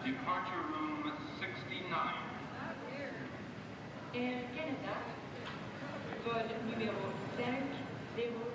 Departure room 69. Air Canada, vol numéro 506.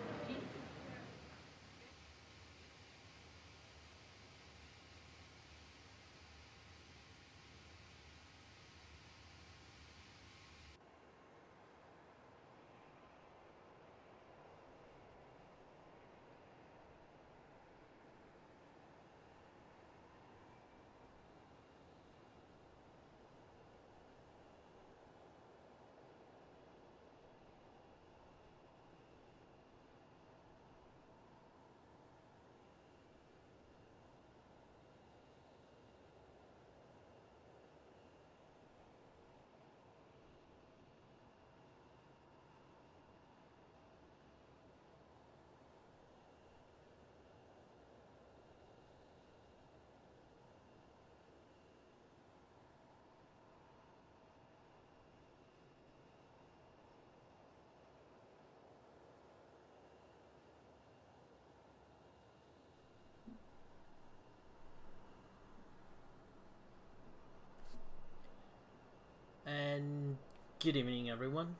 And good evening, everyone.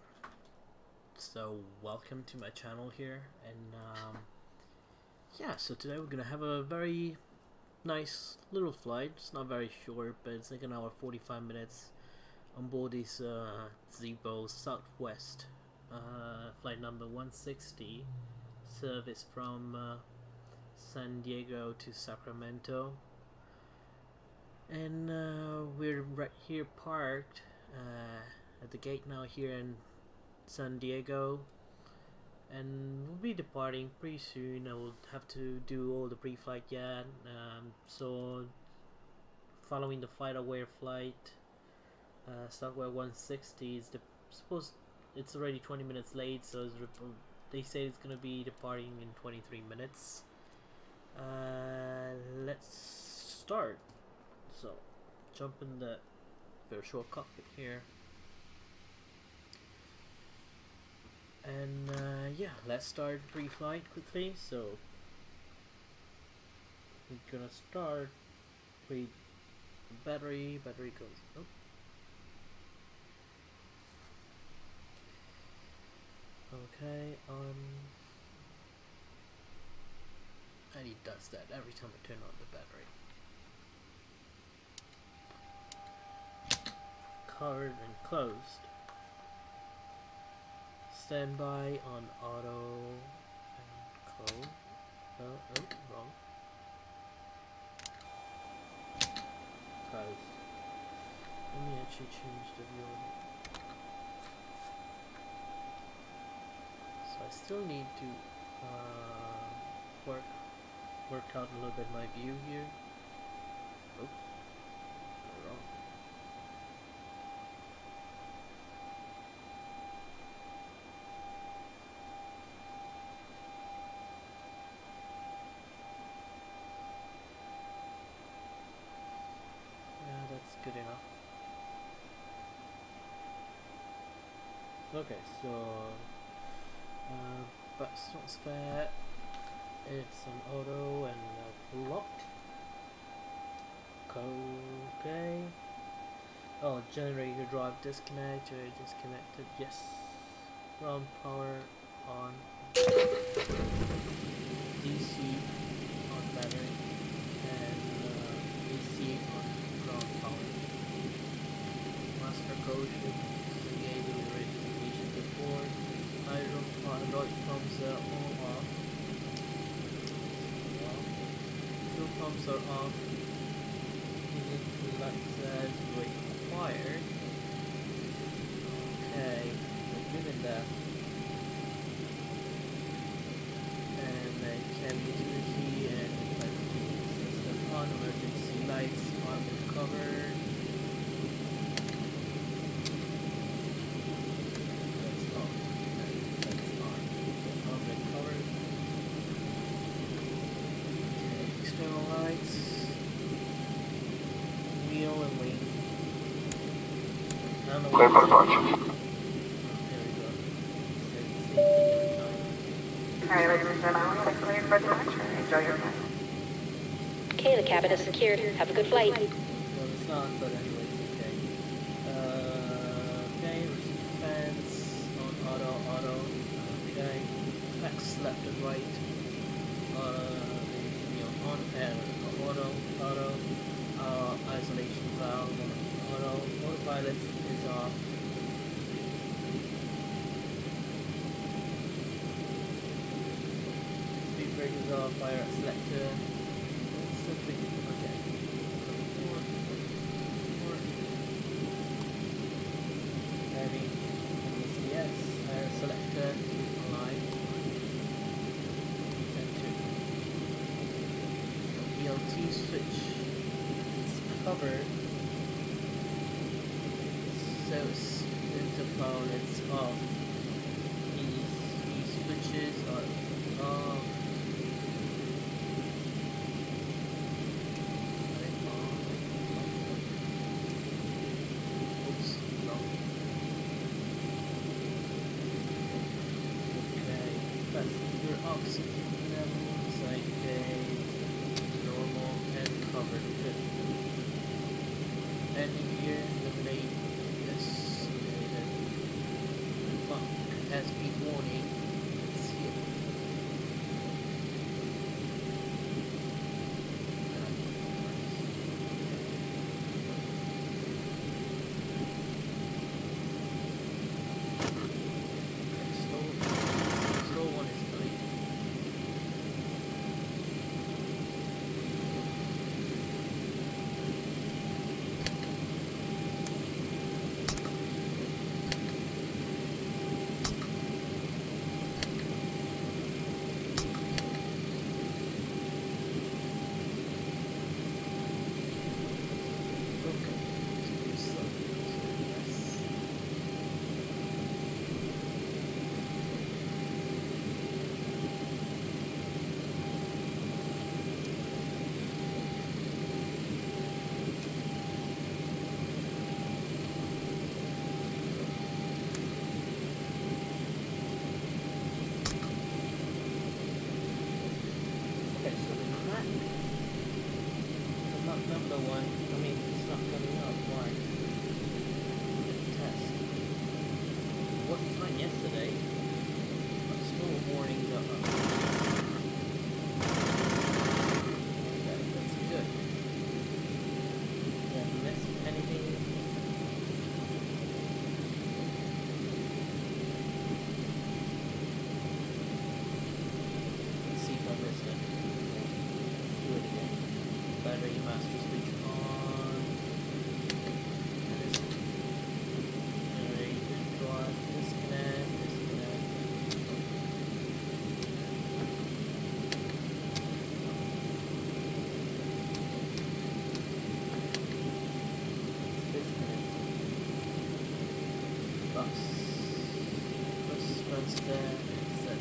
So welcome to my channel here, and yeah, so today we're gonna have a very nice little flight. It's not very short, but it's like an hour 45 minutes on board this Zibo Southwest flight number 160, service from San Diego to Sacramento. And we're right here parked at the gate now here in San Diego, and we'll be departing pretty soon. I will have to do all the pre-flight yet, so following the FlightAware flight, Southwest 160 is it's already 20 minutes late, so they say it's gonna be departing in 23 minutes. Let's start. So jump in the virtual cockpit here, and yeah, let's start pre-flight quickly. So we're gonna start with battery goes oh. Okay, and he does that every time I turn on the battery. Covered and closed. Standby on auto and close. Oh, wrong. Closed. Let me actually change the view. So I still need to work out a little bit my view here. Oops. Wrong. Good enough. Okay, so button spare, it's an auto and locked. Okay. Oh, generator drive disconnect, generator disconnected, yes. Ground power on. DC on battery and AC on ground power. Master code should engage with radiation before. Hydraulic pumps are all off. Fuel pumps are off. Lights as required. Okay, we're good in that. And then cabin utility and system on, emergency lights on and covered. That's on. That's on and covered. Okay, external lights. Wheel and wing. Clear for departure. Alright, ladies and gentlemen, we're cleared for departure. Enjoy your flight. Okay, the cabin is secured. Have a good flight. not, but anyways, okay. Okay, receive fans on auto, okay. Flex left and right. On and auto, isolation valve, autopilot is off. Speed brake is off, fire selector. Okay. Heavy, yes, fire selector, alive. BLT switch is covered, so interphone it's off. These switches are off. Oops, no. Okay, passenger oxygen levels, okay. Normal and covered. Good. Landing gear, eliminate. Yes. Has speed warning. Let's see it. Slow one is great. Number one, I mean, it's not coming up. Why? Test. Worked fine yesterday, but still warnings are up. Okay, that's good. Did I miss anything? Let's see if I missed it. Do it again. Battery master switch on. Generator drive, disconnect. Disconnect. Bus runs there. Set.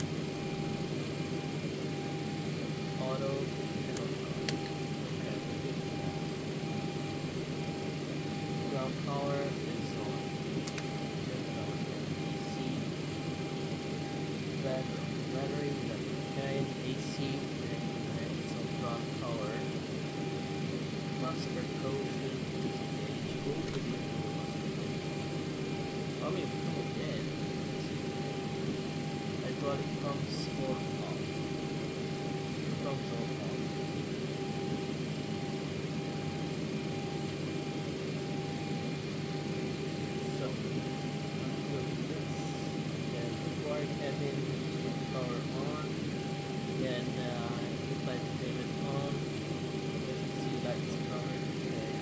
Auto. Power is on. AC. Battery, okay, AC, and it's on ground power. Master code, I mean, again, hydraulic pumps or off. Pumps are off. Cabin power on, again flight payment on, emergency lights covered, okay.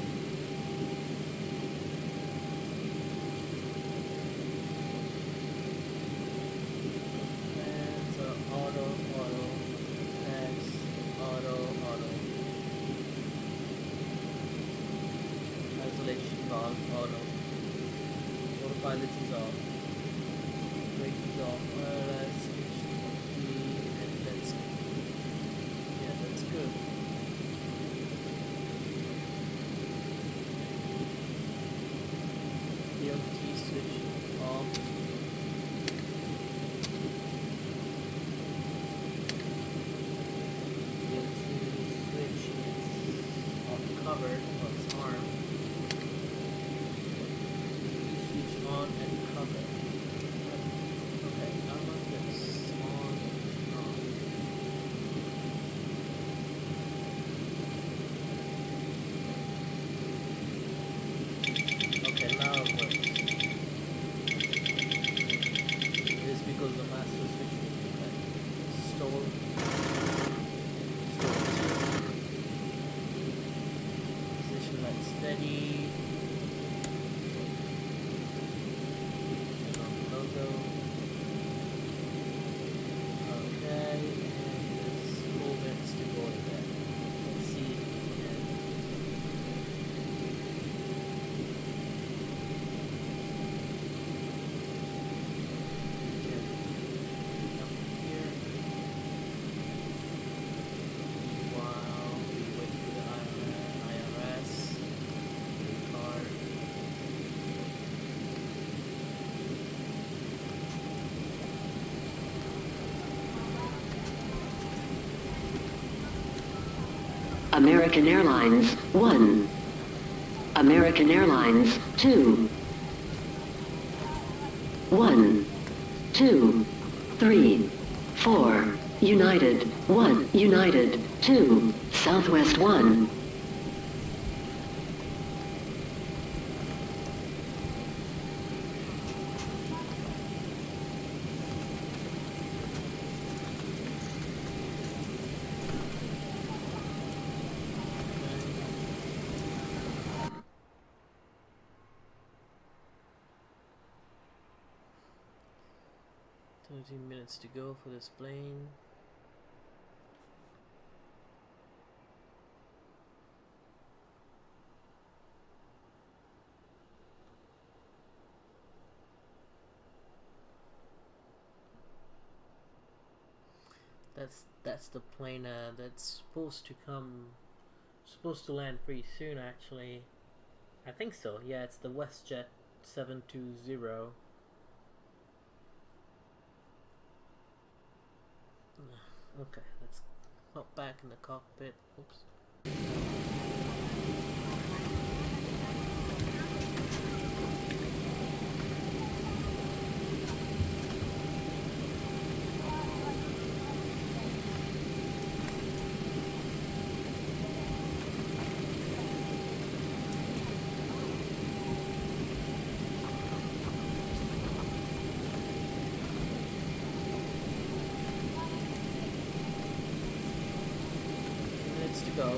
Fans are auto, fans, auto. Isolation valve, auto. Autopilot is off. Brake is off, wireless, and that's good. BLT switch off. BLT switch is off covered, or it's armed. Okay, how about this? On. Okay, now it works. It is because the master switch was store. Position that steady. Turn on the logo. Okay, and there's 4 minutes to go in there. Let's see if we can. Come here while we wait for the IRS card. American Airlines 1. American Airlines 2. 1, 2, 3, 4. United 1. United 2. Southwest 1. Minutes to go for this plane. That's the plane that's supposed to land pretty soon actually. I think so. Yeah, it's the WestJet 720. Okay, let's hop back in the cockpit. Oops. To go.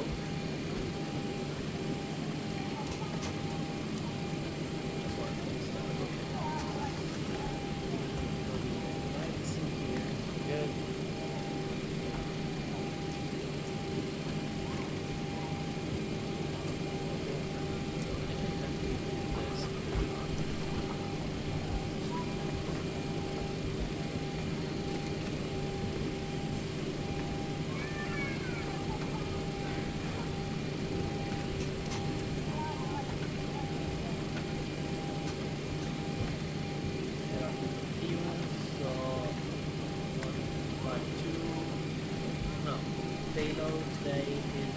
Payload today is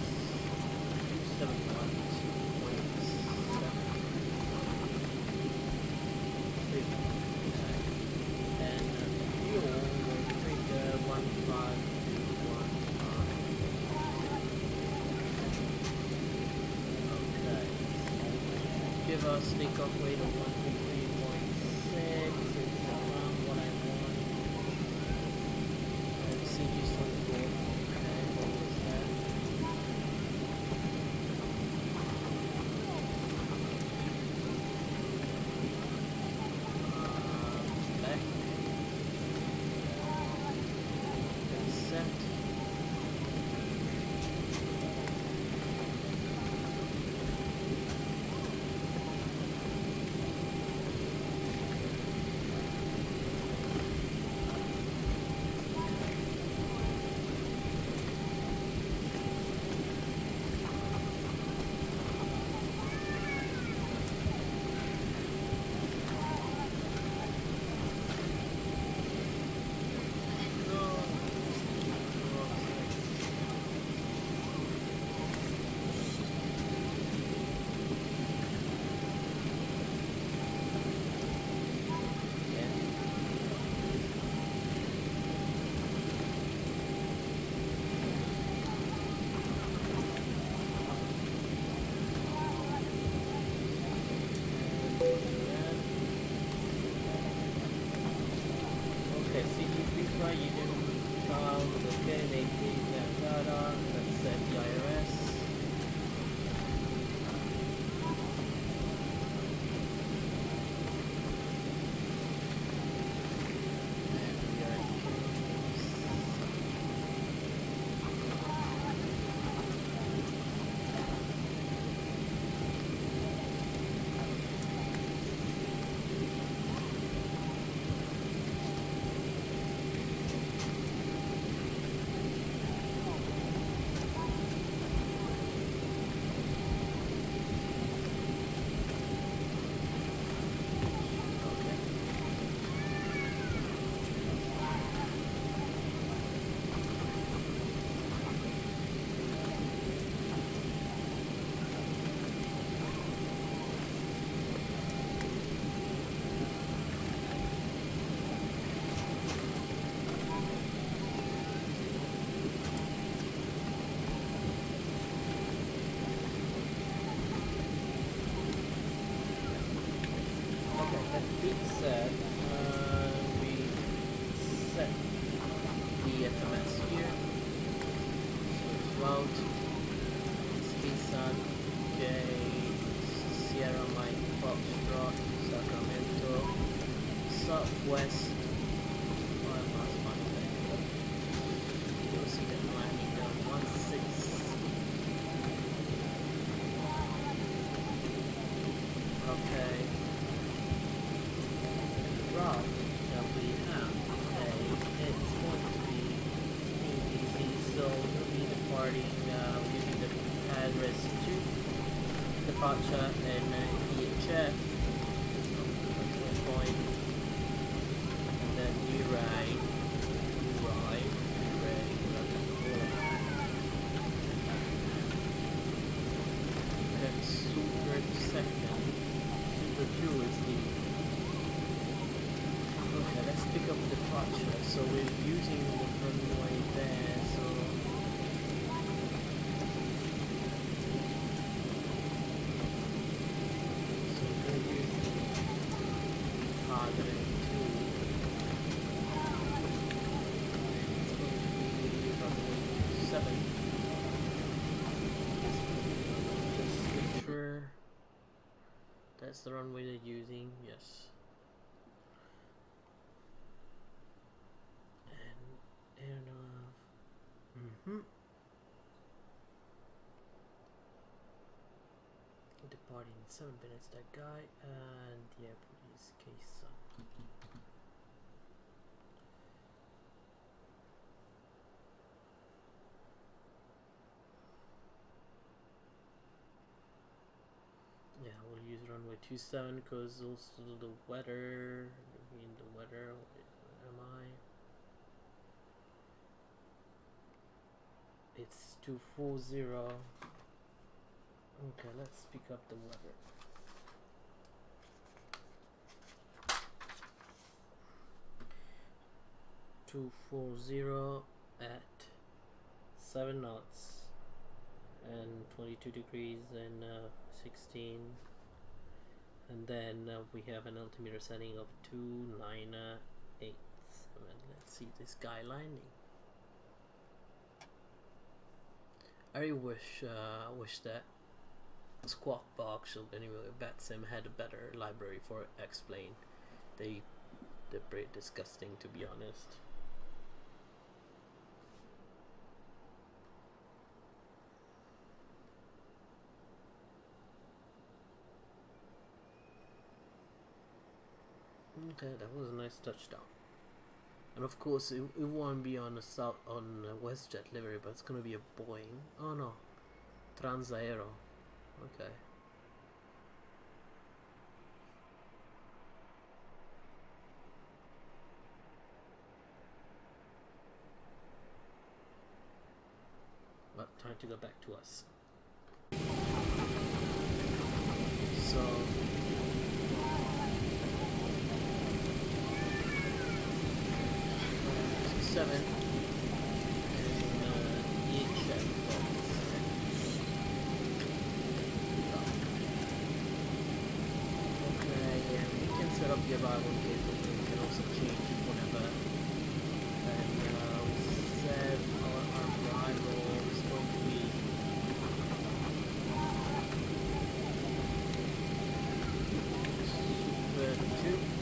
271.7. And fuel will trigger 15215. Okay. Give us takeoff weight of 123.6. It's around what I want. And CG's 24. That being said, we set the FMS here. So route KSAN J Sierra Mike Foxtrot Sacramento Southwest 5 miles by you'll see that landing down 16. Okay. Route that we have today, it's going to be easy, so we'll be departing using the address 2 departure and EHF point, and then new ride, then super second, super 2 is the. Okay, let's pick up the departure. So we're using the runway there, so we're using targeting 2. It's going to be runway 7. Just make sure that's the runway they're using, yes. Departing in 7 minutes, that guy, and the airport is KSAN. Yeah, we'll use runway 27 because also the weather, where am I? It's 240. Okay, let's pick up the weather. (240) at 7 knots and 22 degrees and 16, and then we have an altimeter setting of 298. Let's see this guy landing. I wish that Squawk Box or anyway VATSIM had a better library for explain. They're pretty disgusting, to be honest. Okay, that was a nice touchdown. And of course, it won't be on a WestJet livery, but it's gonna be a Boeing. Oh no, Transaero. Okay. But time to go back to us. So 7 and EHF. Okay, and we can set up the arrival gate, but we can also change it whenever. And we said our arrival is going to be Super 2.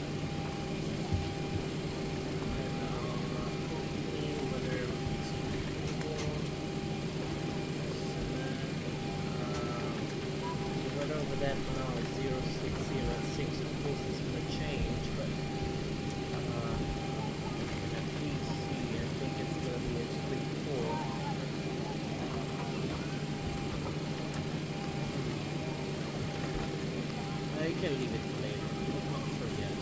That now is 0606. Of course, it's going to change, but at PC, I think it's going to be H34. You can leave it for later. I'm not sure yet.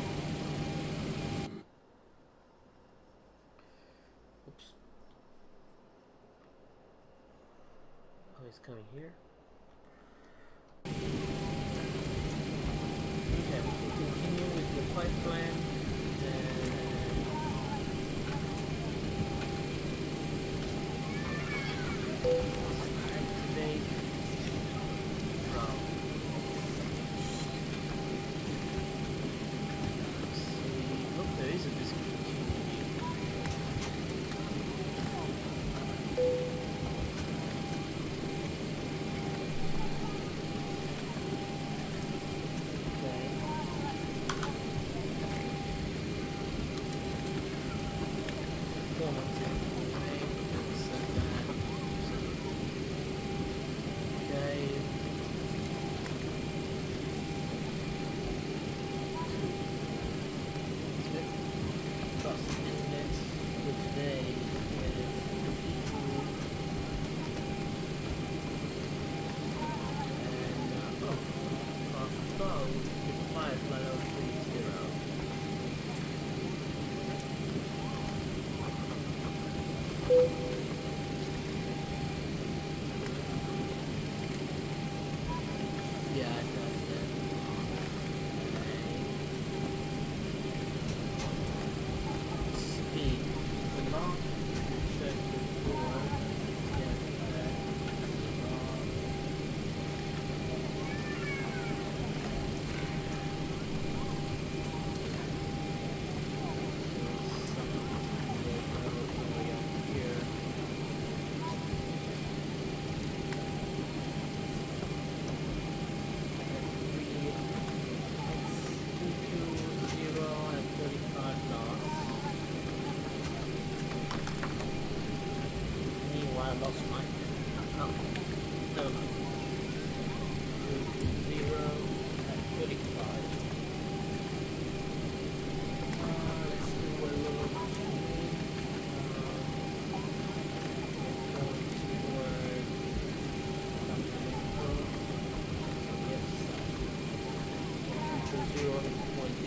Oops. Oh, he's coming here. Continue with the flight plan activate route. flight level 30. Yeah, it does that. Speed. The long check before. Yeah, I lost mine. Oh, no, no. 0 at 35. Let's do a little change. Going toward Sacramento. Yes. 0 and 20.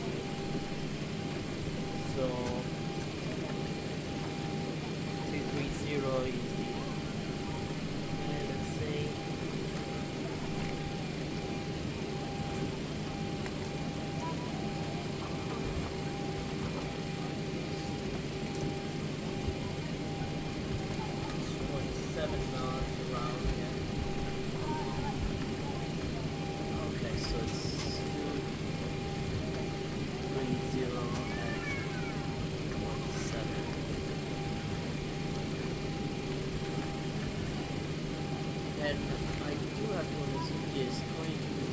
So 230 is the let's say 27 knots around here. Okay, so it's 230 at 27. And I do have one that is going to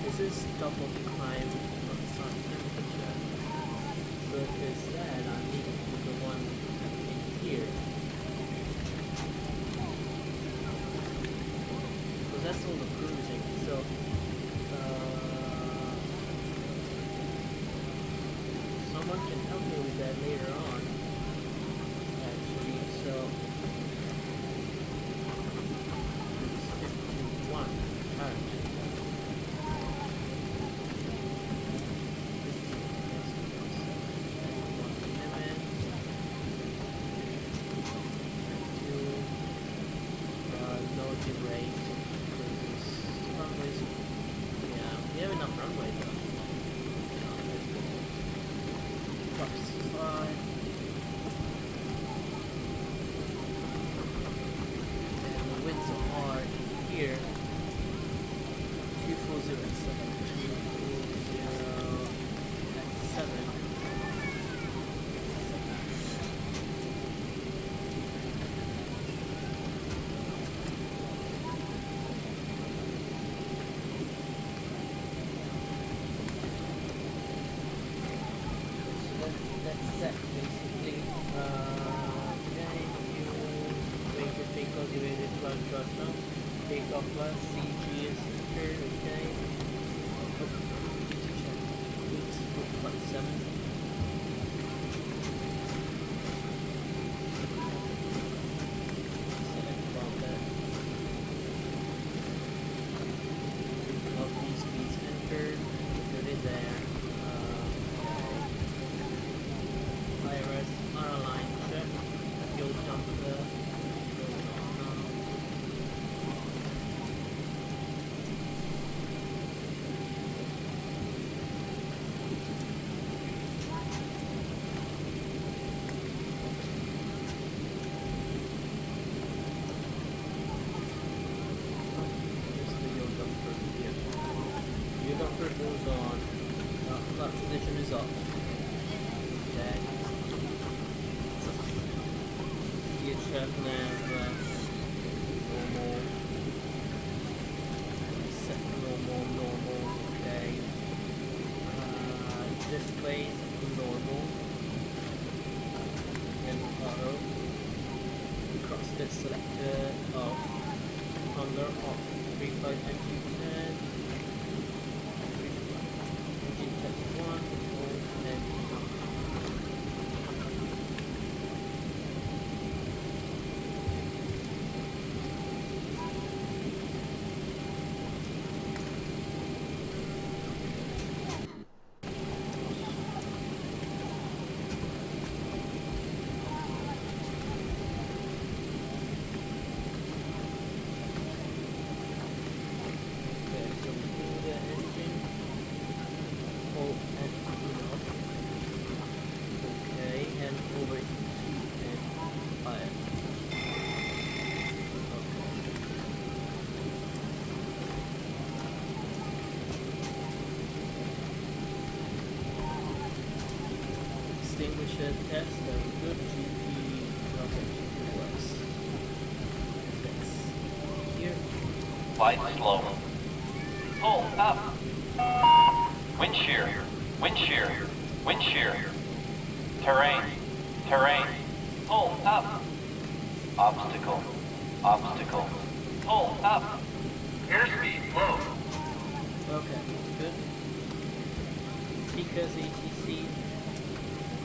this is double climb of sun temperature. So if it's that, I need to put the one in here. Because that's all the cruising. So someone can help me with that later on. Actually, so it's 51 currently. Here, 240 at 7. So that's set basically. Okay, you wait to take off, you wait to run short now. Take off plus CG is secured, okay. Oops, 4.7. Select from that. Of these speeds entered, put it there. IRS, airline check, fuel jumper. Goes on, flat position is up. Okay. VHF nav normal. Set normal, okay. Display normal. And auto. Crossfit selector off. Under off. 35 and 10. test. That was good. GP. Okay, GP works. Next. Here. Flight slow. Pull up. Wind shear. Wind shear. Wind shear. Terrain. Terrain. Pull up. Obstacle. Obstacle. Pull up. Airspeed low. Okay, good. Because ATC.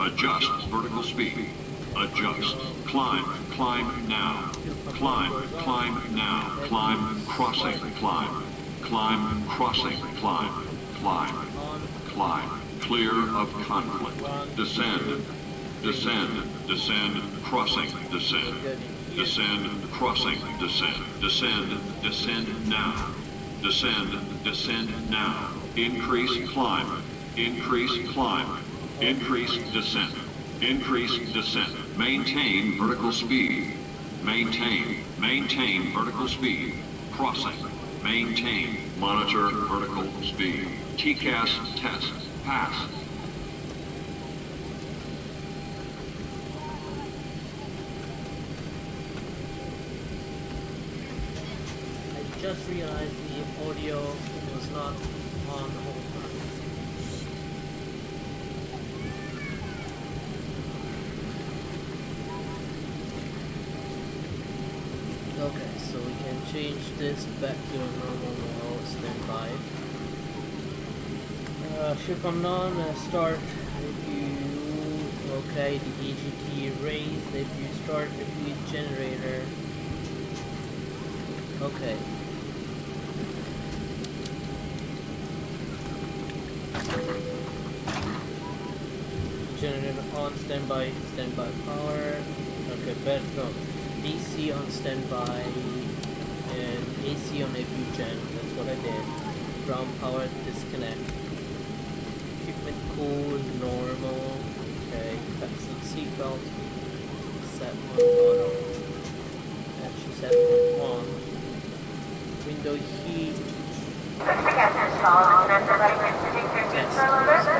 Adjust vertical speed. Adjust. Climb. Climb now. Climb. Climb now. Climb. Crossing. Climb. Climb. Crossing. Climb. Climb. On. Climb. Clear of conflict. Descend. Descend. Descend. Crossing. Descend. Descend. Crossing. Descend. Descend. Descend now. Descend. Descend now. Increase climb. Increase climb. Increase descent. Increase descent. Maintain vertical speed. Maintain. Maintain vertical speed. Crossing. Maintain. Monitor vertical speed. TCAS test. Pass. I just realized the audio was not on the whole time. Okay, so we can change this back to a normal mode, standby. Ship on on, start if you, okay, the AGT raised, if you start the fleet generator, okay. Generator on, standby power, okay, bed no. DC on standby and AC on APGen, that's what I did. Ground power disconnect. Equipment cool, normal, okay, fasten seatbelt, set on auto, actually set on 1. Window heat.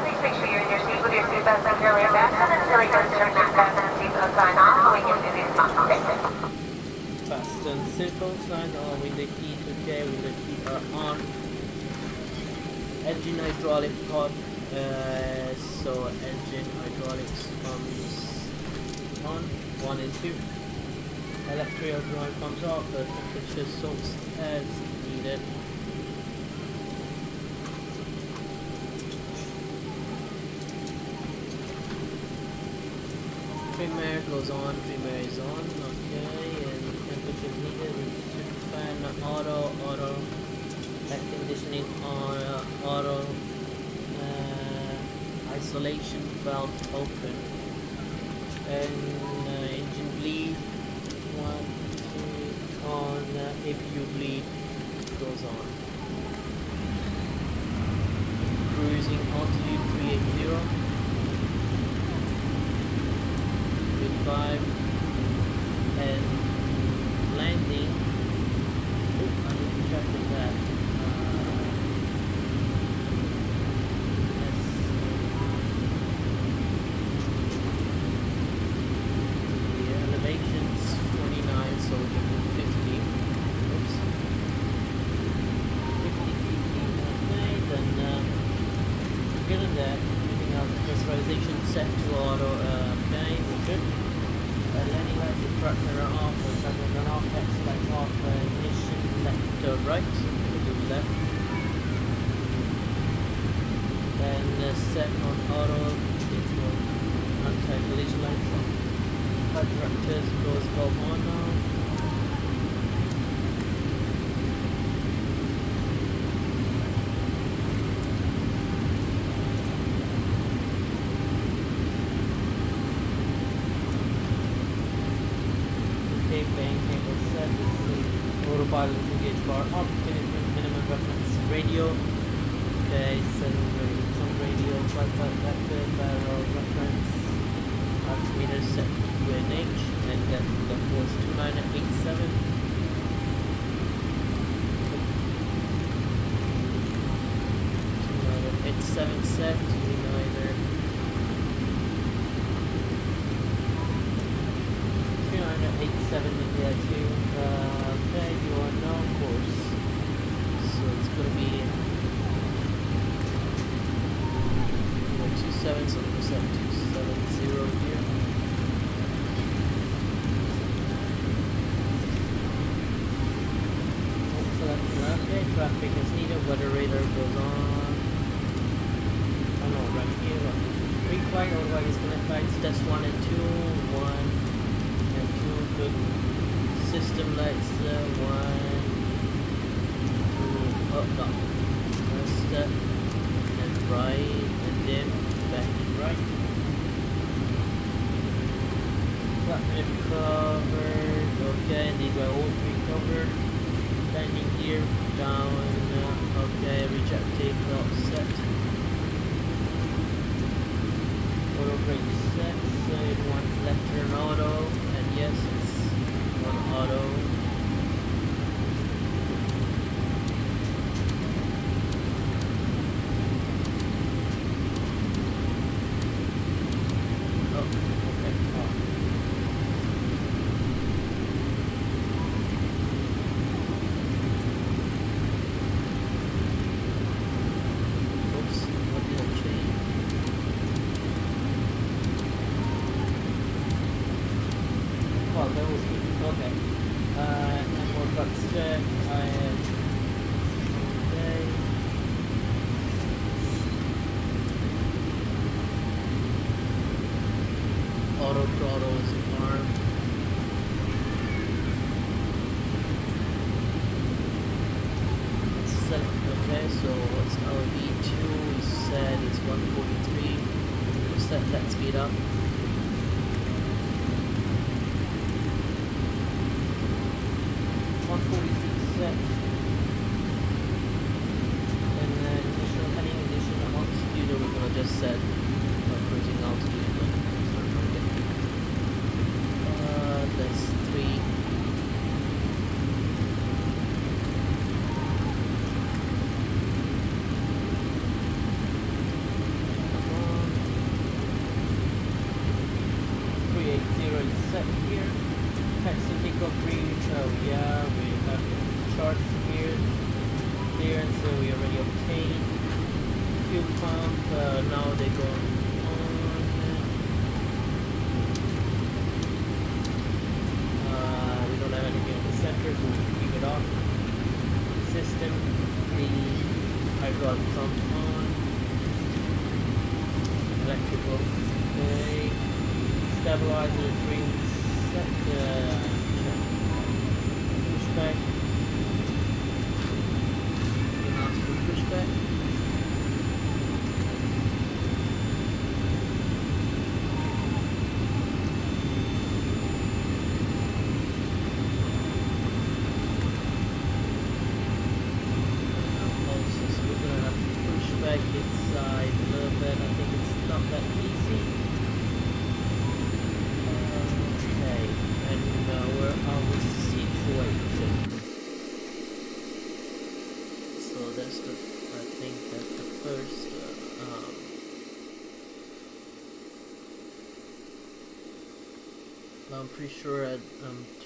Please make sure you're in your seat with your seatbelt securely fastened until you turn that fasten seatbelt sign off so we can do these consultations. Fasten seatbelt sign on, window heat, okay, window heat are on. Engine hydraulic pod, so engine hydraulics comes on, 1 and 2. Electrical drive comes off, the temperature soaks as needed. Trimmer goes on, trimmer is on, okay, and temperature needed, super fan, auto, air conditioning on, auto, isolation valve open, and engine bleed, 1, 2, on, APU bleed goes on. Cruising altitude 380. 5 and landing. Oh, I need to check with that. Yes. The elevation's 49, so we can do 50. Oops. 50 feet. Okay, then good at that. Moving out pressurization set to auto. Okay, we're good. Landing lights, instructor off, second off, exit lights off, ignition left to right, we'll do left. Then set on auto, it will anti-collision lights on. Car directors goes both on now. Autopilot engage bar up, minimum reference radio, okay, some radio, 5 vector, barrel reference, altimeter set to NH, and then that was 2987. 2987 set, 29 27 India 2. Okay, you are now on course. So it's gonna be 27, so we'll set 270 here. Okay, traffic is needed, weather radar goes on. Oh no, right here. Pre-flight, otherwise it's gonna flights, test 1 and 2, 1 and 2, good. System lights, 1, 2, oh no. First step, and right, and then back and right. Flatbed covered, okay, and these are all pre-covered. Landing gear down, okay, reject takeoff set. Auto brake set, so it wants left turn auto, and yes, it's on auto. Oh, okay, off. Oops, what did I change? Oh, that was good. Okay. And more bucks check. I am okay. Auto throttle is armed. Okay, so what's our V2? We said it's 143. We'll set that speed up. 146 set. And then initial heading, initial altitude, we're gonna just set cruising altitude. That's 3. Set here. Taxi takeoff reach. Oh yeah, we have charts here. Clearance, so we already obtained. Fuel pump. Now they go on. We don't have anything in the center, so we keep it off. System. The hydraulic pump on. Electrical. Okay. Stabilizer brings set pushback. Pushback. Also, so we're gonna have to push back inside a little bit. I think it's not that easy. Where are we situated? So that's the, I think that's the first I'm pretty sure at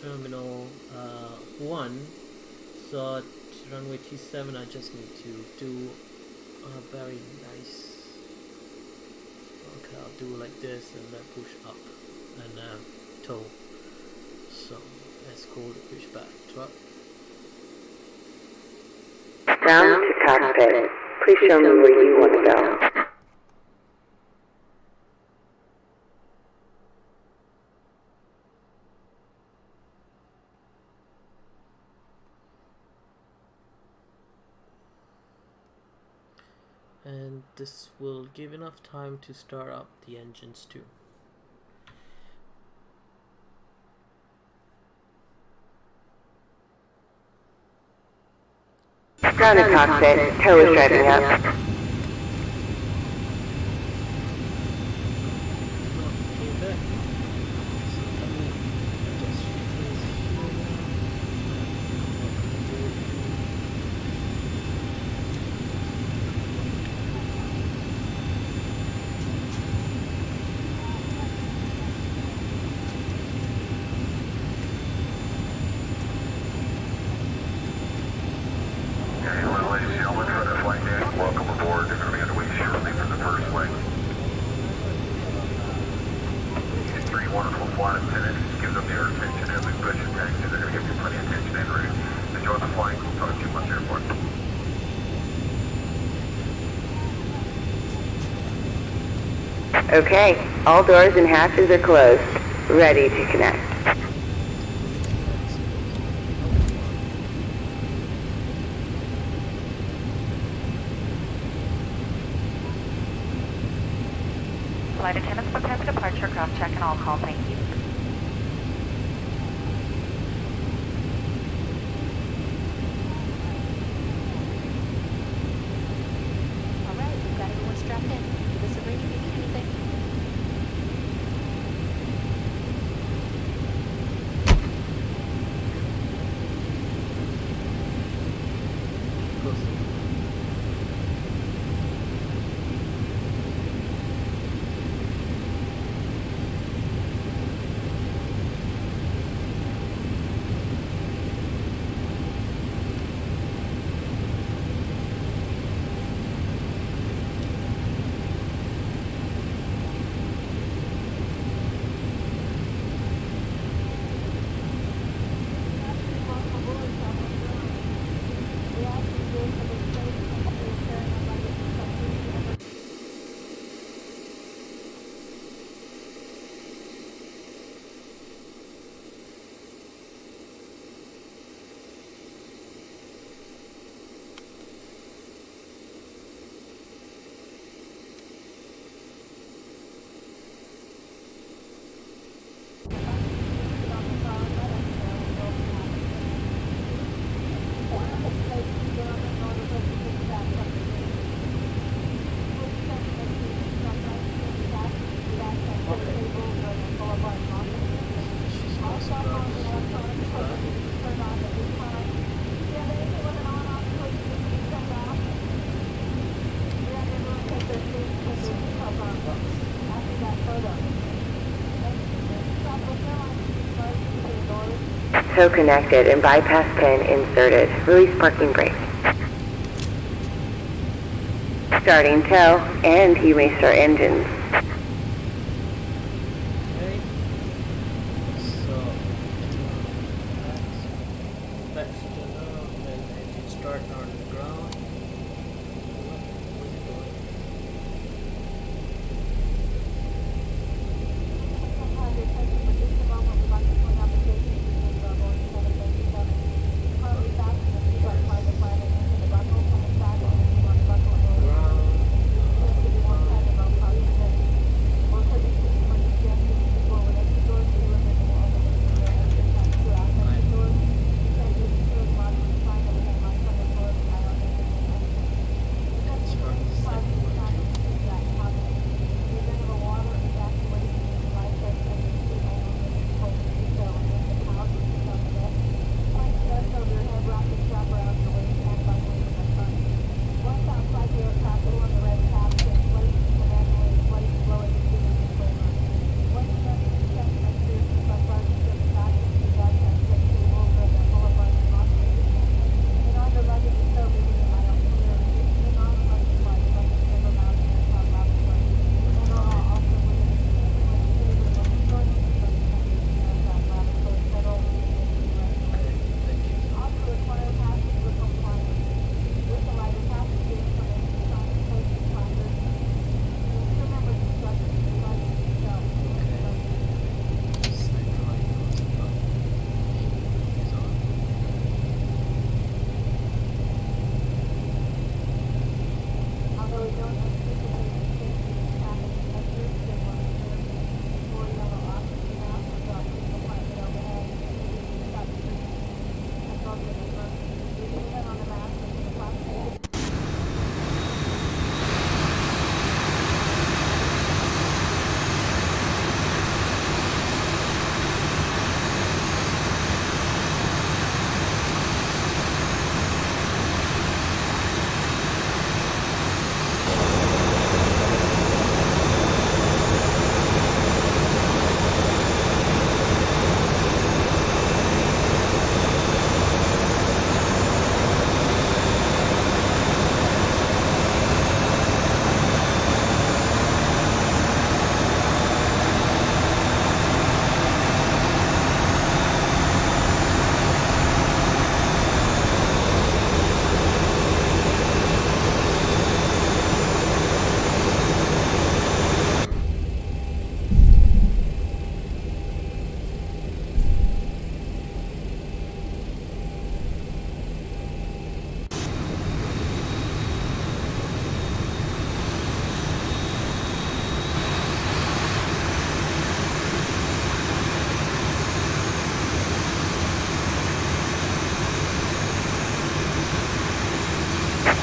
terminal 1, so at runway 27 I just need to do very nice. Okay, I'll do like this and then push up and tow. So let's call the pushback truck. Down to cockpit. Please show me where you want to go. And this will give enough time to start up the engines too. Down to cockpit. Tow is driving up. Came back. So let me adjust this your attention as we push your taxi. They're going to give you plenty of attention en route. Enjoy the flight. We'll talk to you once airport. Okay, all doors and hatches are closed. Ready to connect. Flight attendants prepare for departure. Craft check and all call. Thank you. All right, we've got everyone strapped in. Give us a ring if you need anything. Tow connected and bypass pin inserted. Release parking brake. Starting tow, and you may start engines. Okay. So that's and engine start on the ground. What's it doing? Ground.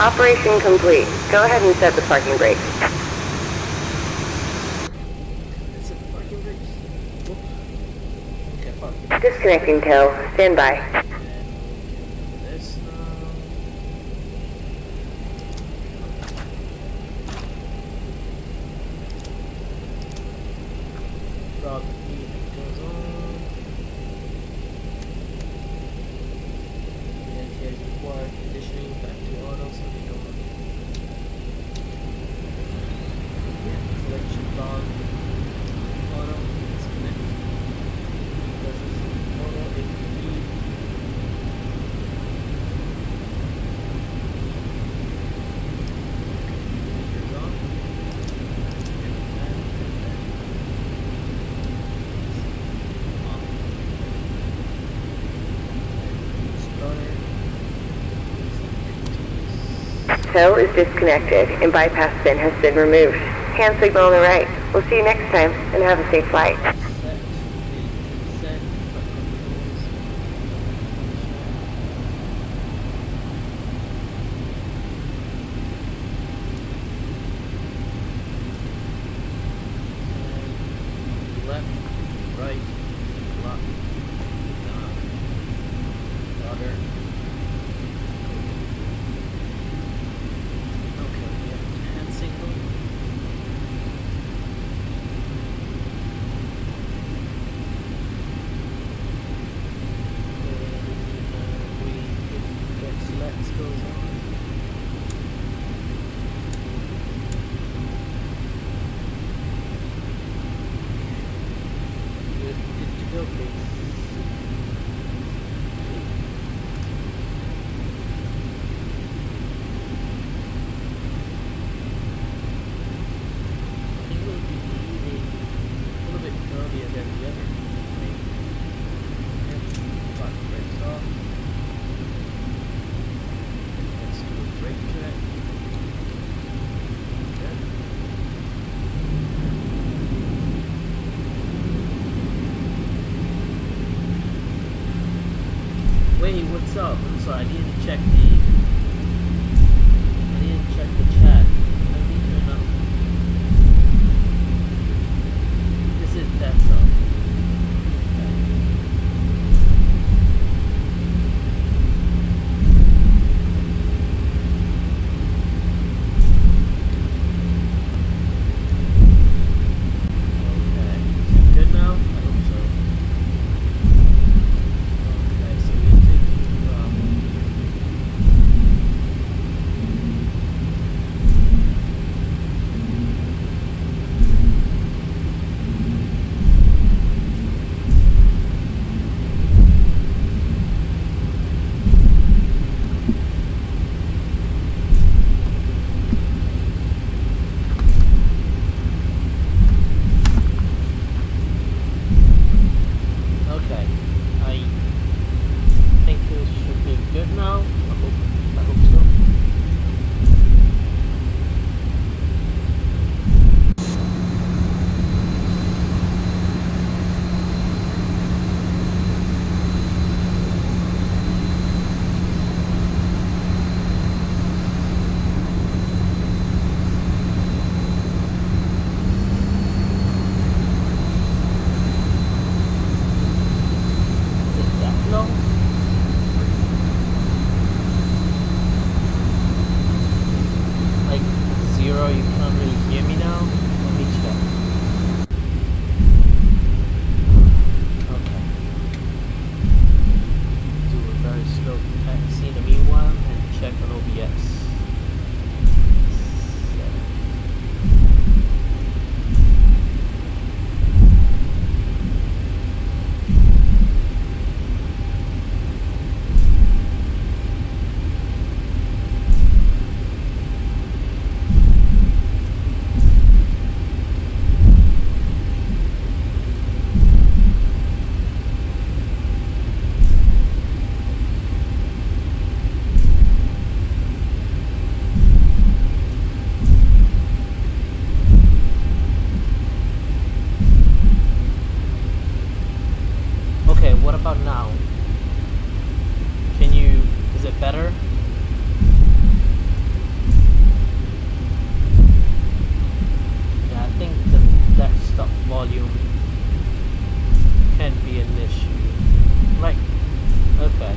Operation complete. Go ahead and set the parking brakes. Set the parking brakes. Okay, park. Disconnecting tow. Stand by. This now. Route heat goes on. And here's required conditioning back to auto so we don't. Yeah, selection on auto. Disconnect. Because it's auto APB. Meters on. Tow is disconnected and bypass pin has been removed. Hand signal on the right. We'll see you next time and have a safe flight. Left, right, lock, down, rudder. Okay, we have hand signal. Let's goes on. Good to go, please. I think we'll be leaving a little bit earlier than the other. Park brakes off. Let's do a brake check. Okay. Wait, what's up? I'm sorry, I didn't check the chat. Let me turn up. This is that stuff. Okay. Good now? I hope so. Okay, so we're taking okay. I think this should be good now. I hope so. Is it that low? Like 0, you can't really hear me now? Let me check. Okay. Do a very slow taxi in the meanwhile and check on OBS. Okay, what about now? Is it better? stop volume can be an issue. Right. Okay.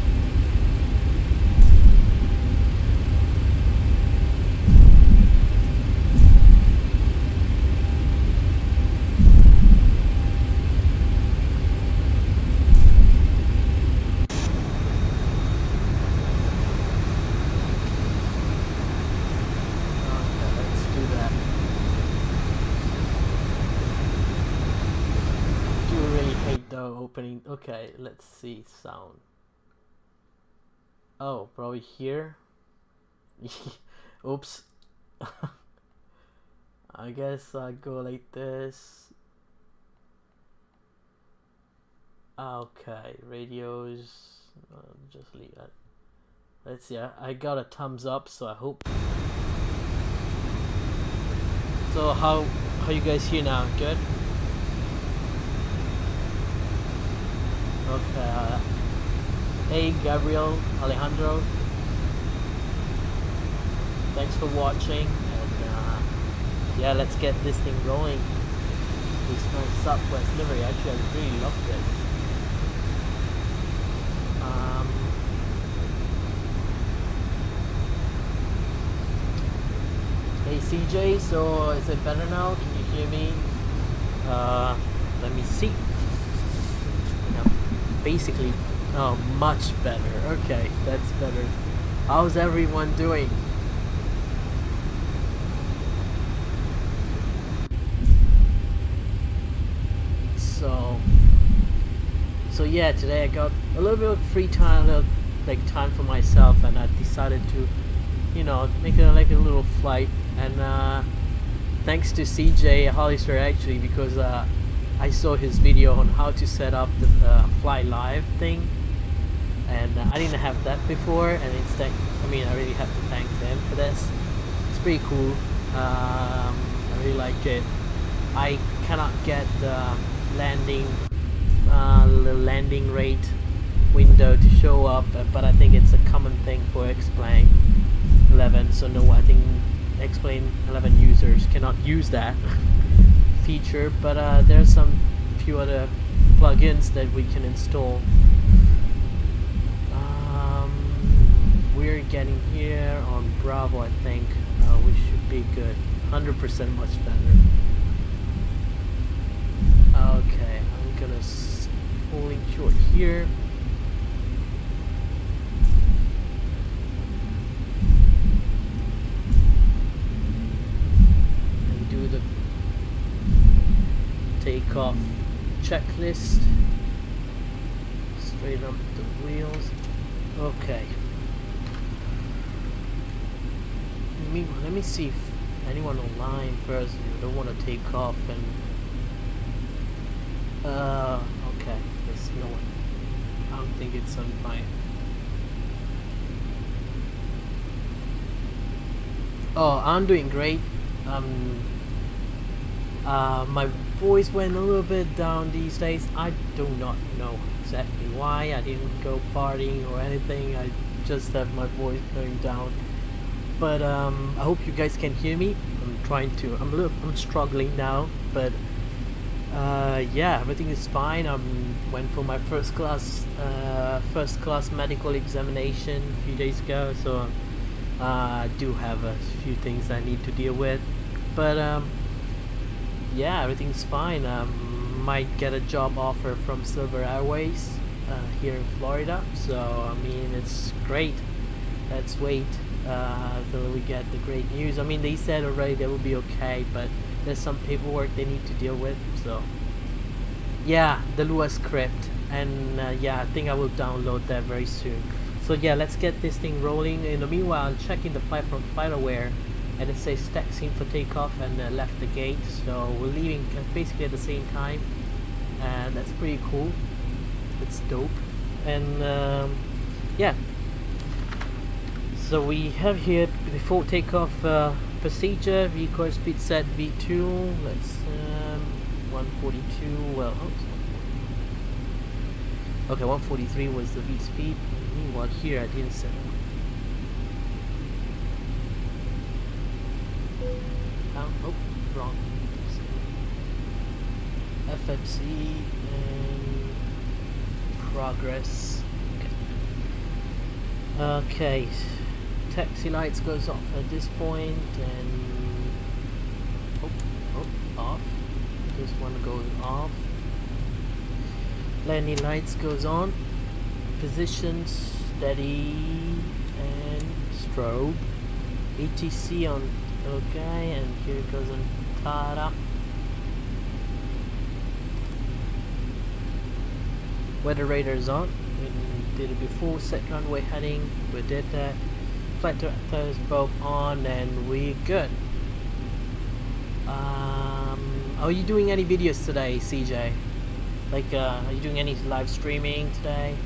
Opening. Okay, let's see sound. Oh, probably here. Oops. I guess I'll go like this. Okay, radios. Just leave that. Let's see. I got a thumbs up, so I hope. So how you guys hear now? Good. Okay, hey Gabriel, Alejandro, thanks for watching, and yeah, let's get this thing rolling. This nice Southwest livery, actually I really love this. Hey CJ, so is it better now? Can you hear me? Let me see. Basically, oh, much better. Okay, that's better. How's everyone doing? So yeah, today I got a little bit of free time, like time for myself, and I decided to, you know, make a little flight. And thanks to CJ Hollister actually, because I saw his video on how to set up the fly live thing, and I didn't have that before, and instead, I mean, I really have to thank them for this. It's pretty cool. I really like it. I cannot get the landing rate window to show up, but I think it's a common thing for X-Plane 11, so no, I think X-Plane 11 users cannot use that feature, but there's some few other plugins that we can install. We're getting here on Bravo, I think. We should be good. 100% much better. Okay, I'm gonna pulling short here. And do the takeoff checklist. Straight up the wheels. Okay. Let me see if anyone online first. You don't want to take off and okay, there's no one. I don't think it's on fire. Oh, I'm doing great. My voice went a little bit down these days. I do not know exactly why. I didn't go partying or anything. I just have my voice going down. But I hope you guys can hear me. I'm struggling now, but yeah, everything is fine. I went for my first class medical examination a few days ago, so I do have a few things I need to deal with, but yeah, everything's fine. Might get a job offer from Silver Airways here in Florida, so I mean, it's great. Let's wait till we get the great news. I mean, they said already they will be okay, but there's some paperwork they need to deal with. So yeah, the Lua script, and yeah, I think I will download that very soon. So yeah, let's get this thing rolling. In the meanwhile, I'm checking the flight from FlightAware, and it says taxiing for takeoff and left the gate, so we're leaving basically at the same time, and that's pretty cool. It's dope. And yeah, so we have here before takeoff procedure, vehicle speed set V2. Let's 142. Well, okay, 143 was the V speed. Meanwhile, here I didn't set. Oh, wrong. FFC and progress. Okay, taxi lights goes off at this point, and off. This one goes off. Landing lights goes on. Position steady and strobe. ATC on. Okay, and here it goes on Tada. Weather radar is on. We did it before. Set runway heading. We did that. Flight directors both on, and we good. Are you doing any videos today, CJ? Like, are you doing any live streaming today?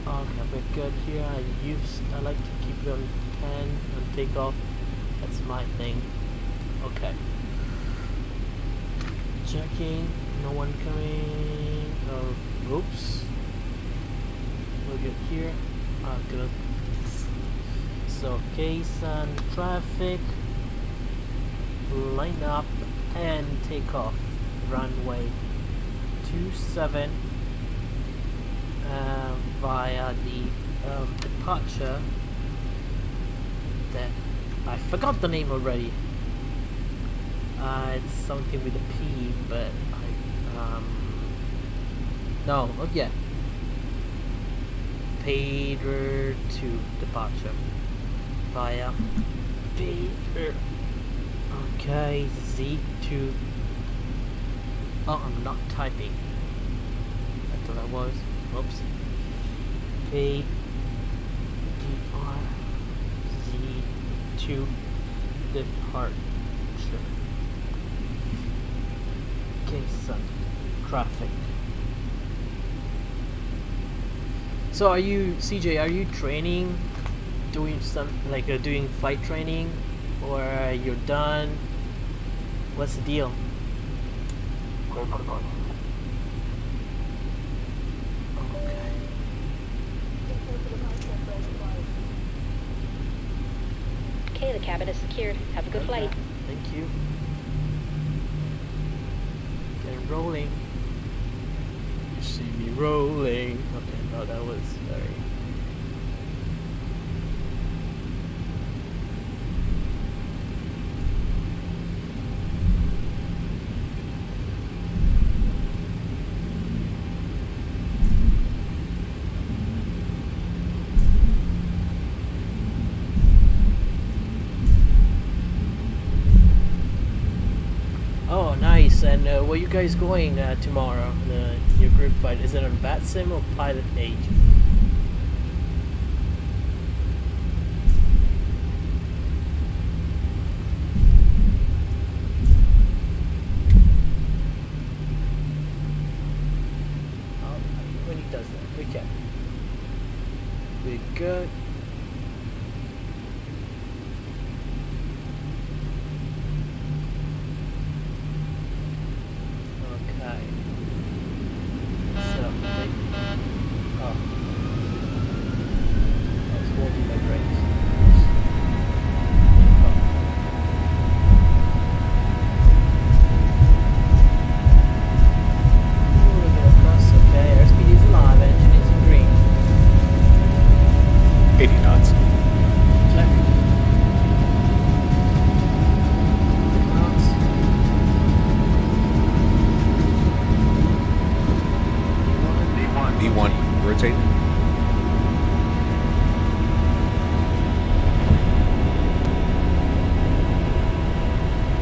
Okay, we're good here. I like to keep it on 10 and take off. That's my thing. Okay. Checking. No one coming. Oh, oops. We're good here. Good. So, KSAN traffic. Line up and take off. Runway 27 via the departure that I forgot the name already. It's something with a P, but no, oh yeah, Pader to departure via Pader. Okay, Z2. Oh, I'm not typing. I thought I was. Whoops. KDR Z2 departure. KSAN traffic. So are you, CJ, are you training, doing some, like doing flight training, or you're done? What's the deal? Okay, the cabin is secured. Have a good flight. Thank you. Get rolling. You see me rolling. Okay, no, that was very... Oh, nice. And where are you guys going tomorrow? Your group flight? Is it on VATSIM or Pilot Age? Oh, when he does that. Okay. We're good.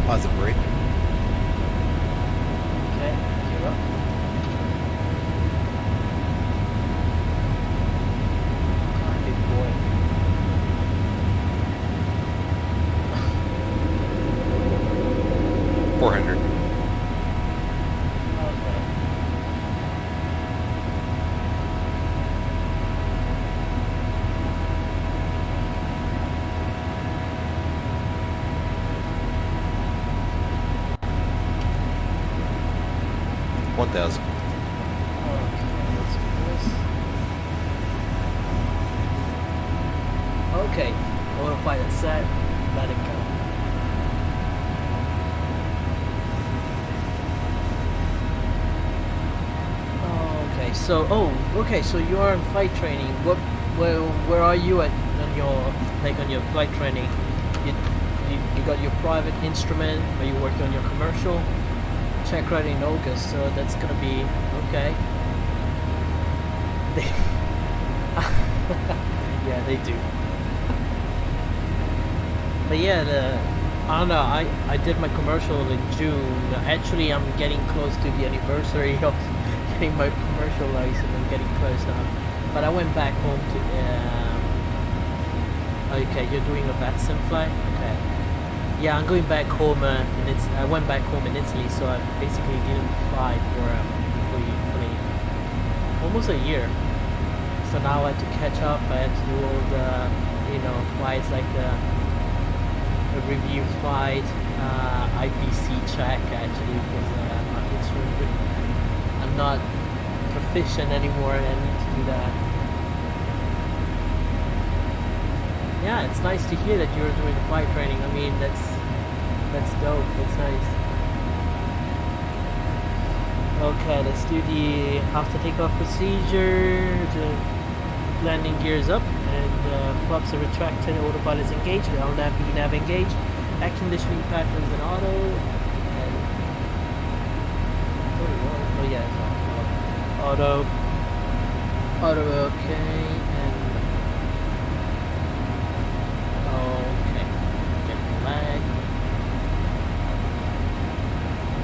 Positive brake. Okay, gear up. Big boy. $400. Okay. $1,000. Okay, let's do this. Okay, autopilot set, let it go. So, okay. So you are in flight training. Where are you at on your flight training? You got your private instrument, or you working on your commercial? Check right in August, so that's gonna be okay. Yeah, they do. But yeah, I don't know. I did my commercial in June. Actually, I'm getting close to the anniversary of getting my commercial license. I'm getting close now. But I went back home to. Okay, you're doing a VATSIM flight. Okay. Yeah, I'm going back home. I went back home in Italy, so I basically didn't fly for almost a year. So now I had to catch up. I had to do all the flights like the review flight, IPC check actually, because I'm not proficient anymore and I need to do that. Yeah, it's nice to hear that you're doing flight training. I mean, that's dope. That's nice. Okay, let's do the after takeoff procedure. The landing gears up and flaps are retracted. Autopilot is engaged. LNAV, nav engaged. Air conditioning patterns in auto. And oh yeah, it's auto. Auto, okay.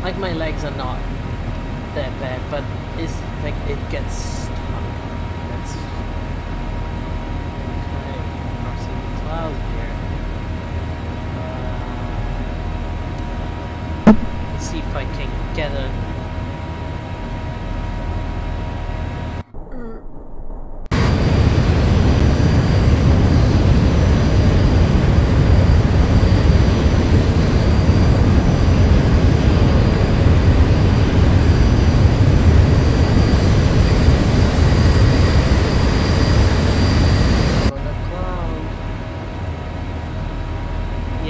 Like my legs are not that bad, but it's like it gets stuck. That's okay. Crossing the clouds here. Let's see if I can get a.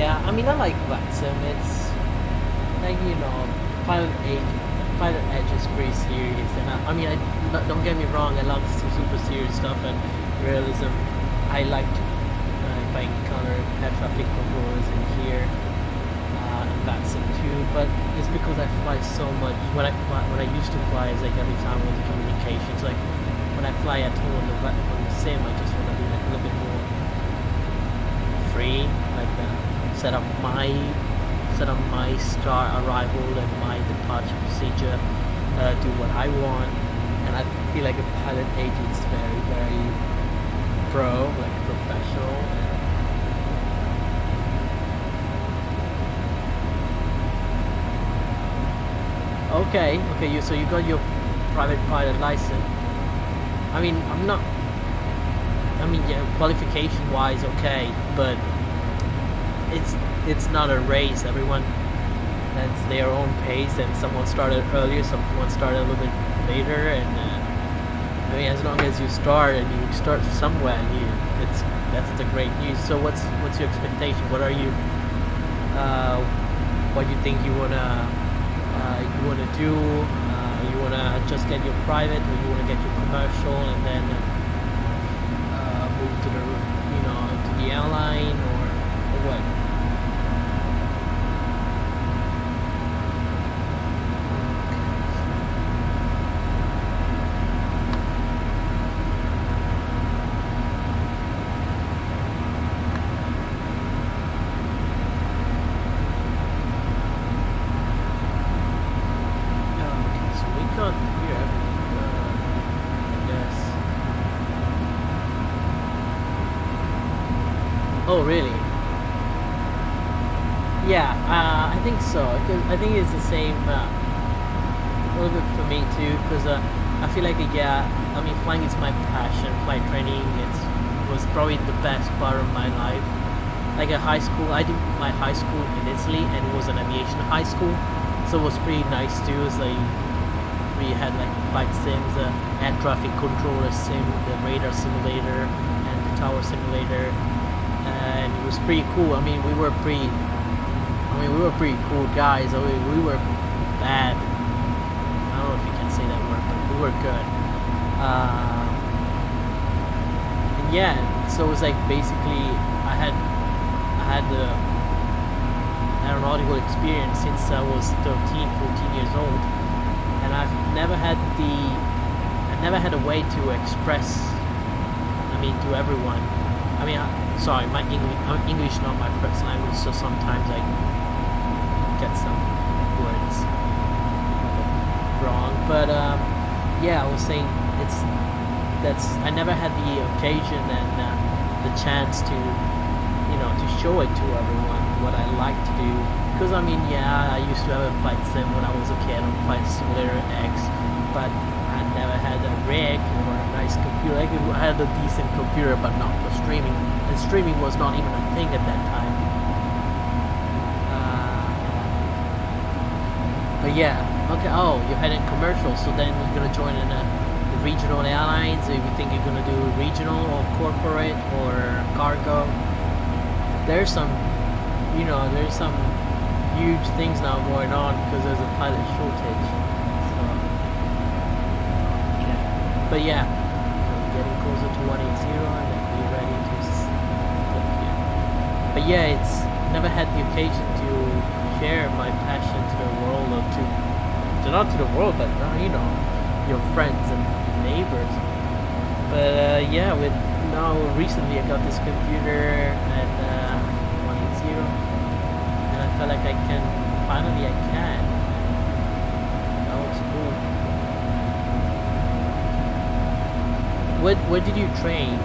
I mean, I like VATSIM. It's like, Pilot Edge is pretty serious, and don't get me wrong, I love some super serious stuff and realism. I like to, if I encounter air traffic controllers in here, and VATSIM too, but it's because I fly so much. When I used to fly, it's like every time with the communications, like when I fly at home on the sim, I just want to be like a little bit more free, like set up my star arrival and my departure procedure, do what I want, and I feel like a pilot agent's very, very professional. Okay, so you got your private pilot license. I mean, yeah, qualification wise, okay, but it's not a race. Everyone has their own pace, and someone started earlier, someone started a little bit later, and I mean, as long as you start and you start somewhere, that's the great news. So what's your expectation? What are you what you think you wanna do? You wanna just get your private, or you wanna get your commercial and then move to the to the airline, or what? Oh, really? Yeah, I think so. Cause I think it's the same, a little bit for me too. Because I feel like, yeah, I mean, flying is my passion. Flight training was probably the best part of my life. Like at high school, I did my high school in Italy, and it was an aviation high school, so it was pretty nice too. It's like we had like flight sims, air traffic controller sim, the radar simulator, and the tower simulator. And it was pretty cool. I mean, we were pretty cool guys. We were bad. I don't know if you can say that word, but we were good. And yeah, so it was like basically I had the aeronautical experience since I was 13, 14 years old, and I've never had a way to express, I mean, to everyone. I mean, sorry, my English is not my first language, so sometimes I get some words wrong. But yeah, I was saying I never had the occasion and the chance to, you know, to show it to everyone what I like to do. Because I mean, yeah, I used to have a flight sim when I was a kid on Flight Simulator X, but I never had a rig or a nice computer. Like, I had a decent computer, but not for streaming. And streaming was not even a thing at that time. But yeah, okay. Oh, you're heading commercial, so then you're gonna join in a regional airlines. If you think you're gonna do regional or corporate or cargo, there's some, you know, there's some huge things now going on because there's a pilot shortage. So, okay. But yeah, we're getting closer to 180 and then be ready to flip here. But yeah, it's never had the occasion to share my passion to the world, or to not to the world, but you know, your friends and neighbors. But yeah, with now recently I got this computer and 180, and I felt like I can finally that was cool. Where did you train?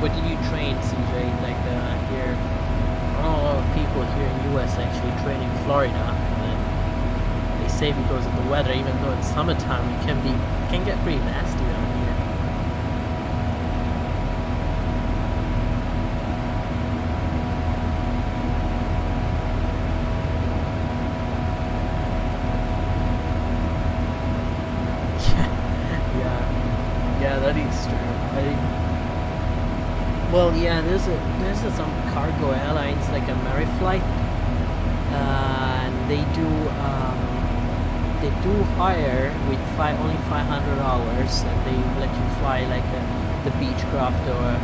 Where did you train, CJ? Like here, I know a lot of people here in the US actually train in Florida, and they say because of the weather, even though it's summertime, it can get pretty nasty down here. Yeah, that is true. Well, yeah, there's some cargo airlines like Ameriflight, and they do hire with only $500, and they let you fly like the Beechcraft or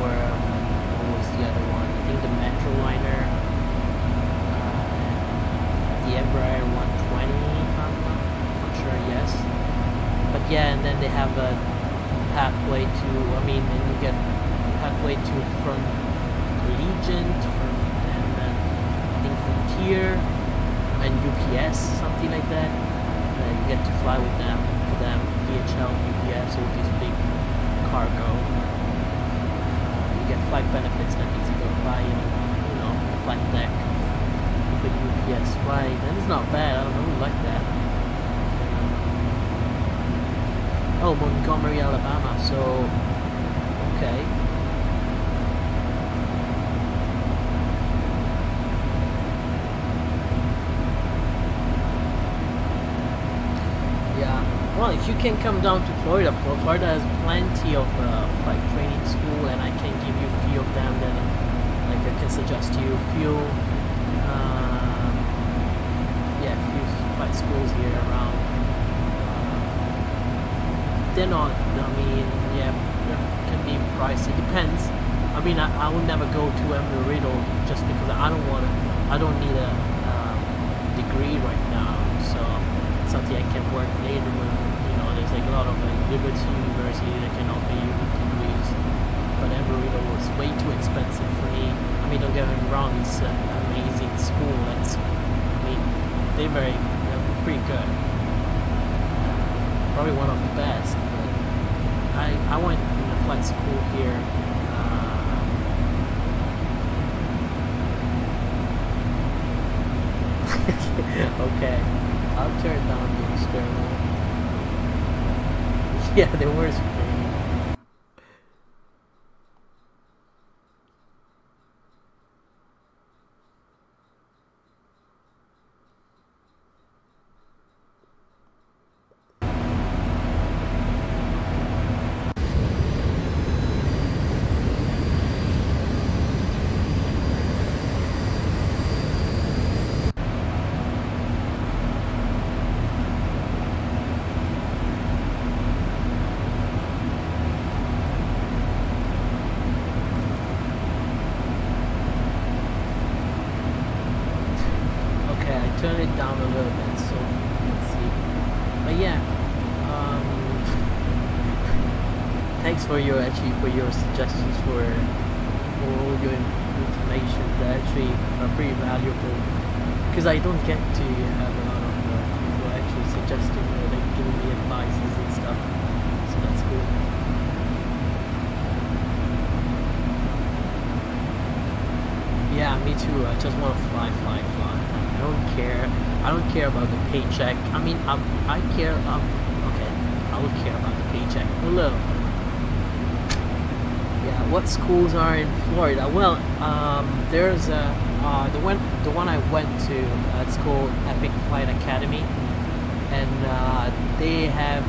what was the other one? I think the Metroliner, the Embraer 120. If I'm not sure. Yes, but yeah, and then they have a pathway to, and you get pathway to from Allegiant, and I think Frontier and UPS, something like that. You get to fly with them, DHL, UPS, all these big cargo. You get flight benefits, that means you can fly in, flight deck with a UPS flight, and it's not bad. I don't know, like that. Oh, Montgomery, Alabama, so, okay. Yeah, well, if you can come down to Florida, Florida has plenty of flight training school, and I can suggest you a few flight schools here around. They're not, I mean, yeah, they can be pricey. It depends. I mean, I will never go to Embry-Riddle just because I don't need a degree right now. So it's something I can work later when, you know, there's like a lot of Liberty University that can offer you degrees. But Embry-Riddle was way too expensive for me. I mean, don't get me wrong, it's an amazing school. I mean, they're pretty good. Probably one of the best. But I went in a flight school here. Okay, I'll turn down the external. Yeah, they were screaming. Turn it down a little bit, so let's see. But yeah, thanks for your suggestions for all your information. That actually are pretty valuable because I don't get to have a lot of people actually suggesting or like giving me advices and stuff. So that's cool. Yeah, me too. I just want to fly. I don't care about the paycheck. I mean, I care. Okay, I would care about the paycheck a little. Yeah, what schools are in Florida? Well, there's the one I went to. It's called Epic Flight Academy, and they have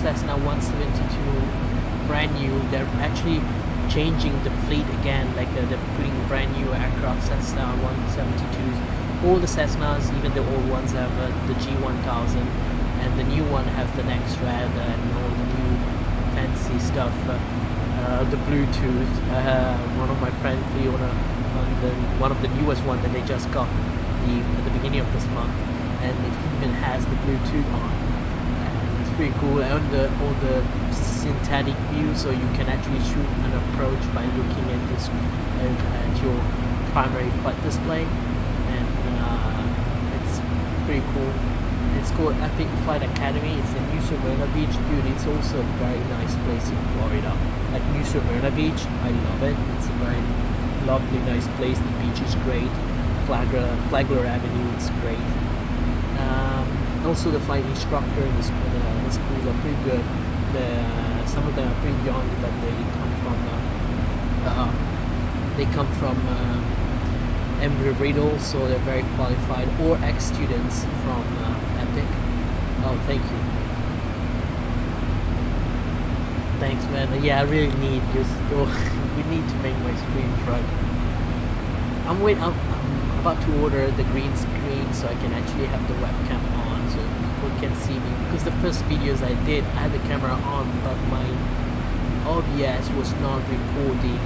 Cessna 172 brand new. They're actually changing the fleet again, like they're putting brand new aircraft, Cessna 172s. All the Cessnas, even the old ones, have the G1000, and the new one has the next red and all the new fancy stuff. The Bluetooth. One of my friends, Fiona, one of the newest one that they just got at the beginning of this month, and it even has the Bluetooth on. And it's pretty cool. And all the synthetic view, so you can actually shoot an approach by looking at this at your primary flight display. Pretty cool. It's called Epic Flight Academy. It's in New Smyrna Beach. Dude, it's also a very nice place in Florida. Like New Smyrna Beach, I love it. It's a very lovely, nice place. The beach is great. Flagler Avenue, it's great. Also, the flight instructor in the schools are pretty good. Some of them are pretty young, but they come from Embry-Riddle, so they're very qualified, or ex-students from Epic. Oh, thank you. Thanks, man. Yeah, I really need this. We need to make my screen right. I'm about to order the green screen so I can actually have the webcam on so people can see me. Because the first videos I did, I had the camera on, but my OBS was not recording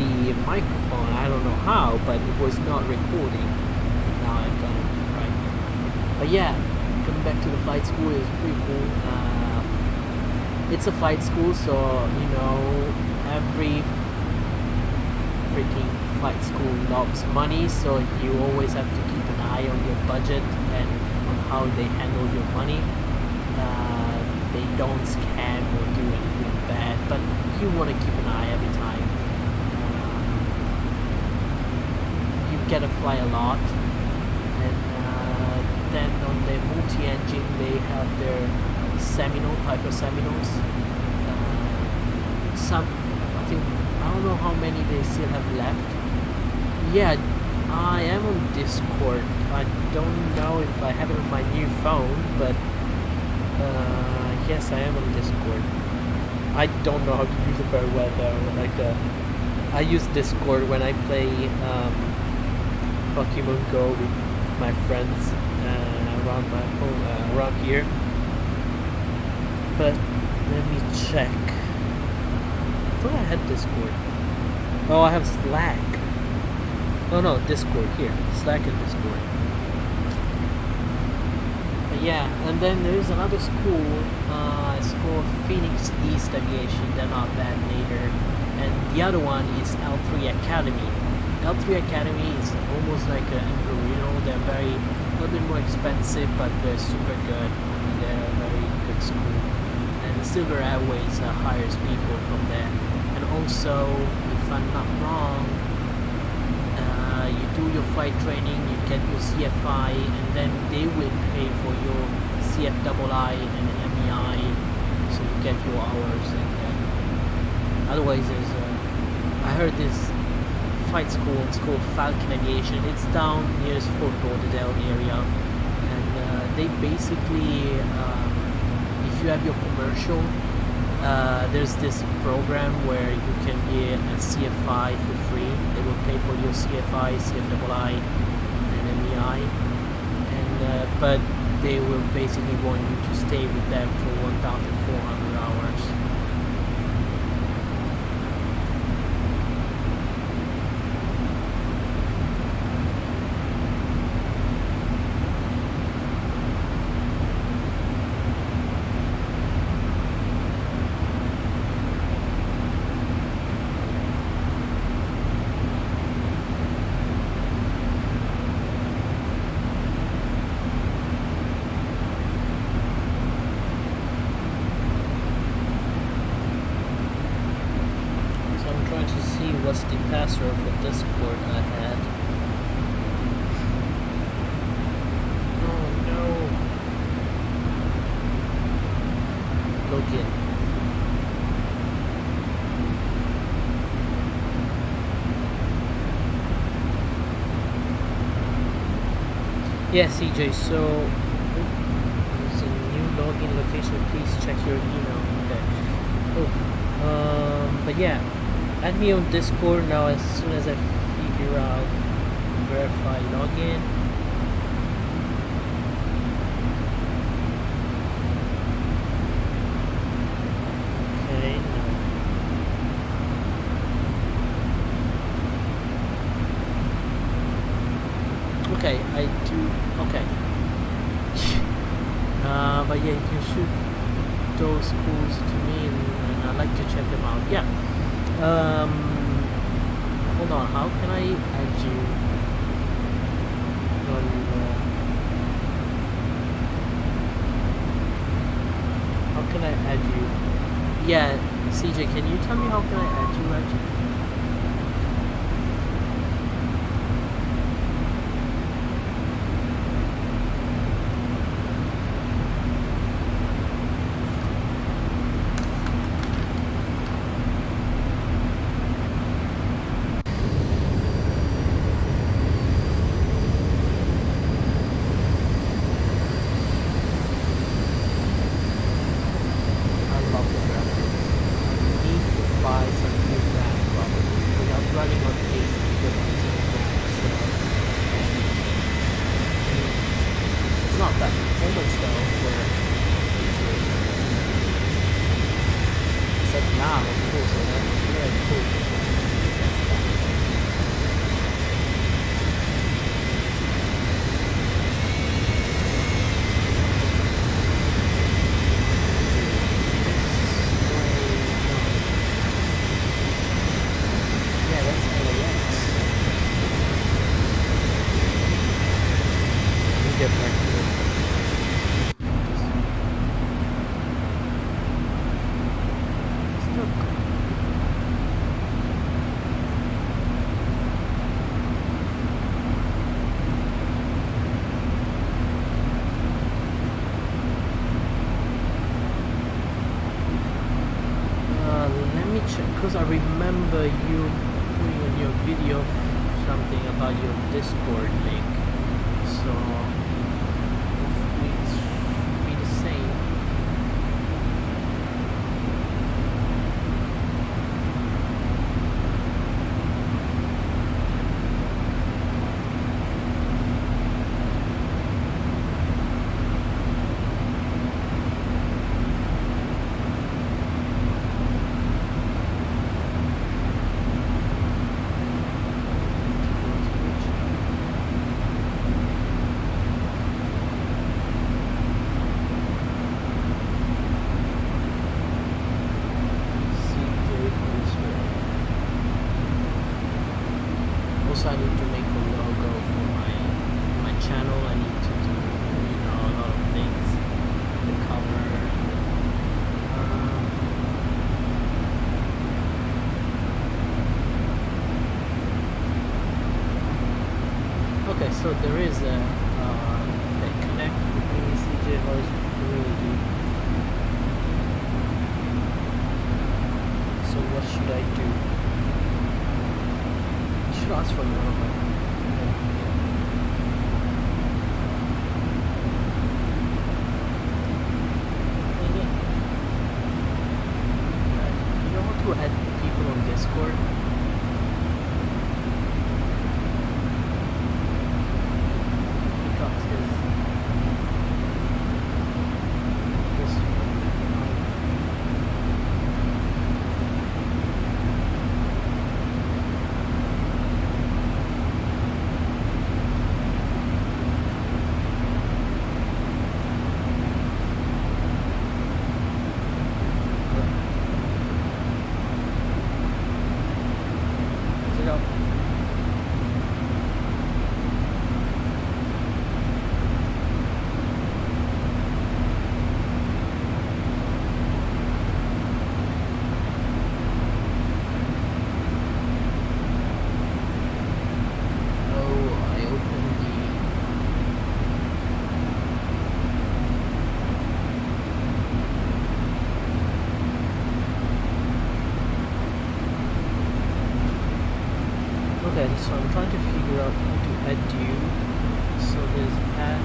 the microphone. I don't know how, but it was not recording. Now I've done it right. But yeah, coming back to the flight school is pretty cool. It's a flight school, so you know every freaking flight school loves money, so you always have to keep an eye on your budget and on how they handle your money. They don't scam or do anything bad, but you want to keep an eye every time. You get to fly a lot, and then on the multi-engine they have their Seminole, Piper Seminoles. I don't know how many they still have left. Yeah, I am on Discord. I don't know if I have it on my new phone, but yes, I am on Discord. I don't know how to use it very well though. Like I use Discord when I play Pokemon Go with my friends around my home, around here. But let me check. I thought I had Discord. Oh, I have Slack. Oh no, Discord here. Slack and Discord. But yeah, and then there's another school. It's called Phoenix East Aviation. They're not bad neither. And the other one is L3 Academy. L3 Academy is almost like an Embry-Riddle. They're a little bit more expensive, but they're super good. And they're a very good school. And Silver Airways hires people from there. And also, if I'm not wrong, you do your flight training, you get your CFI, and then they will pay for your CFII and MEI, so you get your hours. And otherwise, there's I heard this flight school. It's called Falcon Aviation. It's down near Fort Lauderdale area, and they basically, if you have your commercial, there's this program where you can be a CFI for free. They will pay for your CFI, CFII, and MEI, and but they will basically want you to stay with them for 1,400 hours. What's the password for Discord I had? Oh no! Login. Yeah, CJ, so there's a new login location. Please check your email. Okay. Oh, but yeah. Add me on Discord now as soon as I figure out verify login. Okay, no. Okay, I do. Okay. But yeah, you can shoot those schools to me, and I'd like to check them out. Yeah. Hold on, how can I add you on, how can I add you? Yeah, CJ, can you tell me how can I add you actually? Because I remember you putting in your video something about your Discord link, so hopefully it should be the same. also I need to make a logo for my channel. I need to do, you know, a lot of things. The cover. Okay, so there is a connect between CJ Voice community. So what should I do? I should ask for one of my you know how to add people on Discord? Okay, so I'm trying to figure out how to add you. So there's add.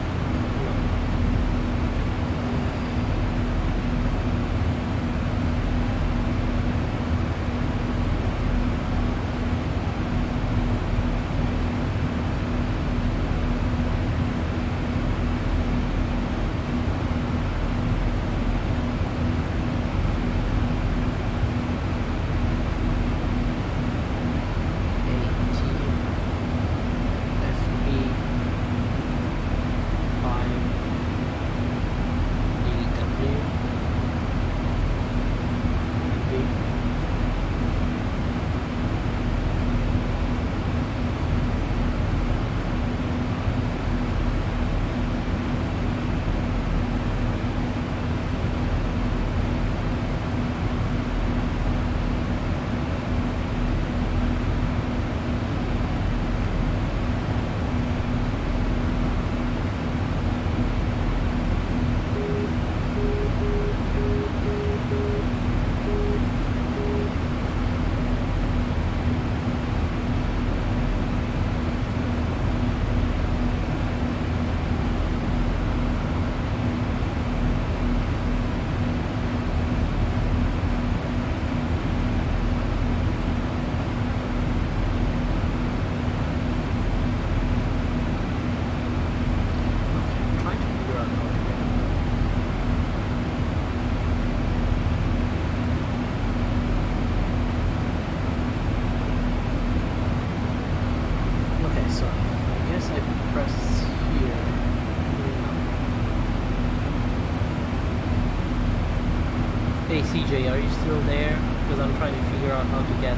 Hey CJ, are you still there? Because I'm trying to figure out how to get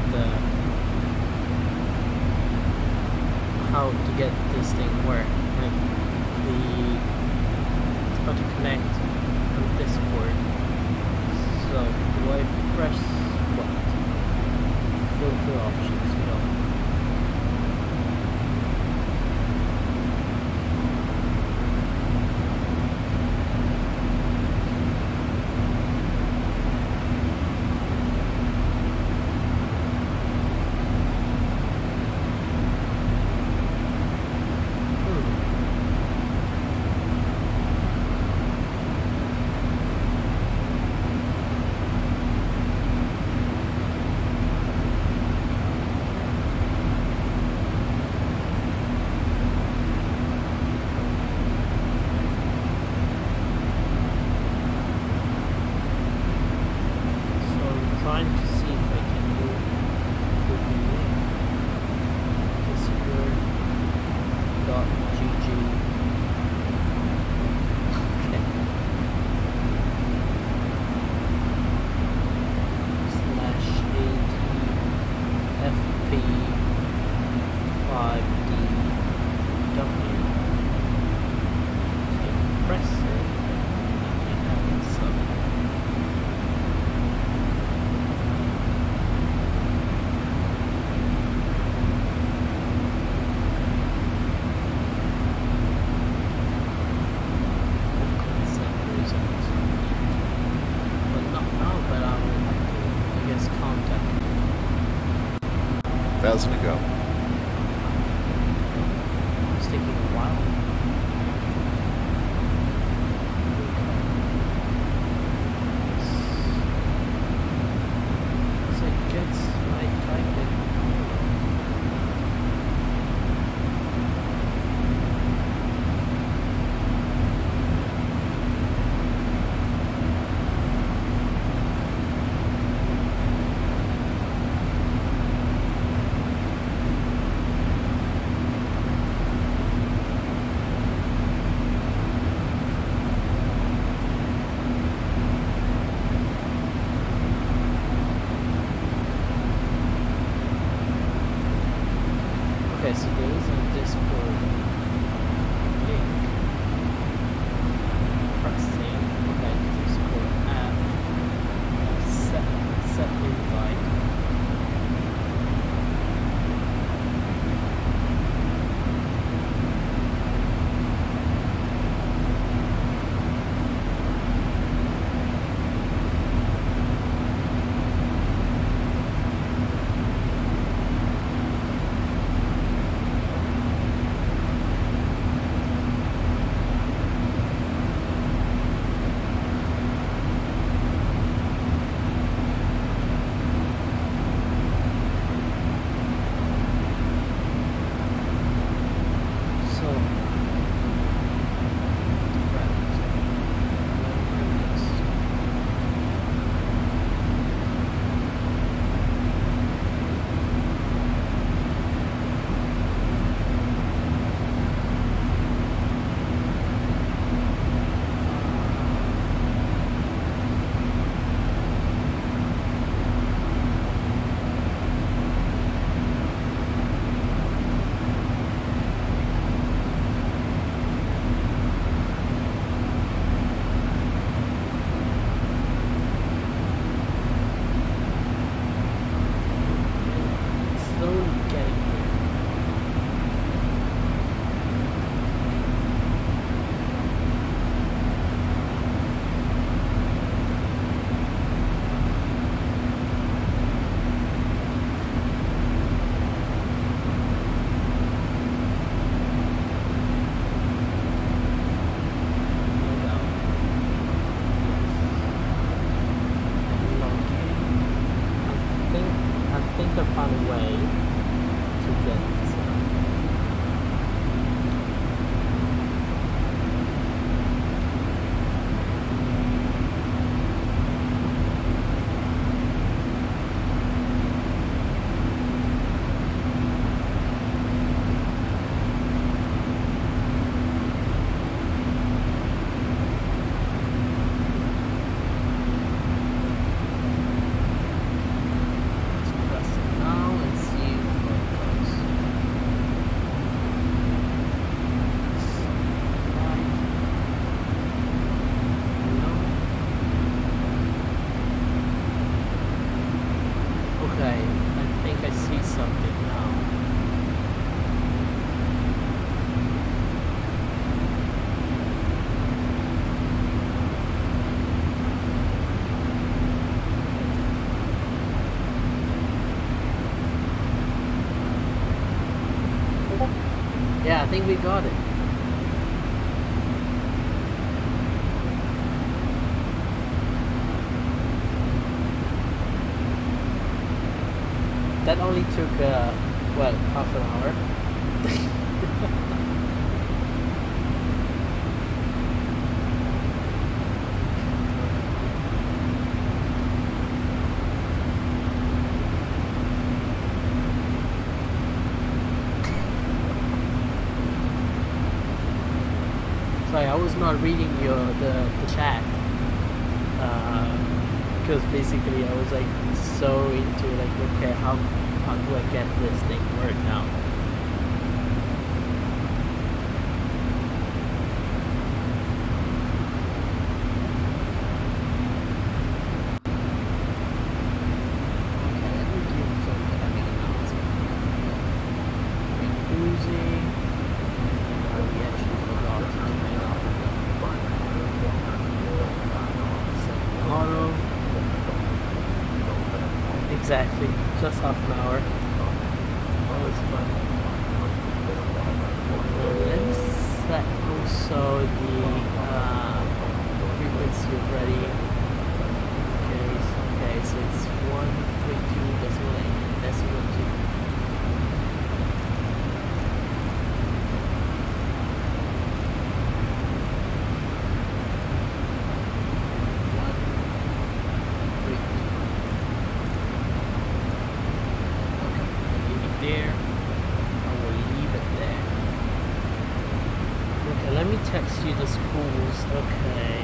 this thing work. Like how to connect on Discord. So do I press what? Filter options, no. 5,000 to go. It's taking a while. So it gets right timing. Okay, so there is a Discord link. Pressing that Discord app. Set invite. So, slowly getting there. No doubt. I think I found a way to get press it now and see where it goes. Right. No. Okay, I think I see something now. Yeah, I think we got it. That only took, well, half an hour. Sorry, I was not reading the chat. Because basically I was like so into like, okay, how do I get this thing to work now? Okay, let me give some timing announcement. We're cruising. We actually forgot to turn off the auto. Exactly, just half an hour. that was fun. Let's set also the frequency already. Okay, so it's 132.8.2. Text you the schools, okay.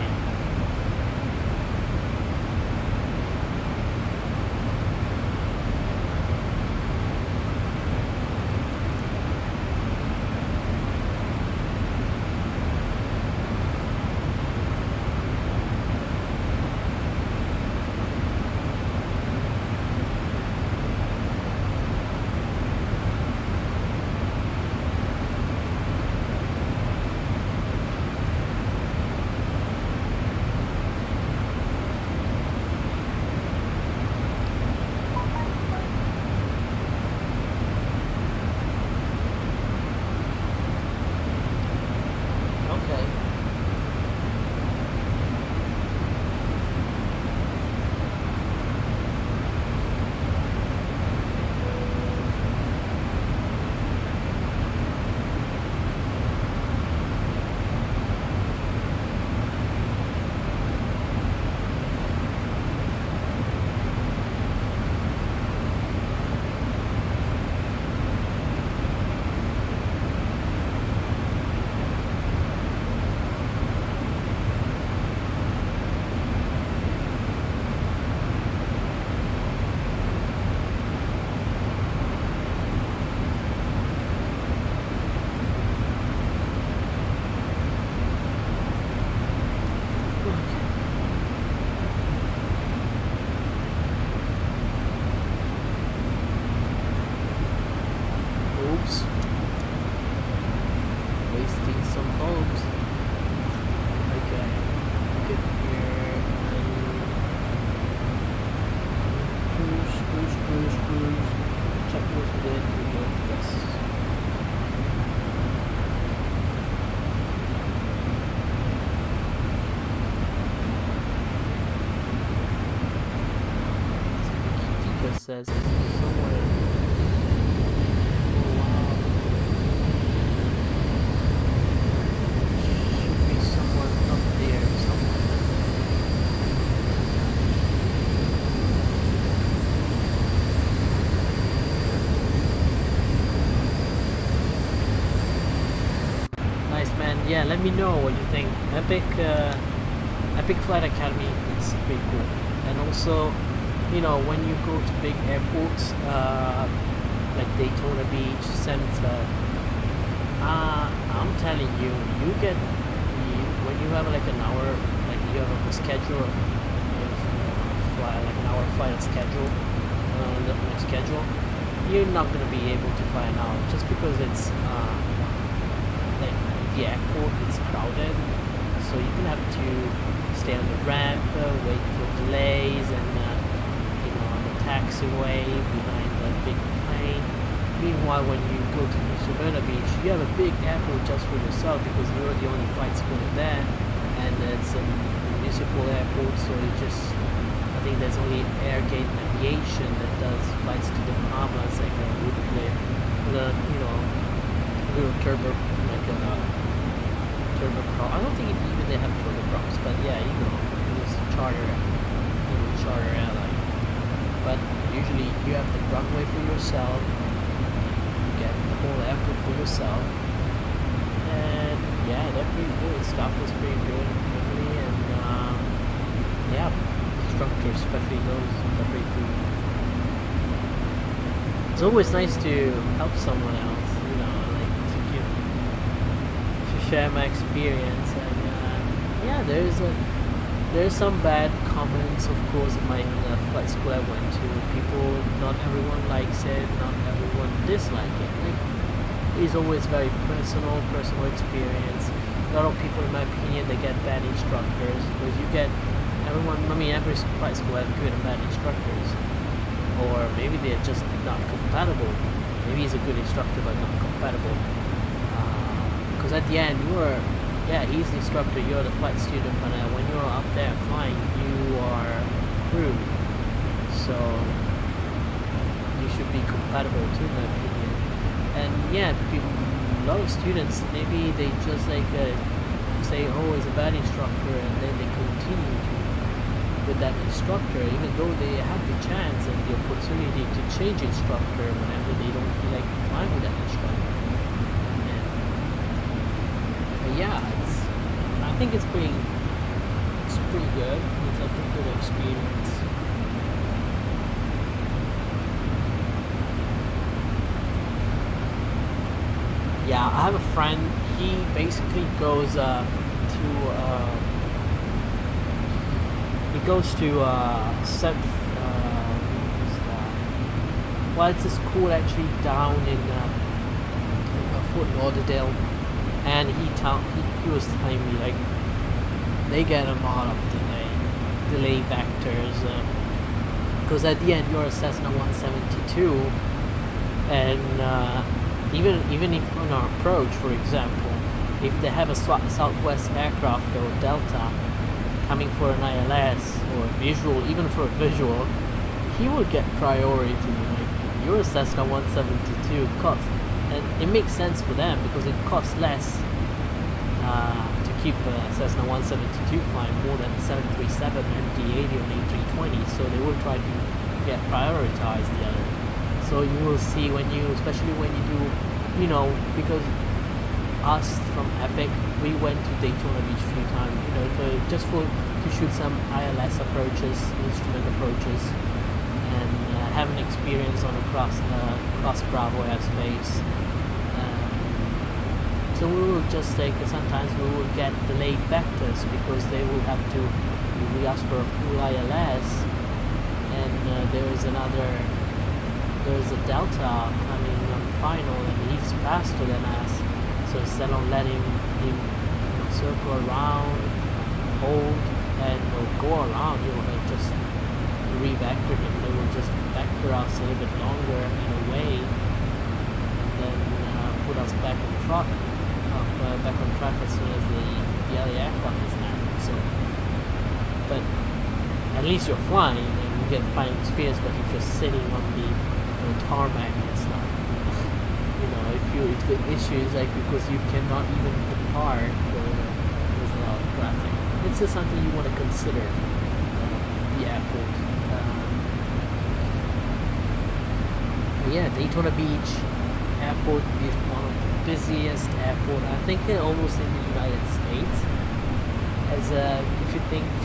Says somewhere. Oh, wow. Should be someone up there somewhere. Nice, man. Yeah, let me know what you think. Epic Flight Academy, it's pretty cool. And also, you know, when you go to big airports like Daytona Beach, Santa, I'm telling you, when you have like an hour, like you have a schedule, like an hour flight schedule, you're not gonna be able to fly an hour just because it's like the airport is crowded, so you're gonna have to stay on the ramp, wait for delays, and taxiway behind the big plane. Meanwhile, when you go to Sacramento Beach, you have a big airport just for yourself because you're the only flight school there, and it's a municipal airport, so I think there's only Airgate Aviation that does flights to the Bahamas, like a little turboprop. I don't think even they have turboprops, but yeah, it's charter airline. But usually you have the runway for yourself, you get the whole airport for yourself, and yeah, they're pretty good. Staff is pretty good, friendly, and yeah, instructors, especially those, are pretty cool. It's always nice to help someone else, like to share my experience, and yeah, there's some bad comments, of course, in my flight school I went to. Not everyone likes it, not everyone dislikes it. Like, it's always very personal experience. A lot of people, in my opinion, they get bad instructors because every flight school has good and bad instructors, or maybe they're just not compatible. maybe he's a good instructor but not compatible. Because at the end, he's the instructor, you're the flight student, but when you're up there flying, you are crew. So you should be compatible too, in my opinion. And yeah, a lot of students, maybe they just like say, oh, he's a bad instructor, and then they continue with that instructor, even though they have the chance and the opportunity to change instructor whenever they don't feel like flying with that instructor. But yeah, I think it's pretty good. It's like a good experience. Yeah, I have a friend. He basically goes to well, it's a school actually down in Fort Lauderdale, and he was telling me like they get a lot of delay vectors, because at the end you're a Cessna 172, and even if on our approach, for example, if they have a Southwest aircraft or Delta coming for an ILS or a visual, even for a visual, he will get priority. Like, you're a Cessna 172 cost, and it makes sense for them because it costs less to keep a Cessna 172 flying more than 737 and D80 or A320, so they will try to get prioritized the other. So you will see especially when you do, because us from Epic, we went to Daytona Beach a few times, just to shoot some ILS approaches, instrument approaches, and have an experience on a cross Bravo airspace. So we will just sometimes we will get delayed vectors because they will have to, we ask for a full ILS, and there's a Delta coming on final, and he's faster than us. So instead of letting him circle around, hold, and go around, you will just re-vector him. They will just vector us a little bit longer in a way, and then put us back on track as soon as the other aircraft is landing. So, but at least you're flying and you get flying experience. But if you're sitting on the tarmac, it's not. If the issue is because you cannot even depart, there's a lot of traffic. It's just something you want to consider. The airport. Yeah, Daytona Beach Airport is one of the busiest airports, I think, almost in the United States. If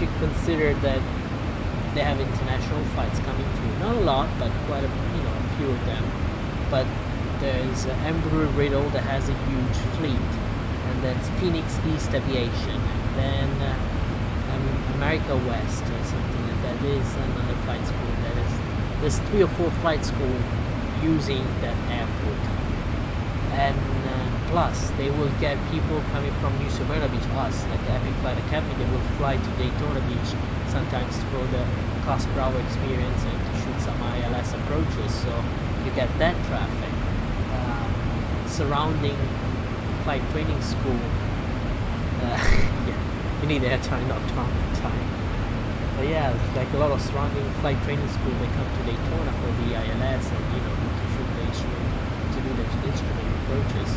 you consider that they have international flights coming through, not a lot, but quite a few of them. But there's Embry-Riddle that has a huge fleet, and that's Phoenix East Aviation, and then America West or something like that is another flight school. There's 3 or 4 flight schools using that airport, and plus they will get people coming from New Smyrna Beach, us, like the Epic Flight Academy. They will fly to Daytona Beach sometimes for the Class Bravo experience and to shoot some ILS approaches, so you get that traffic. Surrounding flight training school, you need airtime, not time. But yeah, like a lot of surrounding flight training school, they come to Daytona for the ILS and to shoot the instrument, to do the instrument approaches.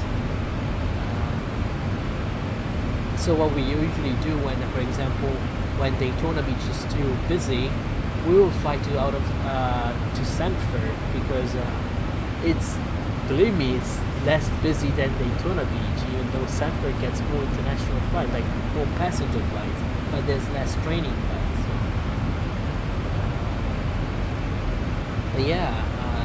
So what we usually do for example, when Daytona Beach is too busy, we will fly to Sanford, because believe me, it's less busy than Daytona Beach, even though Sanford gets more international flights, like more passenger flights, but there's less training flights. So. But yeah,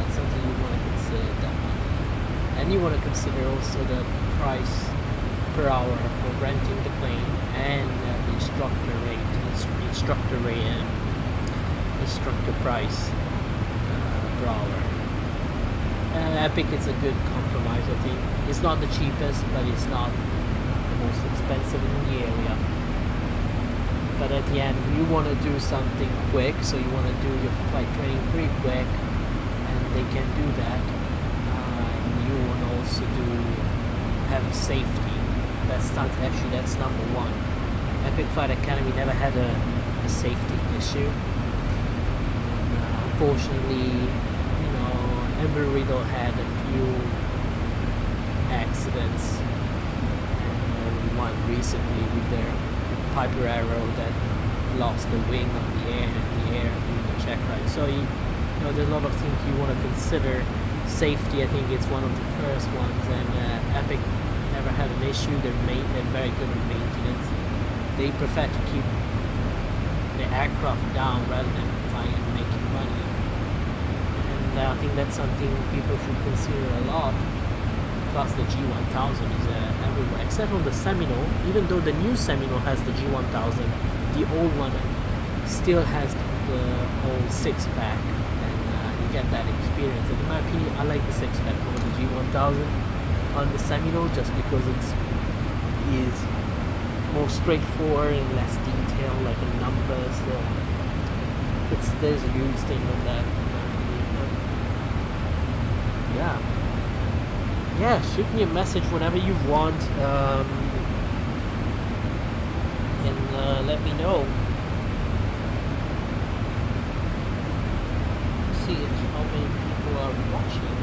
it's something you want to consider, definitely. And you want to consider also the price per hour for renting the plane, and the instructor price per hour. Epic is a good compromise, I think. It's not the cheapest, but it's not the most expensive in the area. But at the end, you want to do something quick, so you want to do your flight training pretty quick, and they can do that. also have safety. That's number one. Epic Flight Academy never had a safety issue. Unfortunately, you know, Embry-Riddle had a few accidents, and one recently with their Piper Arrow that lost the wing on the air during the check ride. So you know, there's a lot of things you want to consider. Safety, I think, it's one of the first ones, and Epic never had an issue. They're very good at maintenance. They prefer to keep the aircraft down rather than flying and making money. And I think that's something people should consider a lot. Plus the G1000 is everywhere, except on the Seminole. Even though the new Seminole has the G1000, the old one still has the old 6-pack, and you get that experience. And in my opinion, I like the 6-pack over the G1000 on the Seminole, just because it is more straightforward and less detail, like a number. So there's a huge thing on that. Yeah, shoot me a message whenever you want, and let me know. See how many people are watching.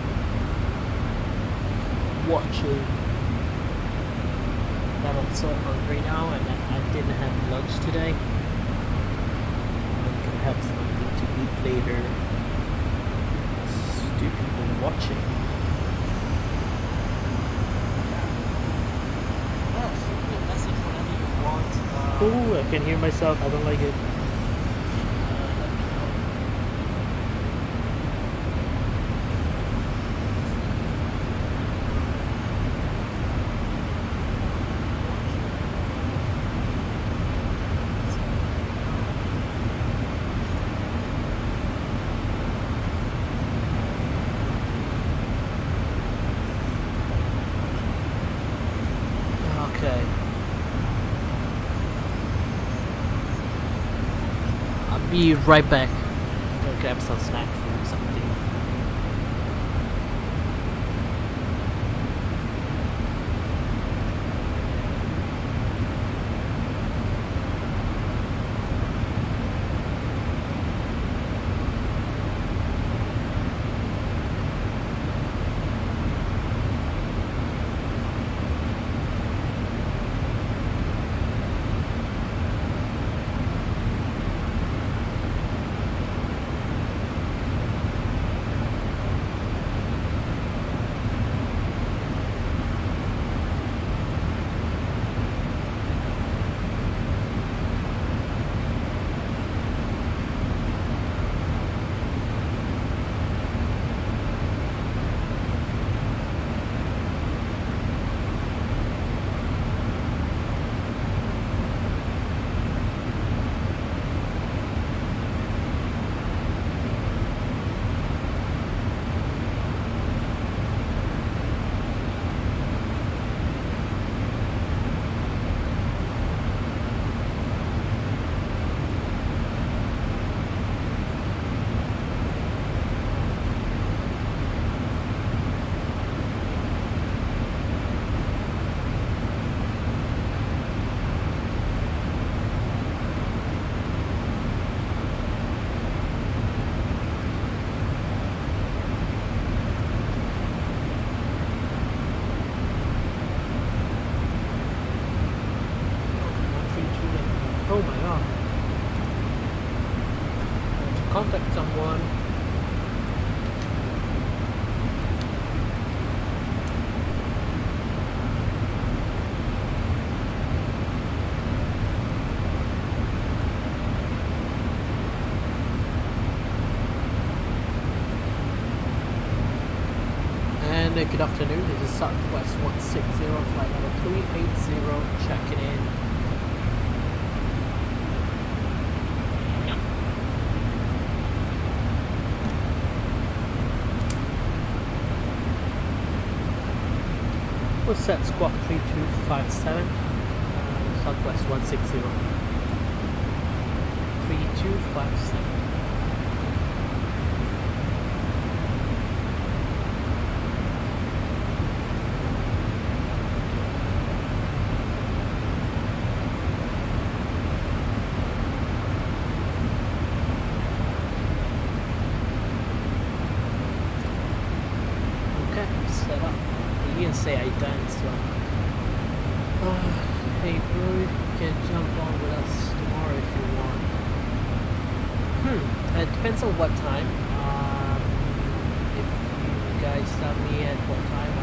I'm so hungry now, and I didn't have lunch today. I'm gonna have something to eat later. Do people watching? Oh, I can hear myself. I don't like it. Okay. Be right back. I'll grab some snack food, something. Oh my god. I have to contact someone. And good afternoon, this is Southwest 160, flight number 380, checking in. We'll set squawk 3257, Southwest 160, 3257. set up. He didn't say I done, so. Hey bro, you can jump on with us tomorrow if you want. It depends on what time. If you guys tell me at what time,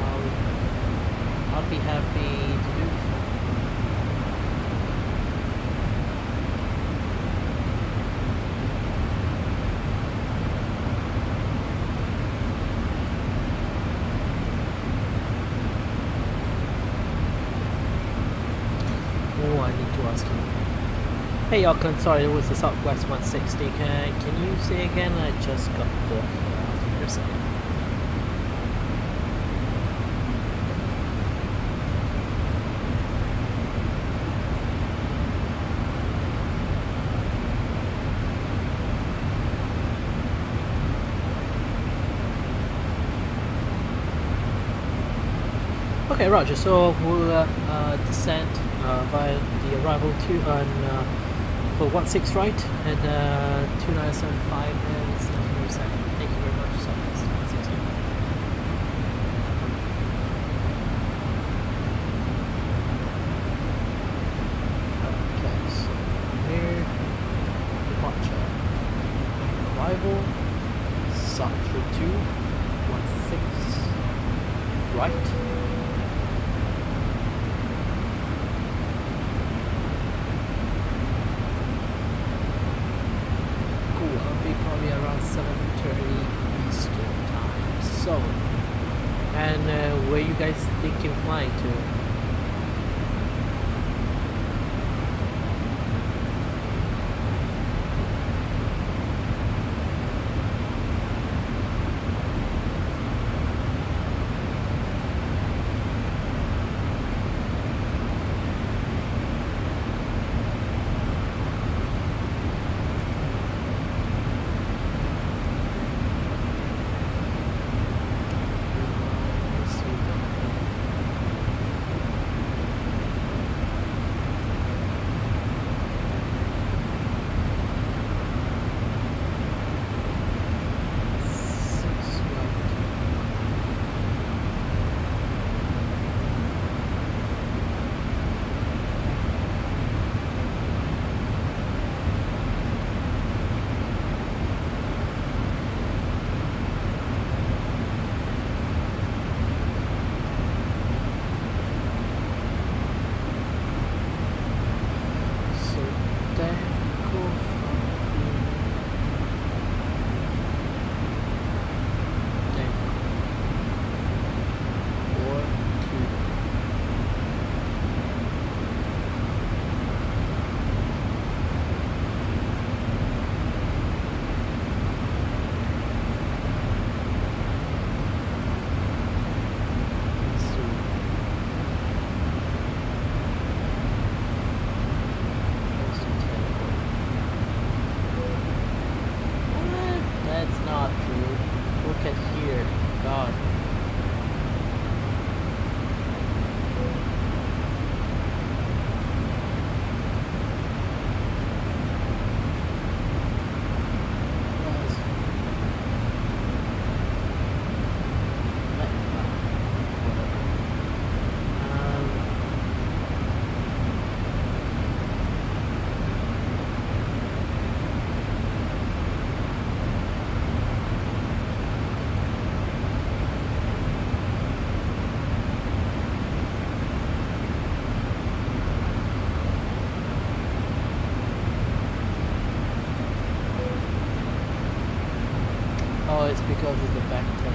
I'll be happy to do so. Oh, I need to ask you. Hey Auckland, sorry, it was the Southwest 160. Can you say again? I just got the for a second. Okay, Roger. So we'll descend via the arrival to on for 16 right and 2975 minutes and 1 second. Thank you very much. So that's 160. Okay, so here departure. Arrival Sacramento 2 16 right. Probably around 7:30 Eastern time. So, and where you guys thinking flying to? Oh, it's because of the back thing.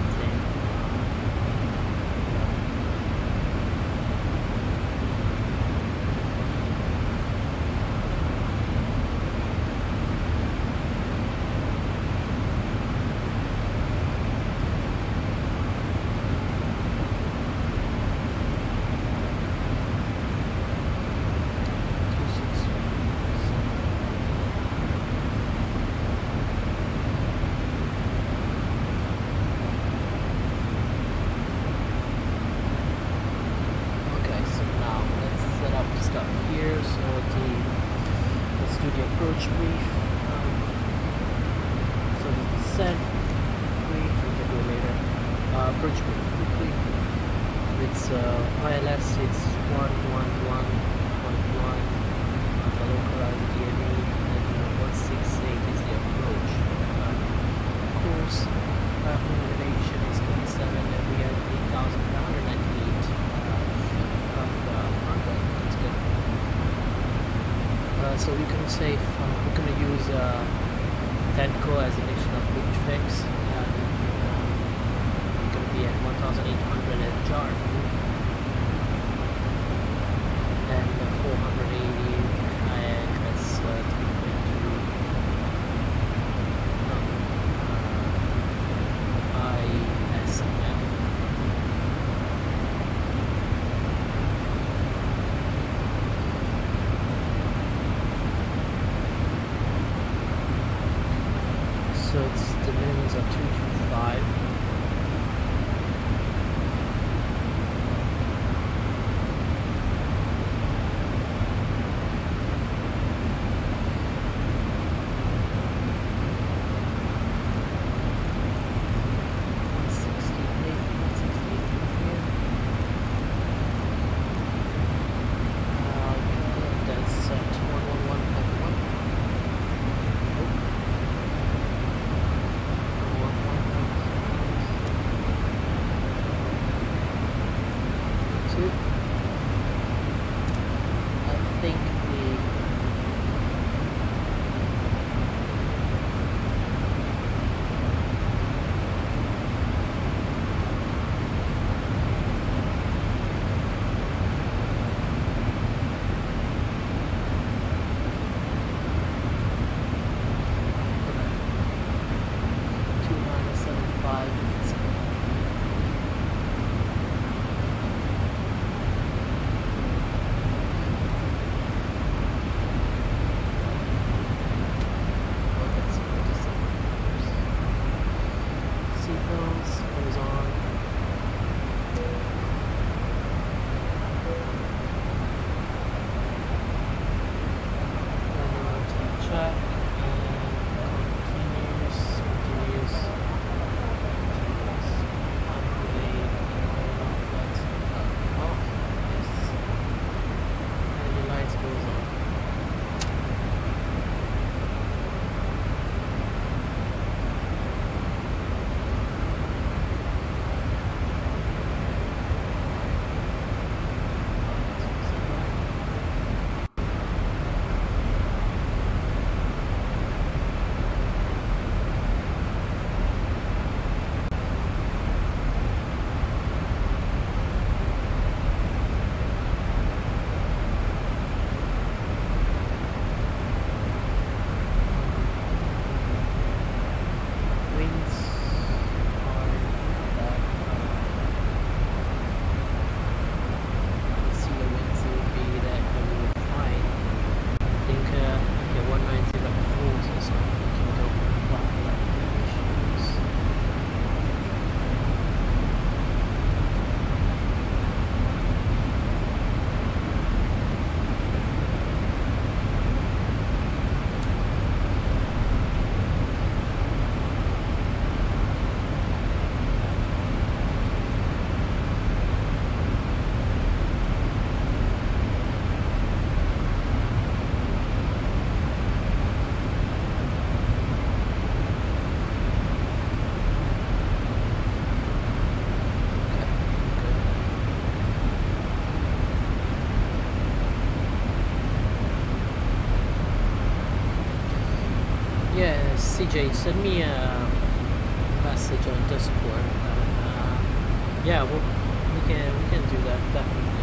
Approach brief. So the descent brief, we can do it later. Approach brief quickly. It's ILS, it's 111.1 on the localized DME, and 168 is the approach. Of course, elevation is 27, and we have 8,598 of contact. That's good. So we can say we're going to use TENCO as an additional pitch fix. We're going to be at 1,800 at jar. And 480 kayak, that's 3.2 KSMF. So it's the minimums are 225. CJ, send me a message on Discord. Yeah, we can do that definitely.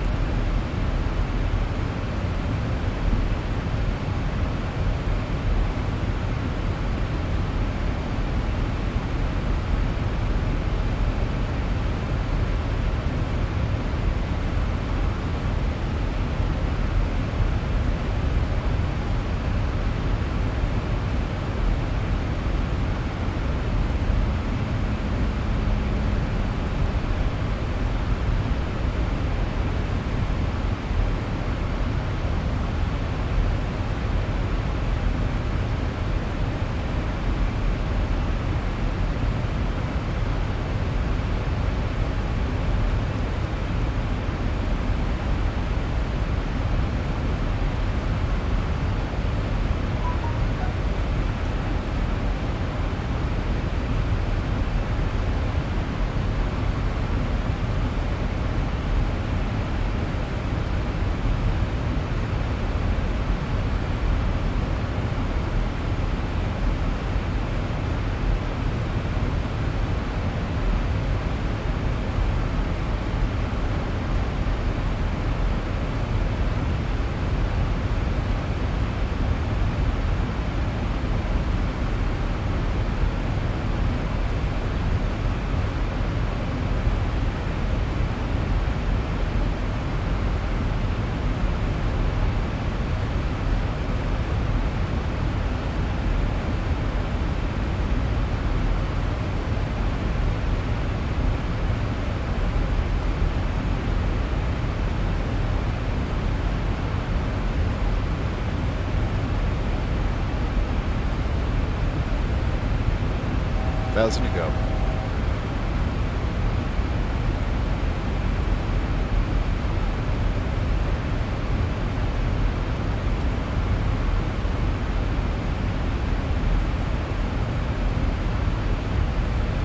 1,000 to go.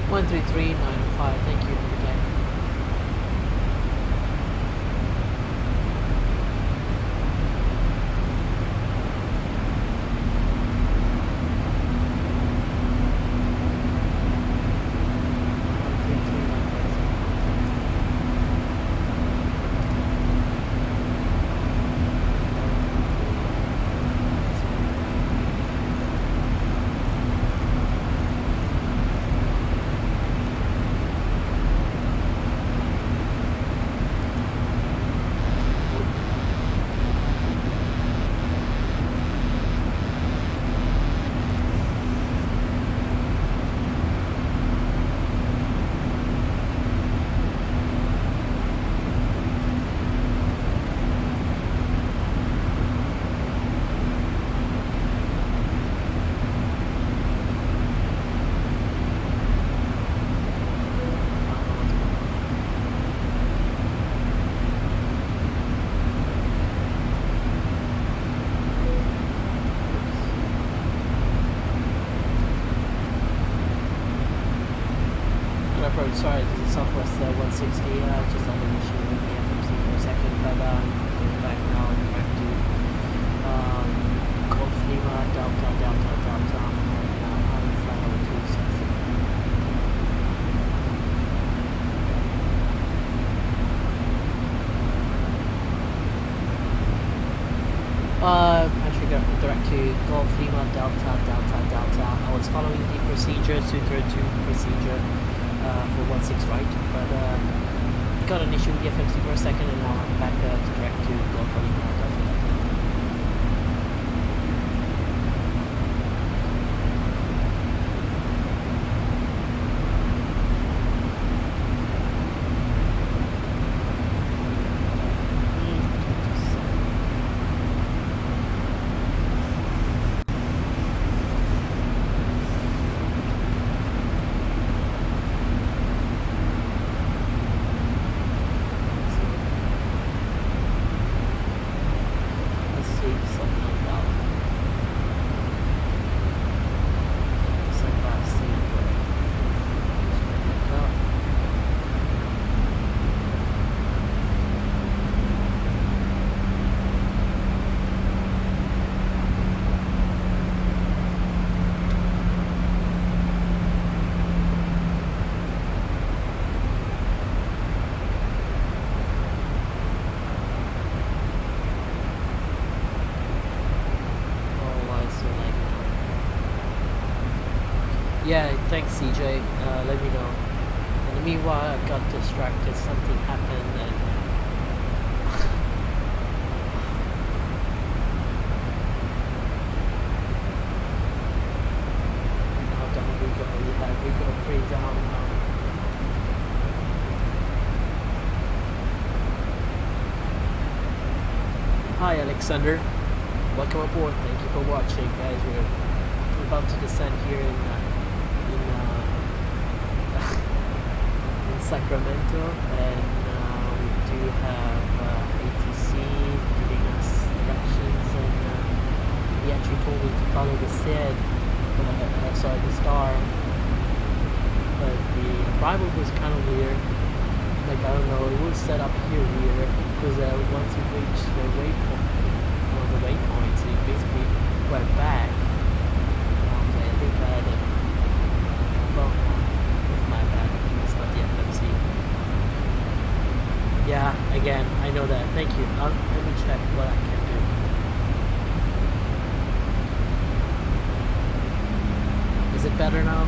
One 133.95. Thank you again. Sorry, this is Southwest 160, just had an issue with the FMC for a second, but we're back now, back to Golf Lima, Delta, and I'm flying over 260. Actually got direct to Golf Lima, Delta. I was following the procedure, 232 procedure. For 16 right, but got an issue with the FMC for a second, and now I'm back direct to go for the Yeah, thanks CJ, let me know. And meanwhile, I got distracted, something happened, and now down we go, we go pretty down now. Hi Alexander, welcome aboard, thank you for watching guys, we're about to descend here in Sacramento, and we do have ATC giving us directions, and he actually told me to follow the SID, sorry, the star, but the arrival was kind of weird, like I don't know, it was set up here weird, because once you reach the waypoint, one of the waypoints, it basically went back. I think I had a, well, it's my bad, it's not the FMC. Yeah, again, I know that, thank you. Let me check what I can do. Is it better now?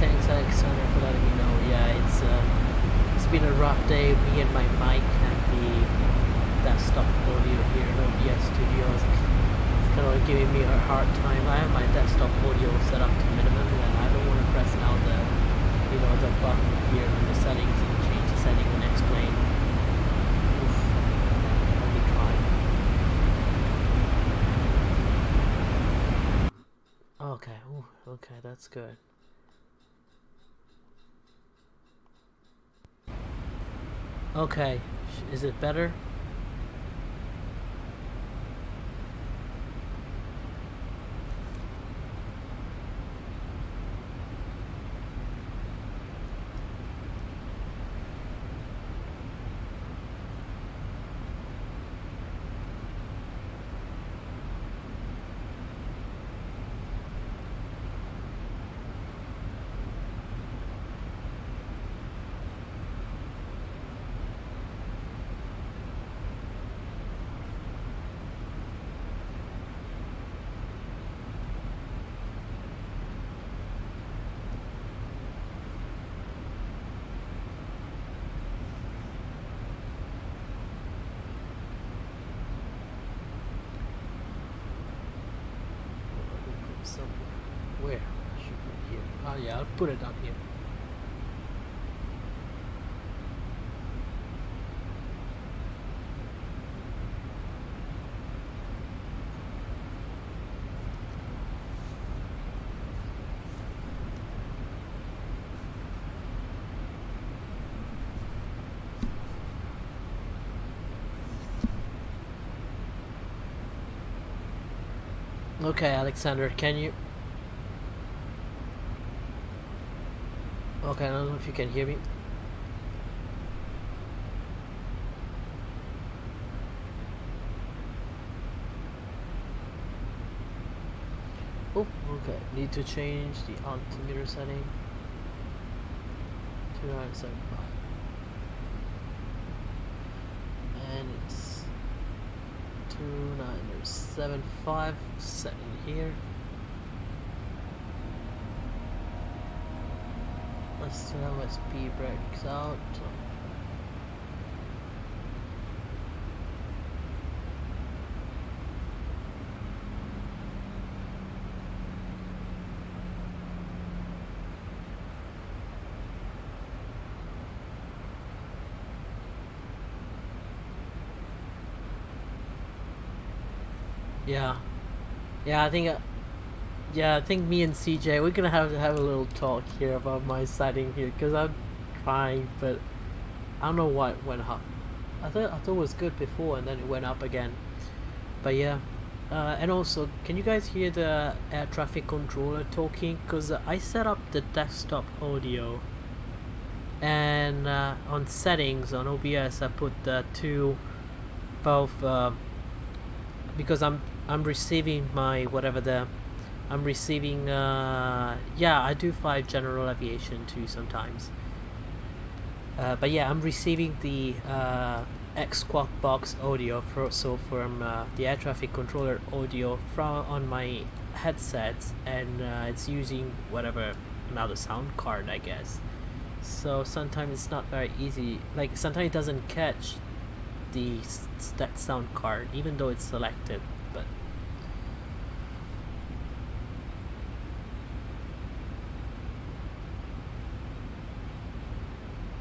thanks Alexander for letting me know. Yeah, it's been a rough day. Me and my mic and the desktop audio here in OBS Studios. It's kind of giving me a hard time. I have my desktop audio set up to minimum, and I don't want to press now the the button here in the settings and change the setting and explain. Oof. Let me try. Okay. Ooh, okay, that's good. Okay, is it better? Where? I should put it here. Oh yeah, I'll put it up here. Okay, Alexander, can you... Okay, I don't know if you can hear me. Oh, okay. Need to change the altimeter setting. 2975. And it's 2975 set in here. Let's SWA breaks out. Yeah, I think me and CJ, we're gonna have to have a little talk here about my setting here, because I'm trying, but I don't know why it went up. I thought it was good before, and then it went up again. But yeah, and also, can you guys hear the air traffic controller talking? Because I set up the desktop audio, and on settings on OBS I put the both because I'm receiving my I'm receiving yeah, I do fly general aviation too sometimes, but yeah, I'm receiving the X-Quad box audio from the air traffic controller audio on my headsets, and it's using another sound card, I guess. So sometimes it's not very easy, like sometimes it doesn't catch that sound card even though it's selected. But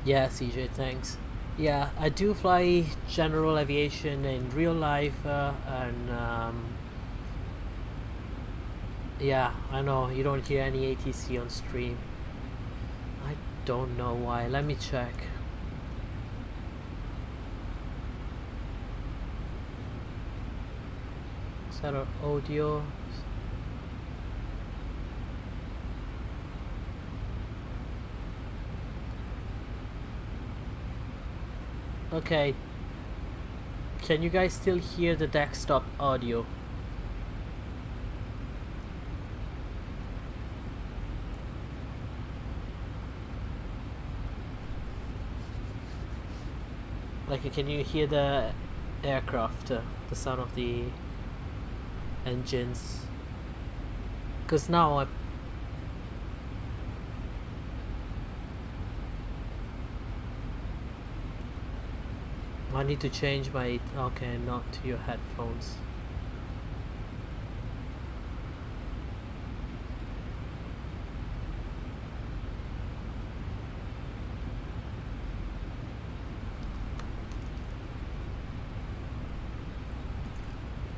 yeah, CJ, thanks. Yeah, I do fly general aviation in real life, and yeah, I know you don't hear any ATC on stream. I don't know why. Let me check. Set our audio. Okay, can you guys still hear the desktop audio? Like, can you hear the aircraft, the sound of the engines? Because now I need to change my... Okay, not to your headphones.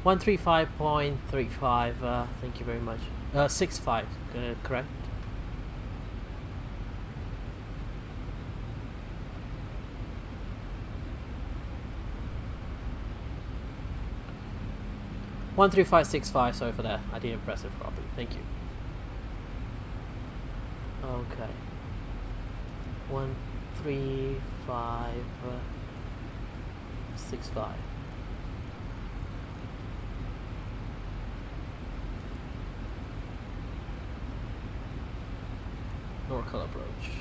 $135.35, thank you very much. 65, correct? $135.65, sorry for that. I didn't press it properly. Thank you. Okay. 135.65. NorCal approach.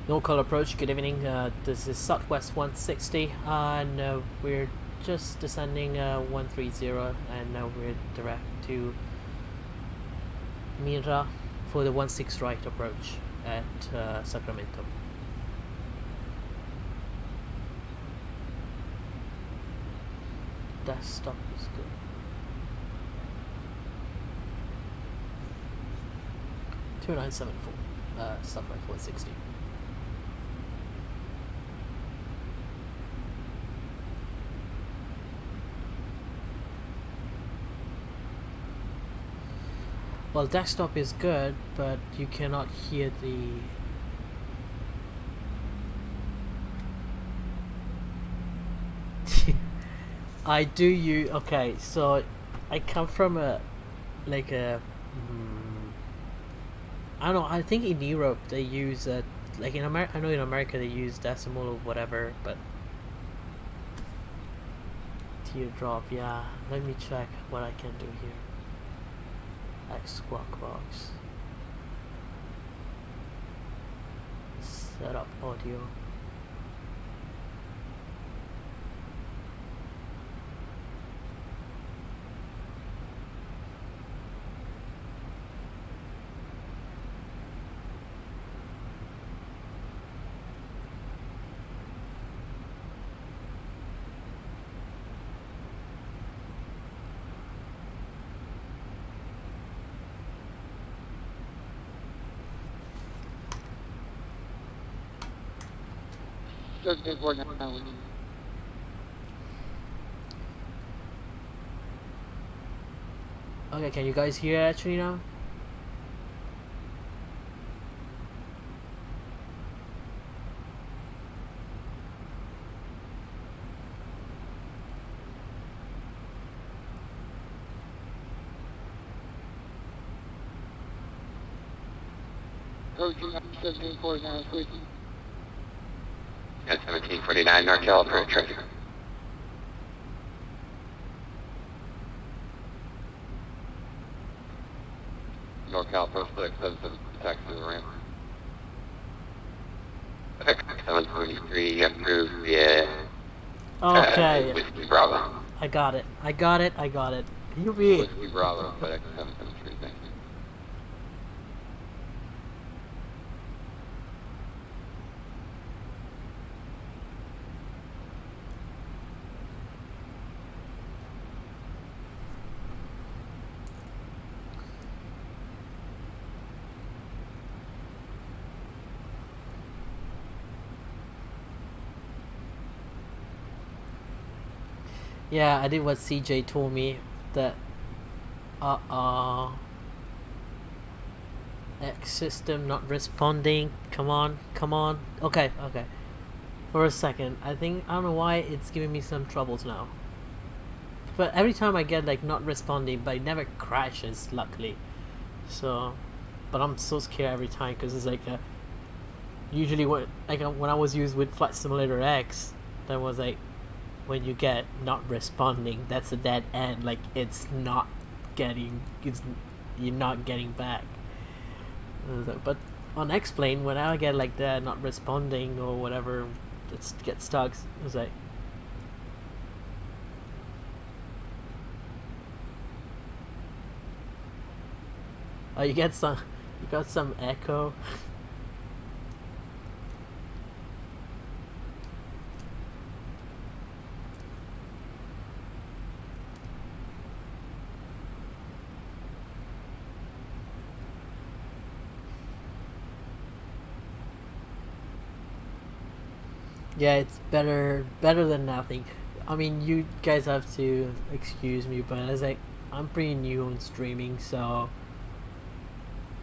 NorCal approach, good evening. This is Southwest 160 and we're just descending 130 and now we're direct to Mira for the 16 right approach at Sacramento. Desktop is good. $2974, Southwest 160. Well, desktop is good, but you cannot hear the... I do use... Okay, so I come from a... like a... I don't know, I think in Europe they use... like in America, I know in America they use decimal or whatever, but... Teardrop, yeah. Let me check what I can do here. Squawk box. Set up audio. Okay, can you guys hear actually now? At 1749 NorCal approach traffic. NorCal approach 677 taxi to the ramp. 743 approved, yeah. Okay. Whiskey Bravo. I got it. You be... Whiskey Bravo, FedEx 773, thank you. Yeah, I did what CJ told me, that X system not responding. Come on. Okay. For a second, I don't know why it's giving me some troubles now. But every time I get like not responding, but it never crashes, luckily. So, but I'm so scared every time because it's like usually when I was used with Flight Simulator X, that was like, when you get not responding, that's a dead end. Like you're not getting back. But on X-Plane, when I get like that, not responding or whatever, it gets stuck. It's like, oh, you got some echo. Yeah, it's better than nothing. I mean, you guys have to excuse me, but it's like I'm pretty new on streaming, so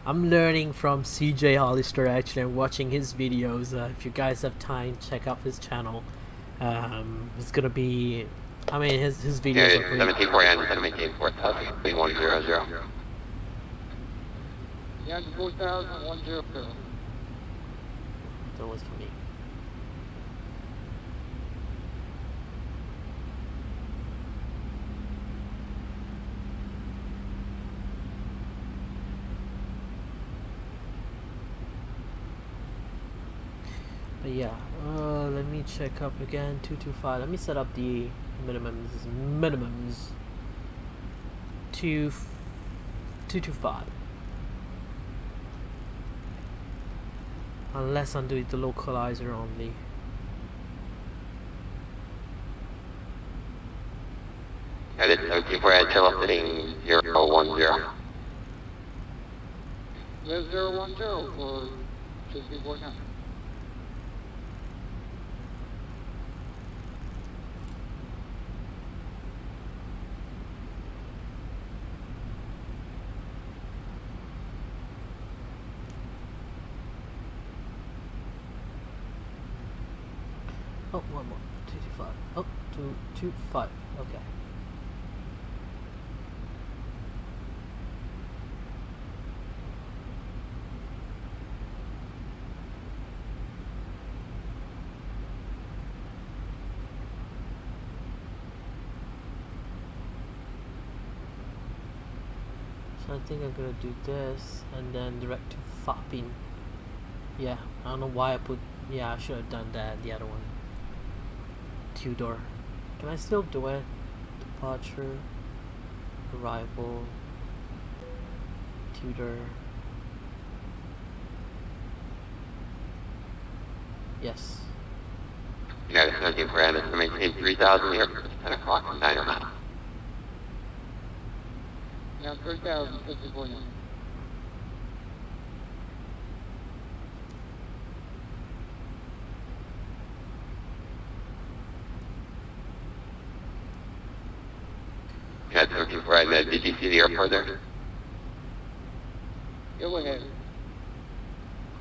I'm learning from CJ Hollister actually and watching his videos. If you guys have time, check out his channel. It's gonna be, I mean, his videos are pretty. 1749, 174000, 100. Yeah, 4000, That was for me. But yeah, let me check up again. 225. Let me set up the minimums. 225. Unless I'm doing the localizer only. Yeah, this is 1749, telemetering 010. There's 010 for 1649. Oh, one more. 225. Oh, 225. Okay. So I think I'm gonna do this and then direct to Fopping. Yeah, I don't know why I put. Yeah, I should have done that. The other one. Tudor. Can I still do it? Departure, arrival, Tudor. Yes. Yeah, this is 1749, this is maintain 3000 here, 10 o'clock, 909. Yeah, 3000, 1649. Yeah, 1749, did you see the airport there? Go ahead.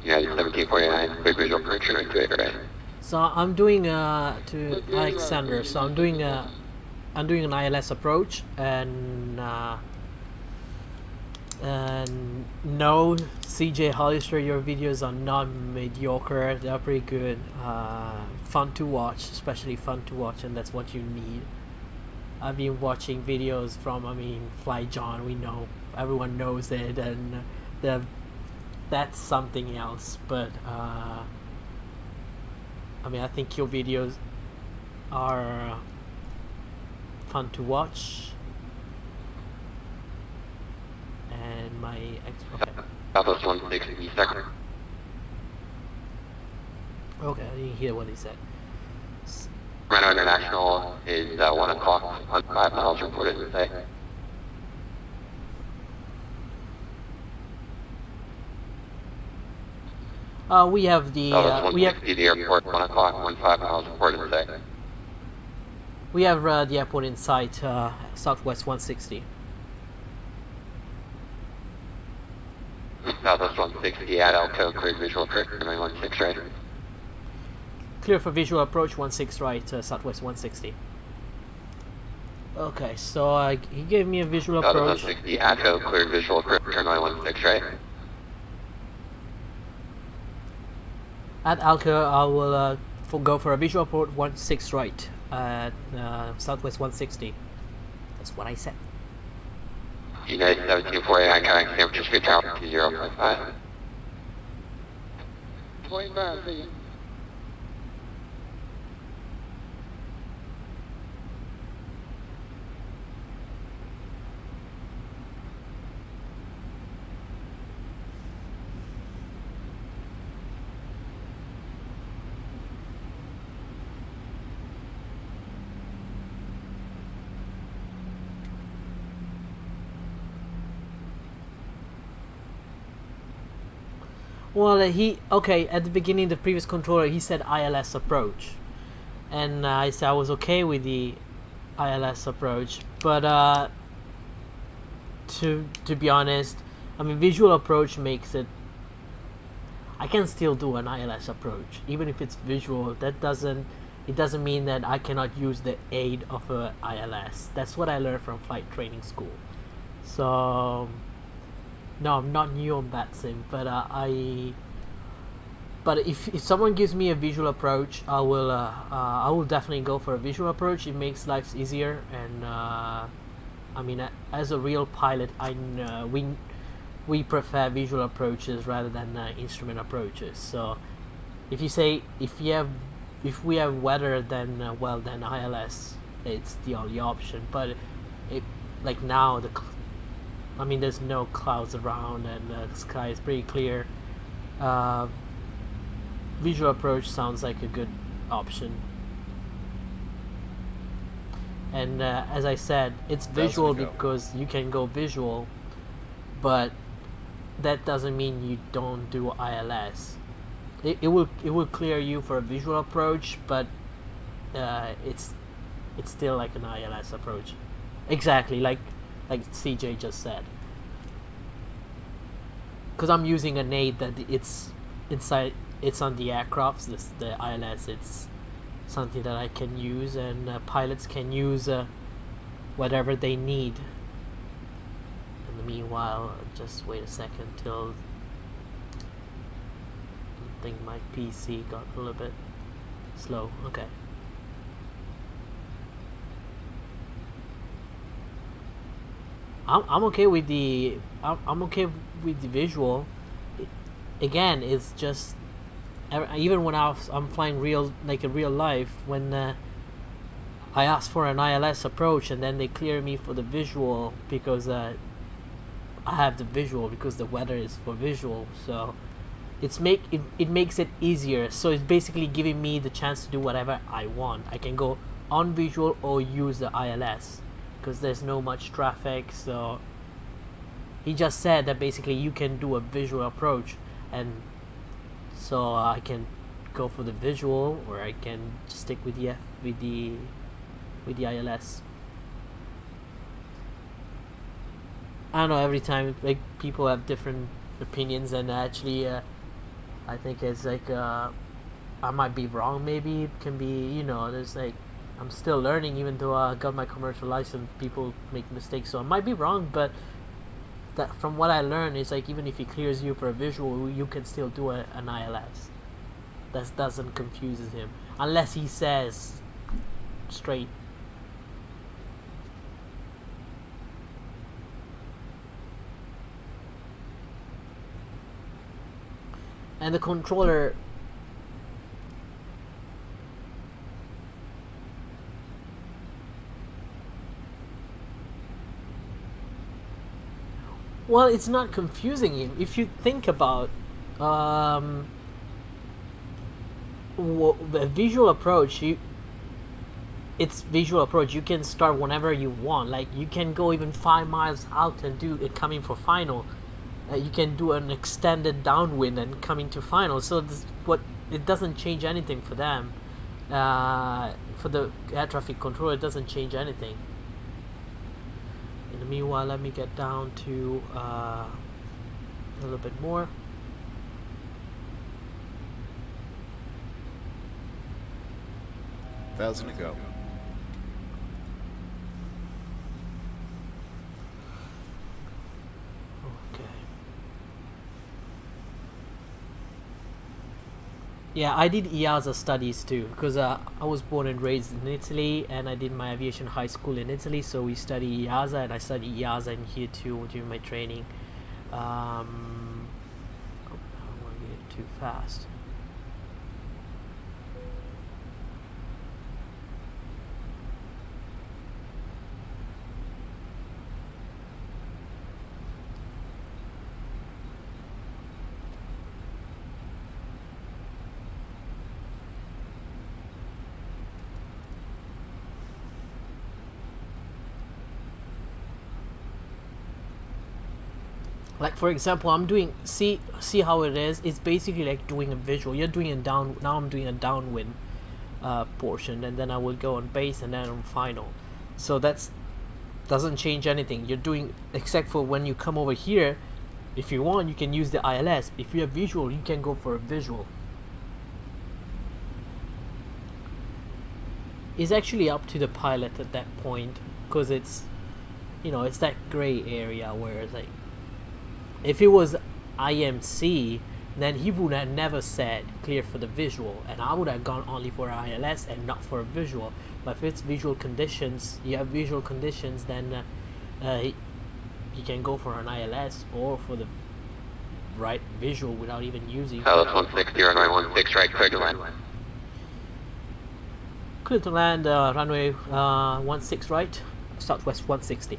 Yeah, 1749, quick visual correction right to it, right? So I'm doing to Alexander. So I'm doing an ILS approach, and no, CJ Hollister, your videos are not mediocre. They're pretty good. Fun to watch, especially fun to watch, and that's what you need. I've been watching videos from, I mean, Fly John. We know, everyone knows it, and that's something else. But I mean, I think your videos are fun to watch. And my okay. Southwest 160 second. Okay, I didn't hear what he said. Sacramento International is 1 o'clock, 5 miles reported today. We have the we have the airport, 1 o'clock, 15 miles reported today. We have the airport in sight, Southwest 160. Southwest 160 at Elko, cleared visual approach, 916 right. Clear for visual approach, 16 right, Southwest 160. Okay, so he gave me a visual approach. 160 ATO, cleared visual approach, 916 right. At Alco, I will go for a visual approach 16 right at Southwest 160. That's what I said. United 1749, coming San Francisco Tower to 0.5. 25, see you. Well, at the beginning, the previous controller, he said ILS approach. and I said I was okay with the ILS approach, but to be honest, I mean, visual approach makes it. I can still do an ILS approach even if it's visual. It doesn't mean that I cannot use the aid of a ILS. That's what I learned from flight training school. So no, I'm not new on VATSIM, but if someone gives me a visual approach, I will definitely go for a visual approach. It makes life easier, and I mean, as a real pilot, I know we prefer visual approaches rather than instrument approaches. So if we have weather, then well, then ILS, it's the only option. But like now, I mean, there's no clouds around and the sky is pretty clear. Visual approach sounds like a good option. And as I said, it's visual because you can go visual, but that doesn't mean you don't do ILS. It will clear you for a visual approach, but it's still like an ILS approach. Exactly, like CJ just said. Because I'm using an aid that it's on the aircrafts. The ILS, it's something that I can use, and pilots can use whatever they need. In the meanwhile, just wait a second till I think my PC got a little bit slow. Okay. I'm okay with the visual. Again, it's just even when I'm flying in real life, when I ask for an ILS approach and then they clear me for the visual because I have the visual because the weather is for visual, so it makes it easier. So it's basically giving me the chance to do whatever I want. I can go on visual or use the ILS because there's no much traffic. So he just said that basically you can do a visual approach, and so I can go for the visual, or I can just stick with the ILS. I don't know, every time like people have different opinions, and actually I think it's like I might be wrong. Maybe it can be, there's like, I'm still learning. Even though I got my commercial license, people make mistakes, so I might be wrong, but that from what I learned is like, even if he clears you for a visual, you can still do an ILS. That doesn't confuse him unless he says straight. And the controller, well, it's not confusing him. If you think about the visual approach, it's visual approach. You can start whenever you want. Like, you can go even 5 miles out and do it coming for final. You can do an extended downwind and coming to final. So it doesn't change anything for them. For the air traffic controller, it doesn't change anything. In the meanwhile, let me get down to a little bit more. $1,000 to go. Yeah, I did EASA studies too, because I was born and raised in Italy, and I did my aviation high school in Italy, so we study EASA, and I study EASA in here too during my training. I don't want to get too fast. Like, for example, I'm doing, see how it is? It's basically like doing a visual. You're doing a now I'm doing a downwind. portion, and then I will go on base and then on final. So that's doesn't change anything. You're doing, except for when you come over here, if you want you can use the ILS. If you have visual, you can go for a visual. It's actually up to the pilot at that point, because it's, you know, it's that gray area where it's like, if it was IMC, then he would have never said clear for the visual, and I would have gone only for ILS and not for a visual. But if it's visual conditions, you have visual conditions, then you can go for an ILS or for the right visual without even using. Southwest 160, runway 16 right, clear to land. Clear to land, runway 16 right, Southwest 160.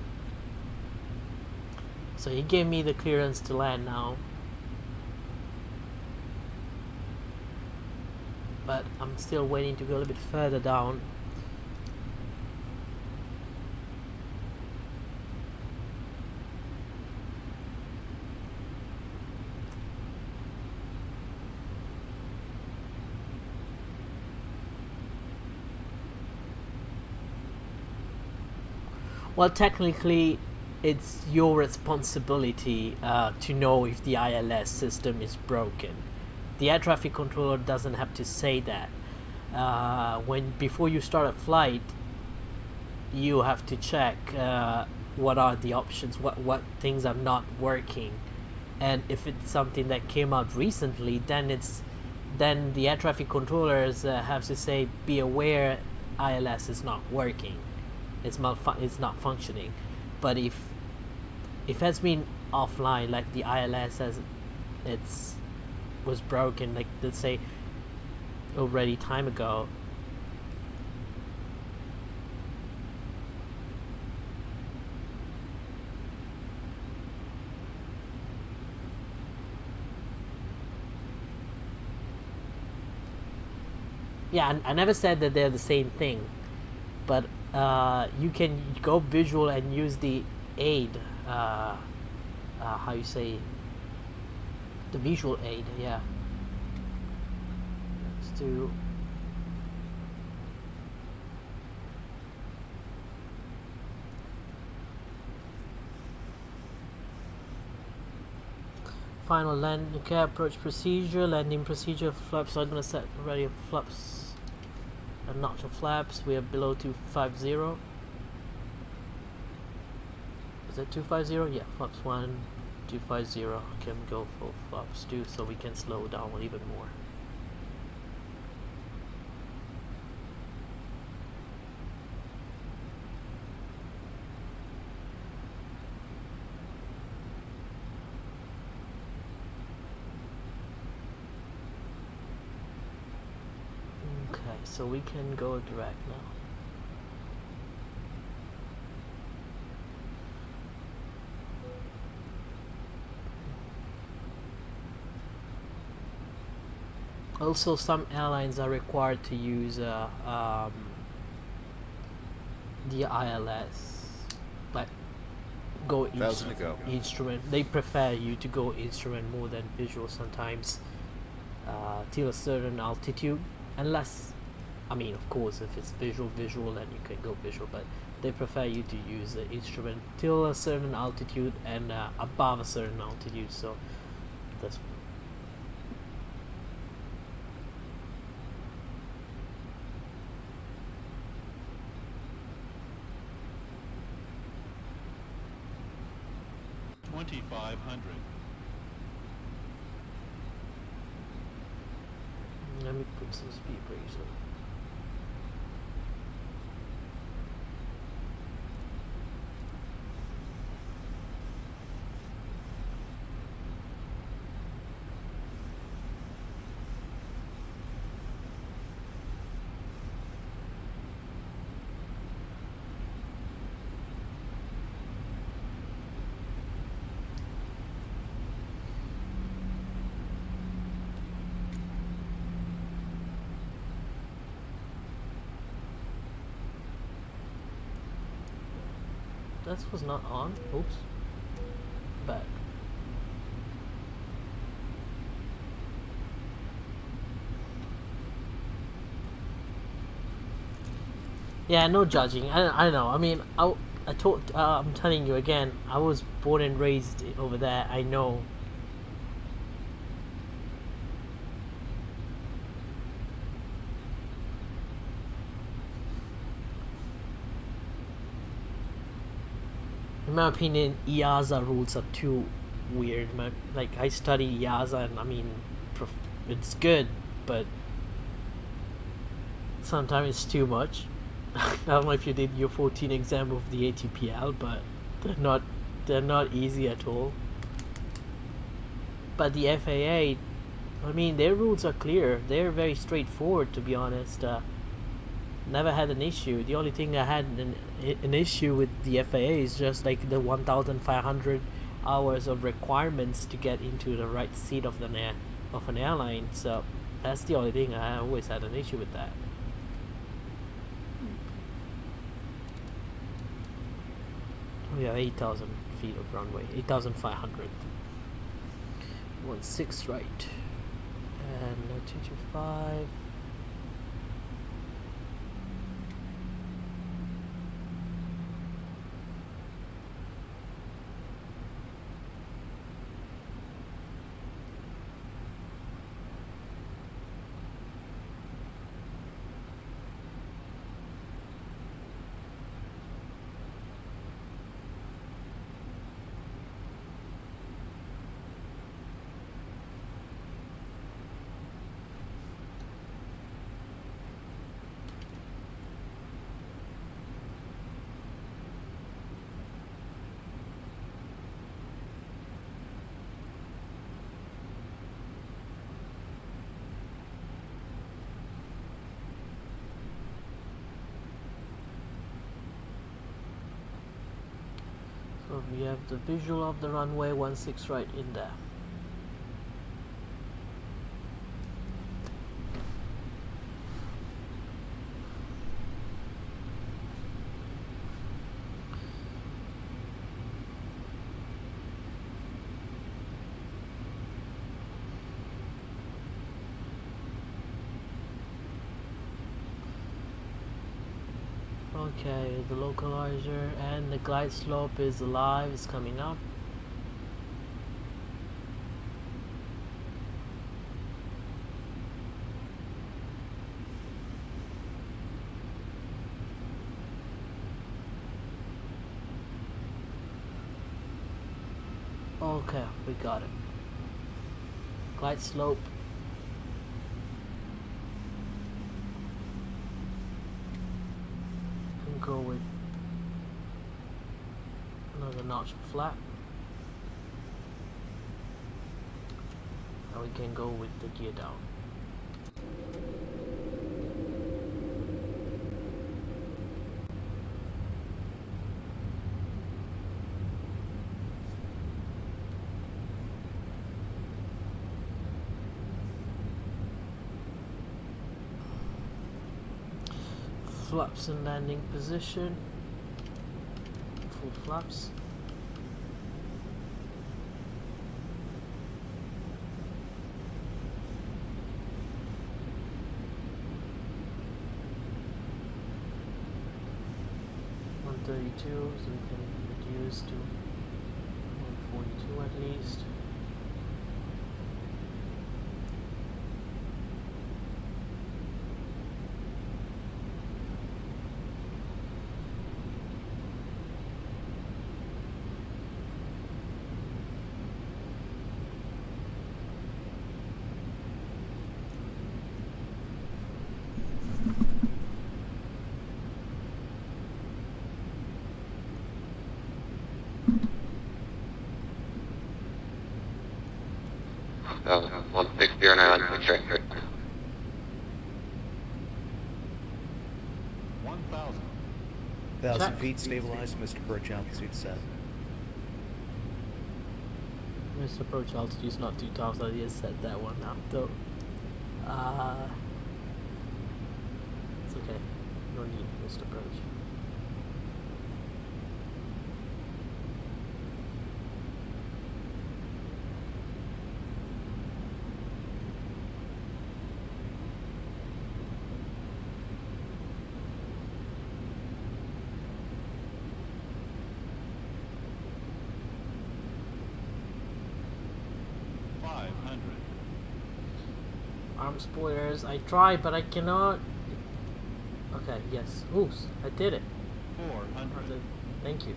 So he gave me the clearance to land now. But I'm still waiting to go a little bit further down. Well, technically, it's your responsibility to know if the ILS system is broken. The air traffic controller doesn't have to say that. Before you start a flight, you have to check what are the options, what things are not working, and if it's something that came out recently, then the air traffic controllers have to say, be aware, ILS is not working. It's not functioning. But if it has been offline, like the ILS was broken, like let's say already time ago, yeah, I never said that they're the same thing, but you can go visual and use the aid, how you say, the visual aid, yeah. Let's do final land, okay, approach procedure, landing procedure, flaps. So I'm gonna set ready flaps. A notch of flaps. We are below 250. Is that 250? Yeah, flaps 1, 250. Can go for flaps 2 so we can slow down even more. So we can go direct now. Also, some airlines are required to use the ILS, like go instrument. They prefer you to go instrument more than visual sometimes, till a certain altitude, unless, I mean, of course, if it's visual, then you can go visual, but they prefer you to use the instrument till a certain altitude and above a certain altitude. So that's let me put some speed brakes on. That was not on. Oops. Back. Yeah, no judging. I know. I mean, I'm telling you again. I was born and raised over there. I know. In my opinion, EASA rules are too weird. Like, I study EASA, and I mean, it's good, but sometimes it's too much. I don't know if you did your 14 exam of the ATPL, but they're not easy at all. But the FAA, I mean, their rules are clear. They're very straightforward, to be honest. Never had an issue. The only thing I had an issue with the FAA is just like the 1,500 hours of requirements to get into the right seat of an airline. So that's the only thing. I always had an issue with that. Oh yeah, 8,000 feet of runway, 8,500. 16 right, and 225. So we have the visual of the runway 16 right in there. Okay, the localizer and the glide slope is alive, it's coming up. Okay, we got it. Glide slope. Go with another notch of flap, and we can go with the gear down. Flaps in landing position, full flaps. So we can reduce to 142 at least. So 1609 on 6 right. 1,000 feet stabilized, Mr. Approach altitude set. Mr. Approach altitude is not 2,000, I just said that one now, though. It's okay, no need, Mr. Approach. Arm spoilers. I tried, but I cannot. Okay, yes. Oops, I did it. 400. Thank you.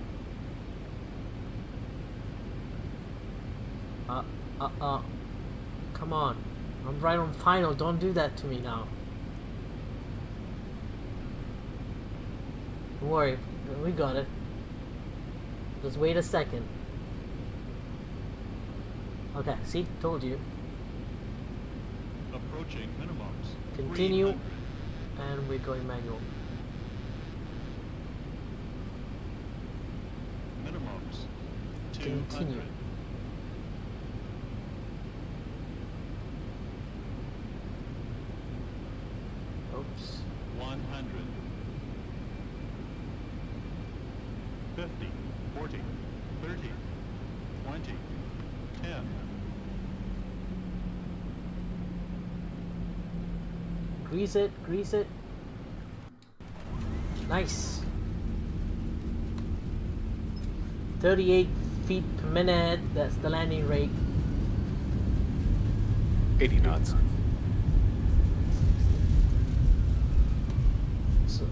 Come on. I'm right on final. Don't do that to me now. Don't worry. We got it. Just wait a second. Okay, see? Told you. Approaching minimums. Continue. 300. And we're going manual. Minimums. 200. Continue. Oops. 100. 50. 40. 30. 20. 10. Grease it, grease it. Nice. 38 feet per minute, that's the landing rate. 80 knots. So,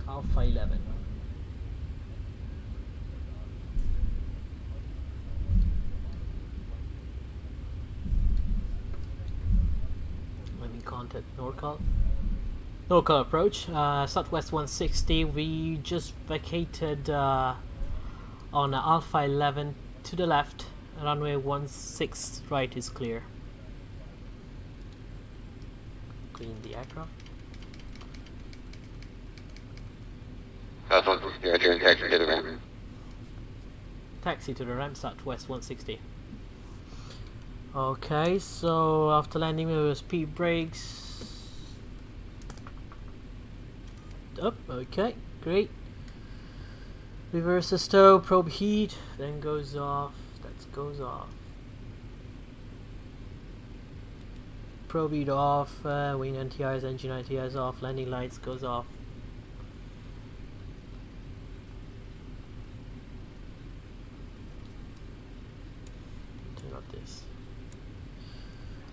Alpha 11. Let me contact NorCal. NorCal approach. Southwest 160. We just vacated on Alpha 11 to the left. Runway 16 right is clear. Clean the aircraft. South 160, right here and taxi to the ramp. Taxi to the ramp, Southwest 160. Okay, so after landing we will speed brakes. Up, okay, great. Reverse the stow, probe heat, then goes off, that goes off. Probe heat off, wing NTIs, engine NTIs off, landing lights goes off.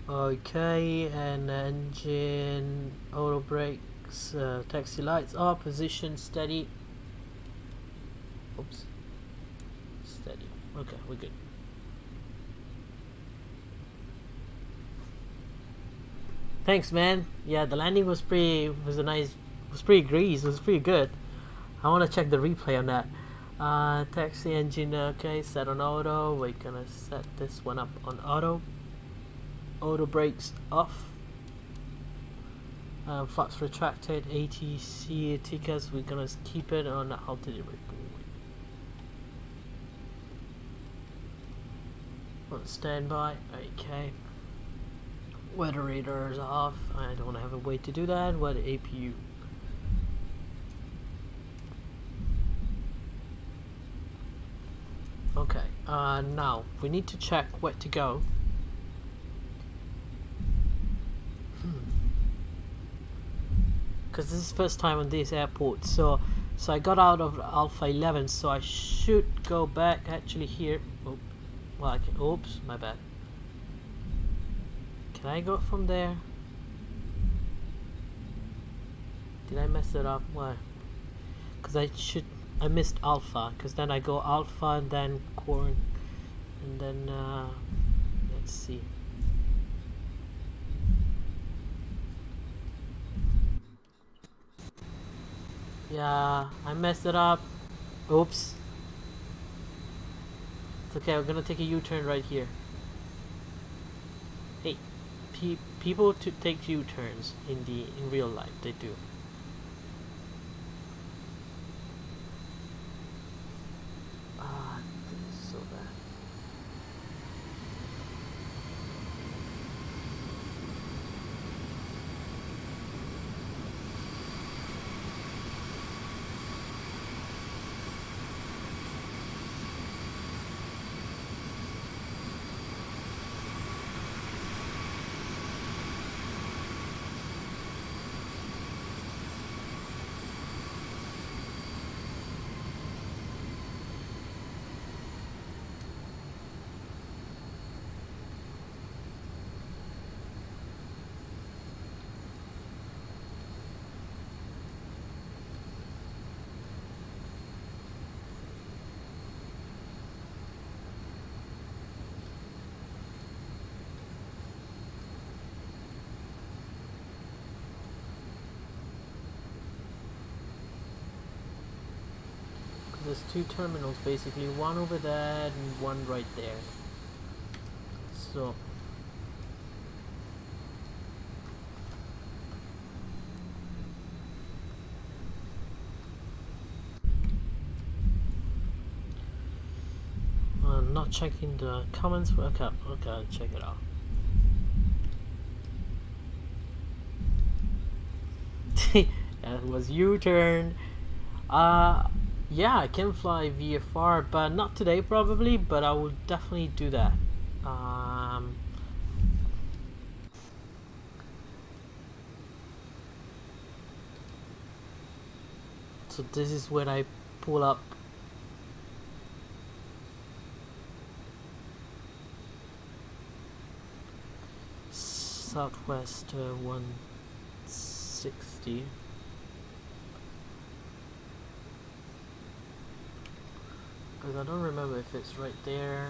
Okay, and engine, auto brakes, taxi lights off, position steady. Oops, steady. Okay, we're good. Thanks, man. Yeah, the landing was pretty greasy. It was pretty good. I want to check the replay on that. Taxi engine, okay, set on auto. We're gonna set this one up on auto. Auto brakes off. Flaps retracted. ATC tickets. We're gonna keep it on altitude. On standby. Okay. Weather radar is off. I don't have a way to do that. What APU? Okay. Now we need to check where to go. Because this is first time on this airport, so I got out of Alpha 11, so I should go back actually here. Oh, well, I can, oops, my bad. Can I go from there? Did I mess it up? Why? Because I missed Alpha, because then I go Alpha and then Corn, and then let's see. Yeah, I messed it up. Oops. It's okay, we're gonna take a U-turn right here. Hey, people to take U-turns in real life, they do. Ah, this is so bad. there's two terminals basically, one over there and one right there. So I'm not checking the comments. Okay, check it out. That was U-turn. Yeah, I can fly VFR, but not today probably, but I will definitely do that. So this is when I pull up Southwest 160. Because I don't remember if it's right there.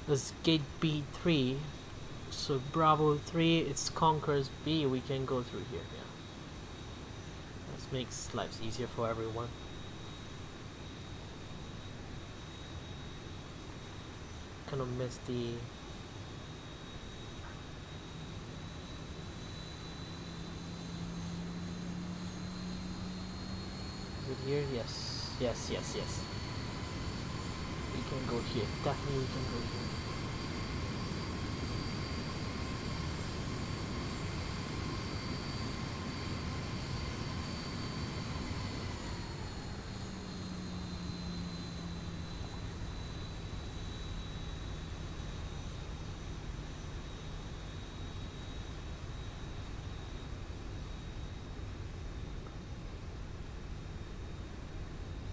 There's gate B3. So Bravo 3, it's Conquerors B. We can go through here, yeah. This makes life easier for everyone. Kind of missed the... Is it here? Yes. Yes. We can go here. Definitely we can go here.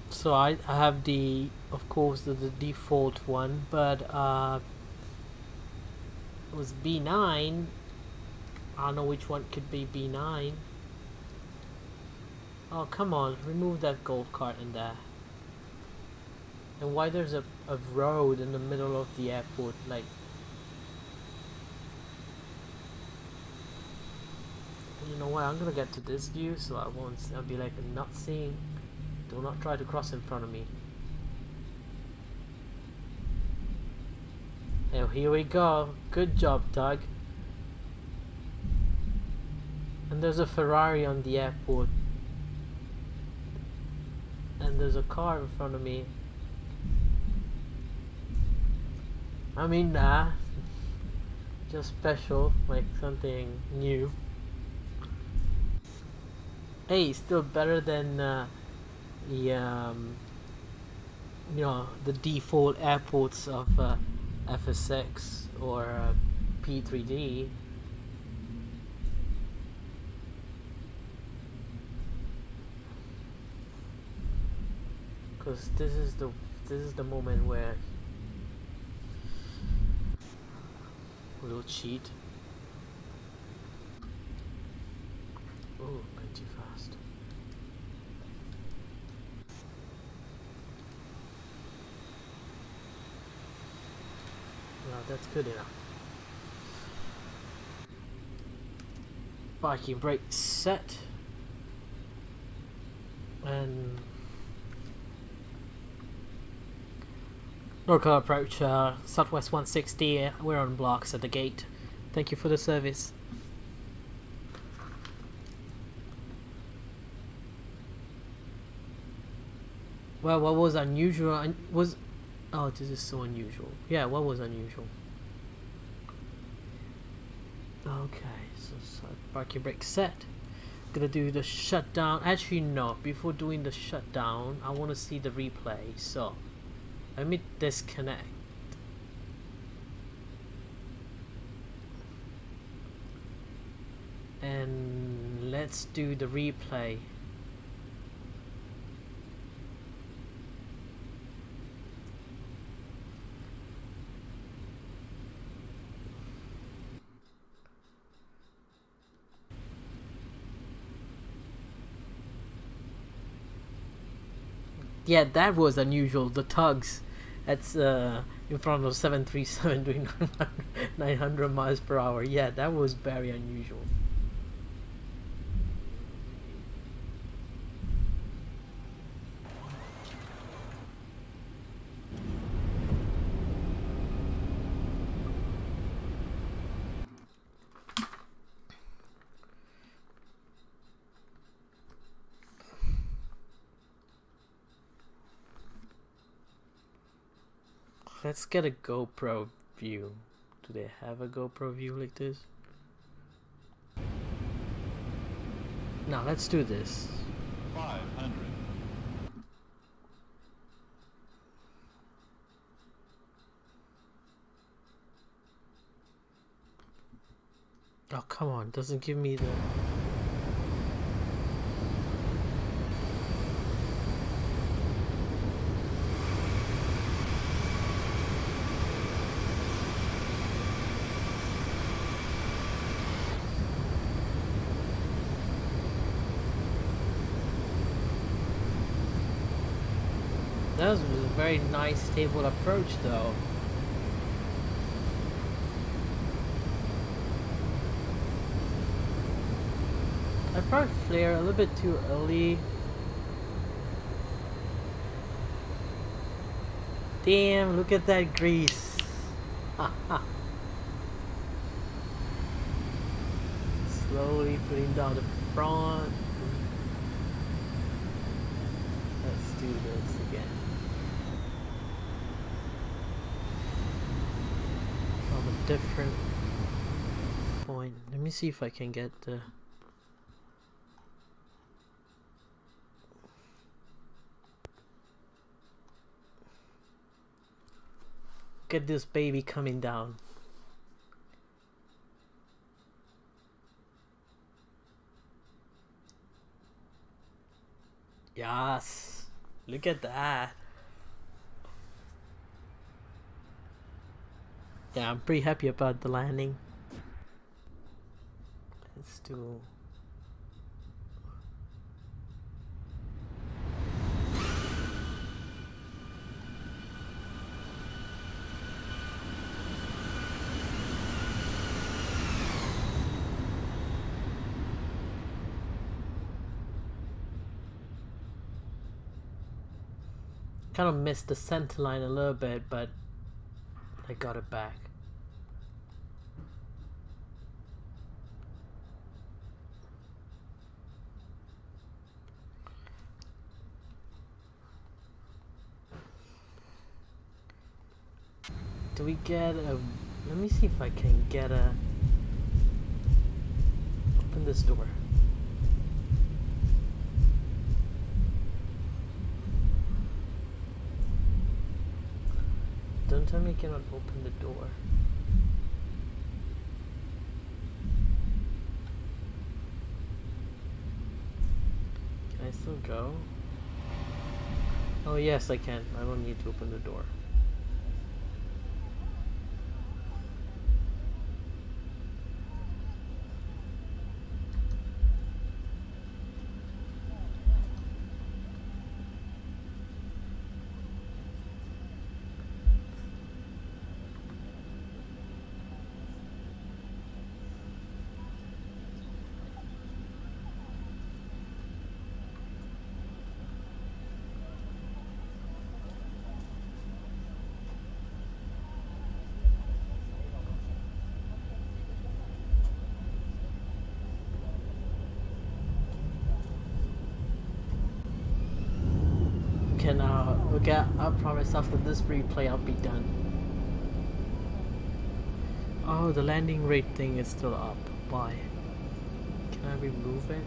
So I have the, of course, the default one, but it was B9. I don't know which one could be B9. Oh, come on, remove that golf cart in there. And why there's a road in the middle of the airport, like... You know what, I'm gonna get to this view so I'll be like not seeing. Do not try to cross in front of me. Oh, here we go. Good job, Doug. And there's a Ferrari on the airport. And there's a car in front of me. I mean, nah. Just special, like something new. Hey, still better than the you know, the default airports of FSX or P3D. Because this is the moment where we'll cheat. Oh, going too fast. Well, that's good enough. Parking brake set. And local approach, Southwest 160, we're on blocks at the gate. Thank you for the service. Well, what was unusual was... Oh, this is so unusual. Yeah, what was unusual? Okay, so parking brake set. Gonna do the shutdown. Actually, no. Before doing the shutdown, I want to see the replay. So, let me disconnect. And let's do the replay. Yeah, that was unusual. The tugs, that's in front of 737 doing 900 miles per hour. Yeah, that was very unusual. Let's get a GoPro view. Do they have a GoPro view like this? Now let's do this. 500. Oh, come on, doesn't give me the... That was a very nice, stable approach, though. I probably flare a little bit too early. Damn, look at that grease. Slowly putting down the front. Let's do this again. From a different point. Let me see if I can get the... Get this baby coming down. Yes, look at that. Yeah, I'm pretty happy about the landing. Let's do... Kind of missed the center line a little bit, but I got it back. Do we get a... Let me see if I can get a... Open this door. Don't tell me you cannot open the door. Can I still go? Oh yes, I can. I don't need to open the door. Okay, I'll promise after this replay I'll be done. Oh, the landing rate thing is still up. Why? Can I remove it?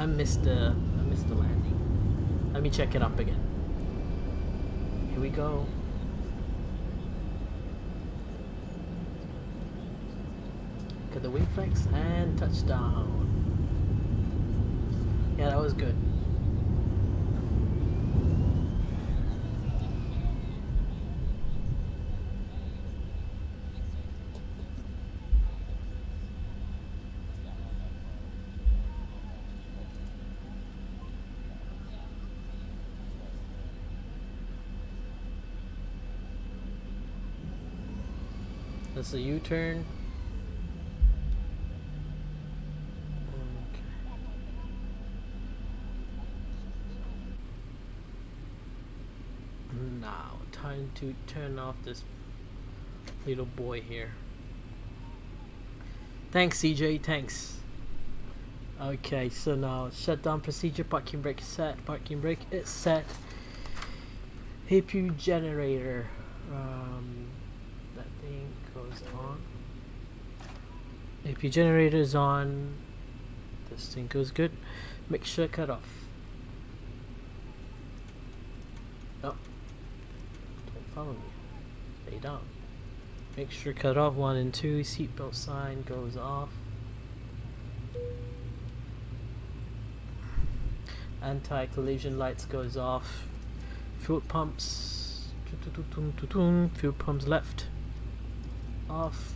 I missed the landing. Let me check it up again. Here we go. Got the wing flex and touchdown. Yeah, that was good. That's a U-turn. Now, time to turn off this little boy here. Thanks, CJ, thanks. Okay, so now shutdown procedure, parking brake set, parking brake is set. APU generator, that thing goes on. APU generator is on. This thing goes good. Mixture cut off. Oh, don't follow me. Stay down. Mixture cut off 1 and 2. Seatbelt sign goes off. Anti-collision lights goes off. Fuel pumps. Fuel pumps left. Off.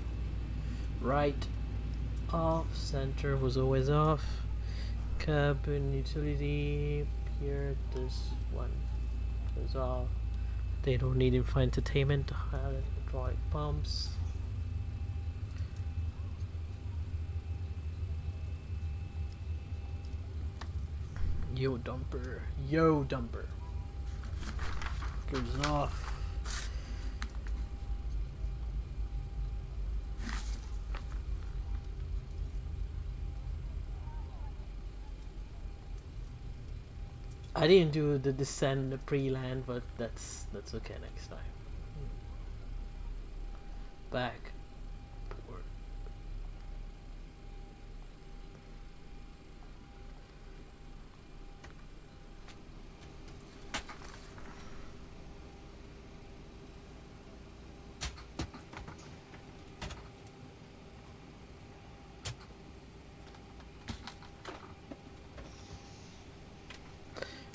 Right. Off. Center was always off. Cabin utility. Here, this one goes off. They don't need it for entertainment. Hydraulic pumps. Yo dumper. Yo dumper. Goes off. I didn't do the descent, the pre-land, but that's okay next time. Back. Port.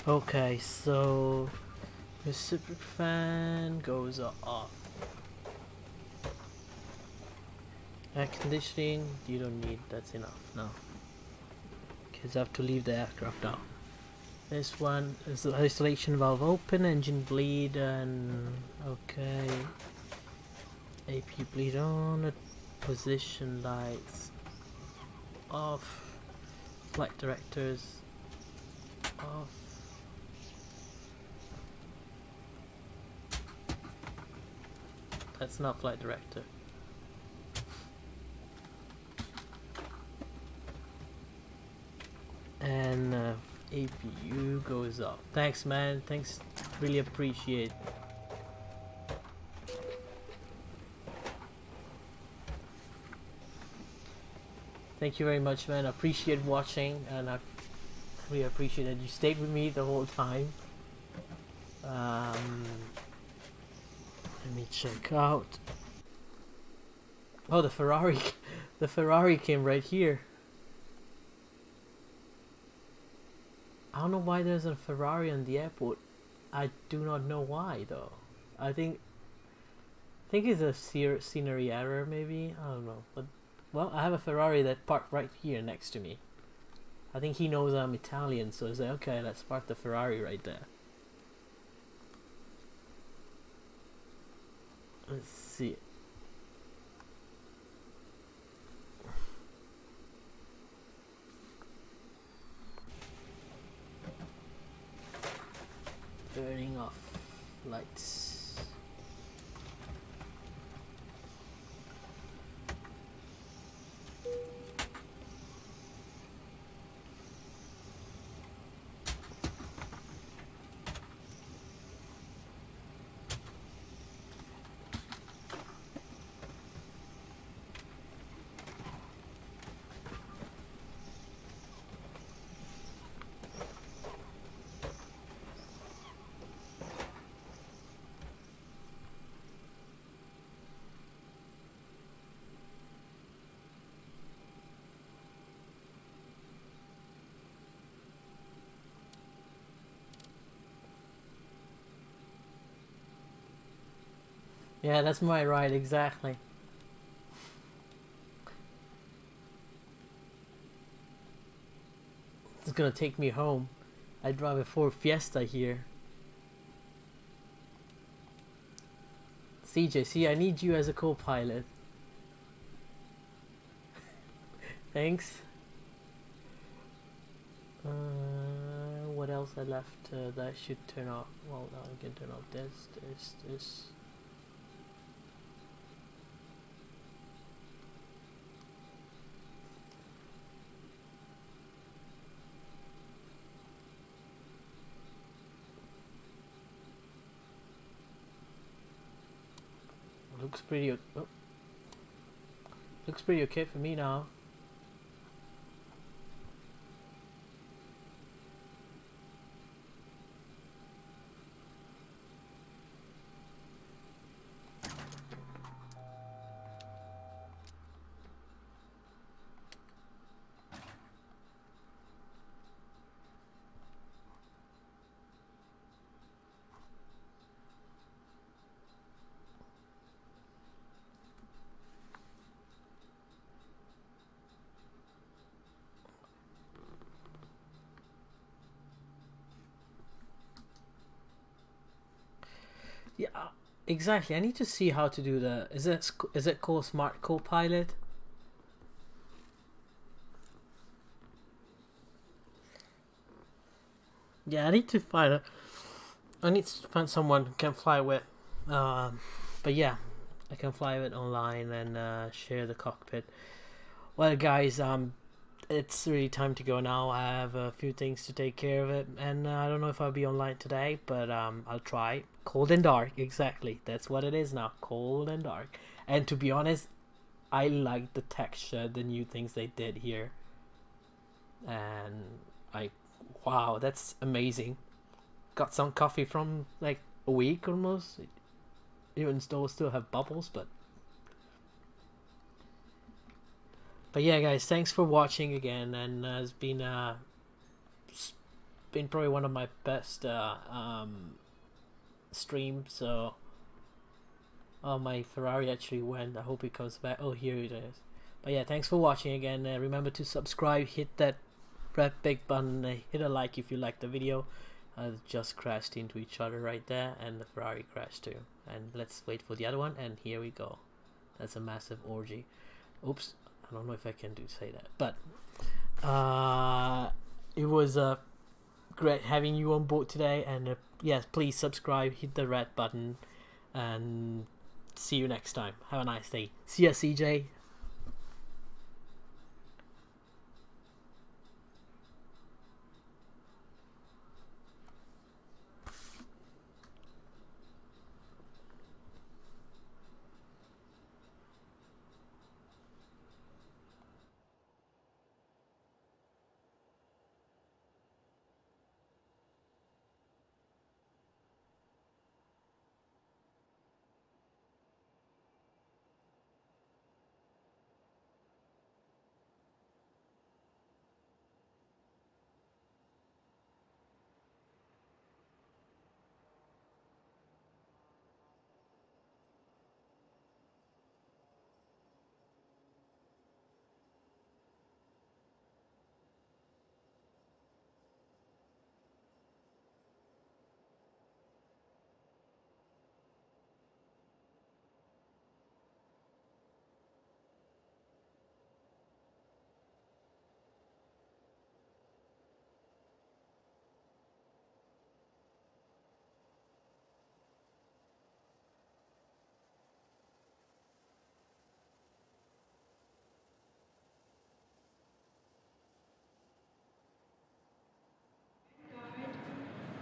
Okay, so reciprocating fan goes off. Air conditioning, you don't need, that's enough. No. Kids have to leave the aircraft now. This one is the isolation valve open, engine bleed, and okay. AP bleed on, position lights off, flight directors off. That's not flight director. And APU goes up. Thanks, man. Thanks. Really appreciate. Thank you very much, man. I appreciate watching, and I really appreciate that you stayed with me the whole time. Let me check out. Oh, the Ferrari. The Ferrari came right here. I don't know why there's a Ferrari on the airport. I do not know why though. I think it's a scenery error maybe. I don't know. But well, I have a Ferrari that parked right here next to me. I think he knows I'm Italian, so he's like, okay, let's park the Ferrari right there. Let's see. Turning off lights. Yeah, that's my ride, exactly. It's gonna take me home. I drive a Ford Fiesta here. CJ, see, I need you as a co-pilot. Thanks. What else I left that should turn off? Well, now we can turn off this. Looks pretty. Oh. Looks pretty okay for me now. Yeah, exactly. I need to see how to do the. Is it called Smart Copilot? Yeah, I need to find someone who can fly with. But yeah, I can fly with online and share the cockpit. Well, guys, it's really time to go now. I have a few things to take care of it, and I don't know if I'll be online today, but I'll try. Cold and dark, exactly. That's what it is now. Cold and dark. And to be honest, I like the texture, the new things they did here, and wow, that's amazing. Got some coffee from like a week almost, even though still have bubbles, but yeah, guys, thanks for watching again, and it's been probably one of my best streams. So my Ferrari actually went. I hope it comes back. Oh, here it is. But yeah, thanks for watching again. Remember to subscribe, hit that red big button, hit a like if you liked the video. Just crashed into each other right there, and the Ferrari crashed too. And let's wait for the other one, and here we go. That's a massive orgy. Oops, I don't know if I can say that, but it was great having you on board today. And yes, please subscribe, hit the red button, and see you next time. Have a nice day. See ya, CJ.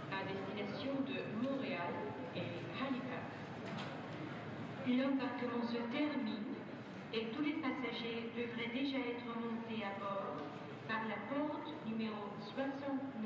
À destination de Montréal et Halifax. L'embarquement se termine et tous les passagers devraient déjà être montés à bord par la porte numéro 60.